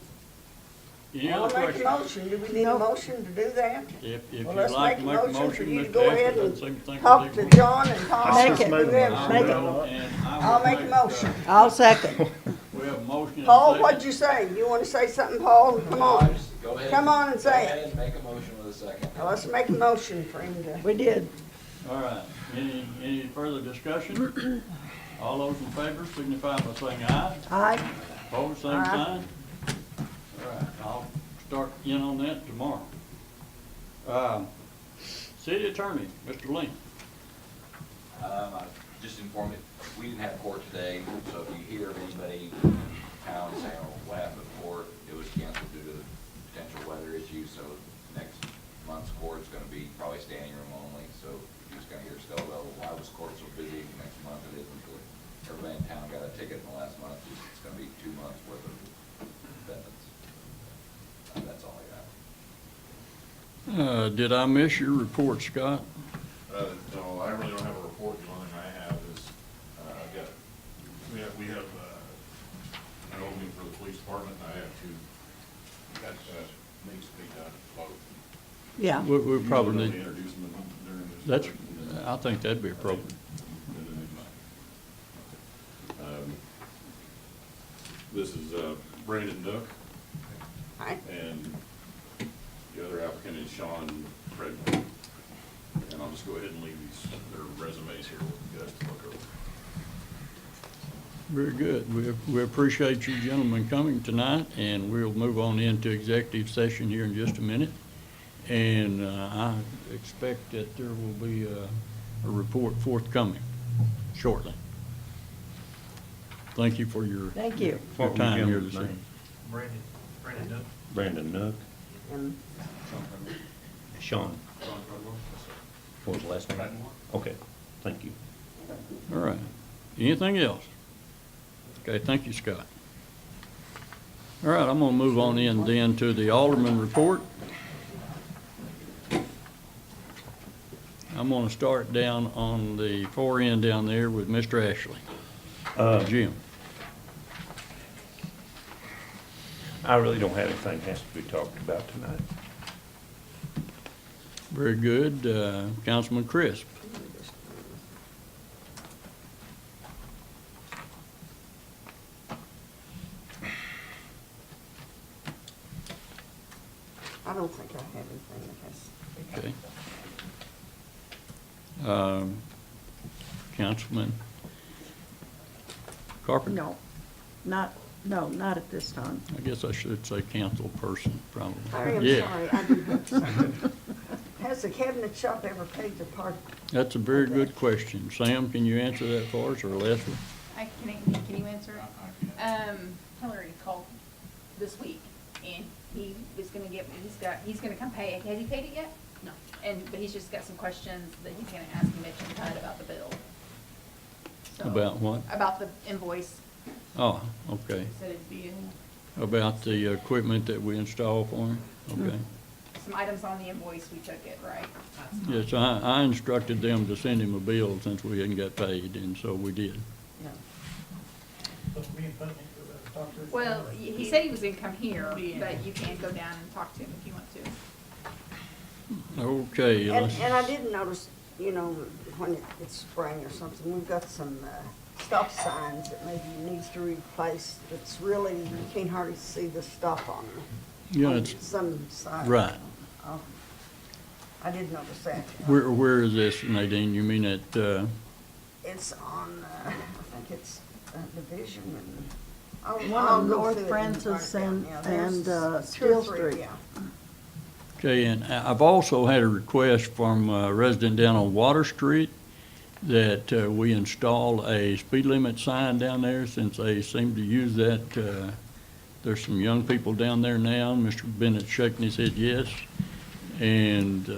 Any I'll other make a questions? motion. Do we need a motion to do that? If Well, you'd let's like make to a make a motion for motion, you to Mr. go Ashford, ahead doesn't and seem to think talk it's to equal. John and Tom. Make just it. made a whoever. motion. Make it. I'll make a motion. I'll second. We have a motion and a Paul, second. what'd you say? You want to say something, Paul? Come on. Just go ahead. Come on and say Go it. ahead and make a motion with a second. Now, let's make a motion for him to. We did. All right, any further discussion? All those in favor signify by saying aye. Aye. Opposed, same Aye. sign. All right, I'll start in on that tomorrow. City Attorney, Mr. Link. I just for me. We didn't have court today, so if you hear of anybody in town saying, oh, what happened to court, it was canceled due to potential weather issues, so next month's court's gonna be probably standing room only, so if you're just gonna hear still, well, why was court so busy next month? It isn't really. Everybody in town got a ticket in the last month, it's gonna be 2 months worth of defendants. That's all I got. Did I miss your report, Scott? No, I really don't have a report. The only thing I have is, we have an opening for the police department, and I have two, that needs to be done both. Yeah. We probably Usually need, don't introduce them during this. that's, and then- I think that'd be appropriate. and then they might. This is Brandon Nook, Hi. and the other applicant is Sean Redmond. And I'll just go ahead and leave their resumes here with you guys to look over. Very good. We appreciate you gentlemen coming tonight, and we'll move on into executive session here in just a minute. And I expect that there will be a report forthcoming shortly. Thank you for your Thank you. your What was time the here gentleman's this evening. name? Brandon Duck. Brandon Nook, And Sean, what was the last name? Okay, thank you. All right. Anything else? Okay, thank you, Scott. All right, I'm gonna move on in then to the Alderman report. I'm gonna start down on the far end down there with Mr. Ashley. Jim. I really don't have anything that has to be talked about tonight. Very good. Councilman Crisp. I don't think I have anything that has. Okay. Councilman Carpenter? Not at this time. I guess I should say council person, probably. I am Yeah. sorry, I do have something. Has the cabinet shop ever paid the part? That's a very good question. Sam, can you answer that for us, or Leslie? Can you answer it? Hillary called this week, and he was gonna he's gonna come pay it. Has he paid it yet? No. But he's just got some questions that he's gonna ask Mitch and Todd about the bill. So, About what? About the invoice. Oh, okay. He said it'd be About the equipment that we install for him? Okay. some items on the invoice, we took it, right? Yes, I instructed them to send him a bill since we hadn't got paid, and so we did. No. But me and Putney could talk to him. Well, he said he was gonna come here, but you can go down and talk to him if you want to. Okay. And, let's- and I did notice, you know, when it's spring or something, we've got some stop signs that maybe needs to replace. It's really, you can't hardly see the stop on them. Yeah, on it's, some sides. right. I did notice that. Where is this, Nadine? You mean at, It's on, I think it's Division and. One on North Francis and Steel Street. Yeah. okay, and I've also had a request from a resident down on Water Street that we install a speed limit sign down there, since they seem to use that. There's some young people down there now. Mr. Bennett's shaking his head yes, and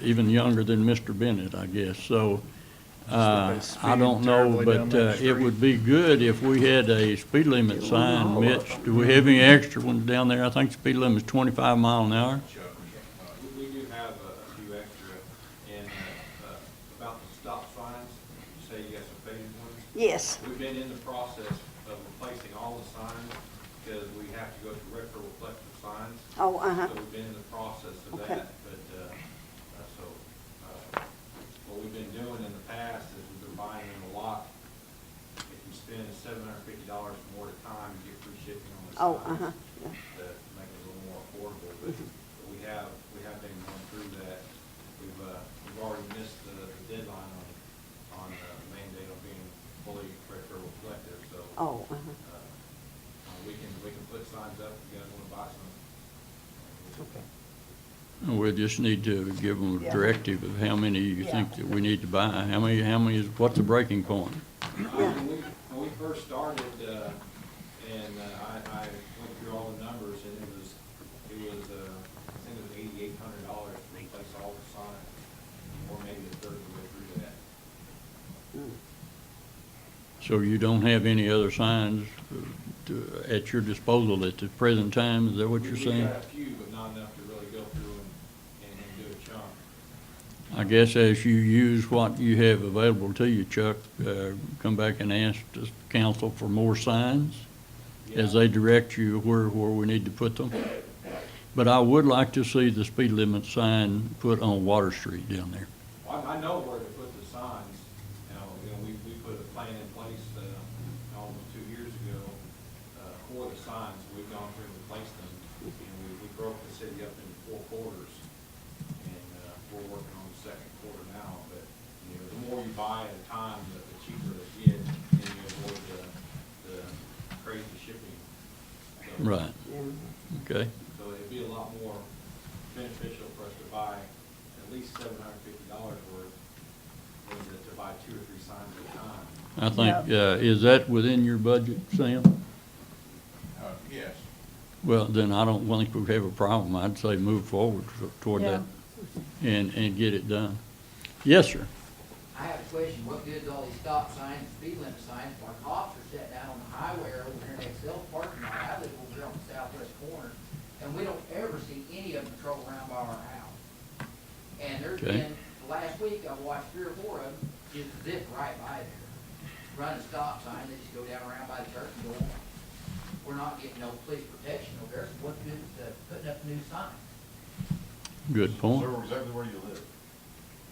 even younger than Mr. Bennett, I guess. So I don't know, but it would be good if we had a speed limit sign. Mitch, do we have any extra ones down there? I think the speed limit is 25 miles an hour. We do have a few extra, and about the stop signs, you say you got some faded ones? Yes. We've been in the process of replacing all the signs, because we have to go to retro-reflective signs. Oh, So we've been in the process of Okay. that, but, what we've been doing in the past is we've been buying them a lot. If you spend $750 more at a time, you get free shipping on the signs. Oh, yeah. To make it a little more affordable, but we have been going through that. We've already missed the deadline on the mandate on being fully retro-reflective, so. Oh, We can put signs up if you guys wanna buy some. Okay. We just need to give them a Yeah. directive of how many you Yeah. think that we need to buy. How many is, what's the breaking point? When we first started, and I went through all the numbers, and it was, I think it was $8,800 to replace all the signs, or maybe a third of the way through that. So you don't have any other signs at your disposal at the present time, is that what you're saying? We got a few, but not enough to really go through and do a chunk. I guess as you use what you have available to you, Chuck, come back and ask the council for more signs as they direct you where we need to put them. But I would like to see the speed limit sign put on Water Street down there. Well, I know where to put the signs. We put a plan in place, almost 2 years ago, for the signs. We've gone through and replaced them, and we broke the city up into 4 quarters. And, we're working on the 2nd quarter now, but, the more you buy at a time, the cheaper it gets, and you avoid the crazy shipping. So, Right. Okay. So it'd be a lot more beneficial for us to buy at least $750 worth than to buy 2 or 3 signs at a time. I think, is that within your budget, Sam? Yes. Well, then I don't think we have a problem. I'd say move forward toward that and get it done. Yes, sir. I have a question, what good is all these stop signs, speed limit signs, our cops are sitting down on the highway or over here in Excel parking lot, I live over here on the southwest corner, and we don't ever see any of them patrol around by our house. And there's Okay. been, last week, I watched 3 or 4 of them just zip right by there. Run a stop sign, they just go down around by the church and go on. We're not getting no police protection over there, so what good is putting up a new sign? Good point. Sir, exactly where you live.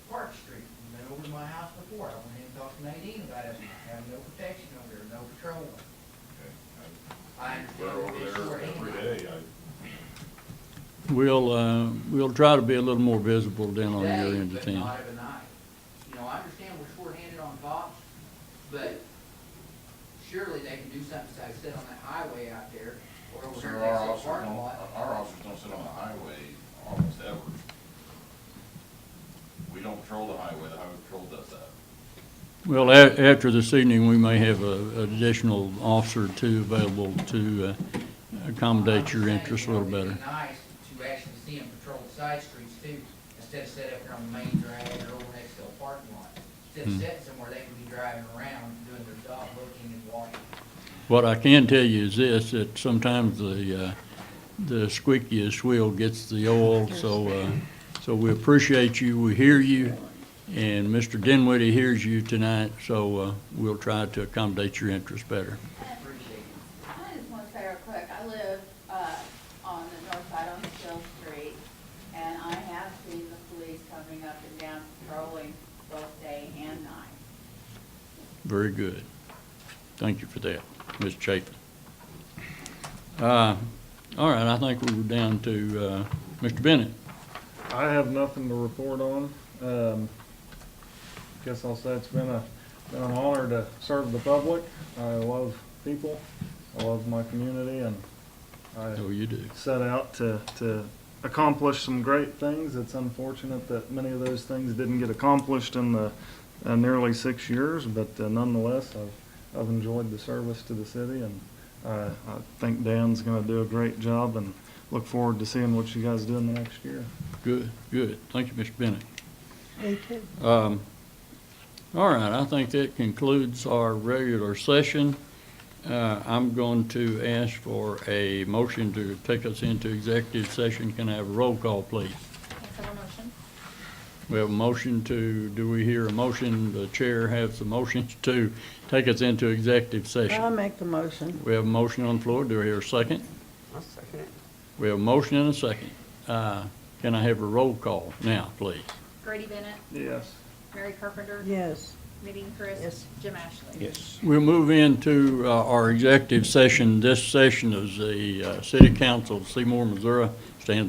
Park Street, been over to my house before, I went in and talked to Nadine about it, having no protection over there, no patrol. Okay. I We're understand over it's there short every anyway. day. We'll try to be a little more visible down on your Today, end of but town. not every night. I understand we're short-handed on cops, but surely they can do something besides sit on that highway out there, or over Sir, here our next to the officers parking don't, lot. our officers don't sit on the highway almost ever. We don't patrol the highway patrol does that. Well, after this evening, we may have an additional officer or two available to accommodate your interests a little better. It'd be nice to actually see them patrol the side streets too, instead of sitting up here on the main drag or over next to the parking lot. Instead of sitting somewhere, they can be driving around, doing their job, looking and watching. What I can tell you is this, that sometimes the squeakiest wheel gets the oil, so we appreciate you, we hear you, and Mr. Dinwiddie hears you tonight, so we'll try to accommodate your interests better. Appreciate it. I just want to say real quick, I live on the north side on Hill Street, and I have seen the police coming up and down patrolling both day and night. Very good. Thank you for that, Ms. Chapin. All right, I think we were down to Mr. Bennett. I have nothing to report on. Guess I'll say it's been an honor to serve the public. I love people. I love my community, and Oh, you do. set out to accomplish some great things. It's unfortunate that many of those things didn't get accomplished in the nearly 6 years, but nonetheless, I've enjoyed the service to the city, and I think Dan's going to do a great job, and look forward to seeing what you guys do in the next year. Good, good. Thank you, Mr. Bennett. Me too. All right, I think that concludes our regular session. I'm going to ask for a motion to take us into executive session. Can I have a roll call, please? That's our motion. We have a motion do we hear a motion? The chair has the motion to take us into executive I'll session. make the motion. We have a motion on the floor. Do I hear a second? I'll second it. We have a motion and a second. Can I have a roll call now, please? Grady Bennett, Yes. Mary Carpenter. Yes. Mitty Chris. Yes. Jim Ashley. Yes. We'll move into our executive session. This session is the City Council of Seymour, Missouri. Stands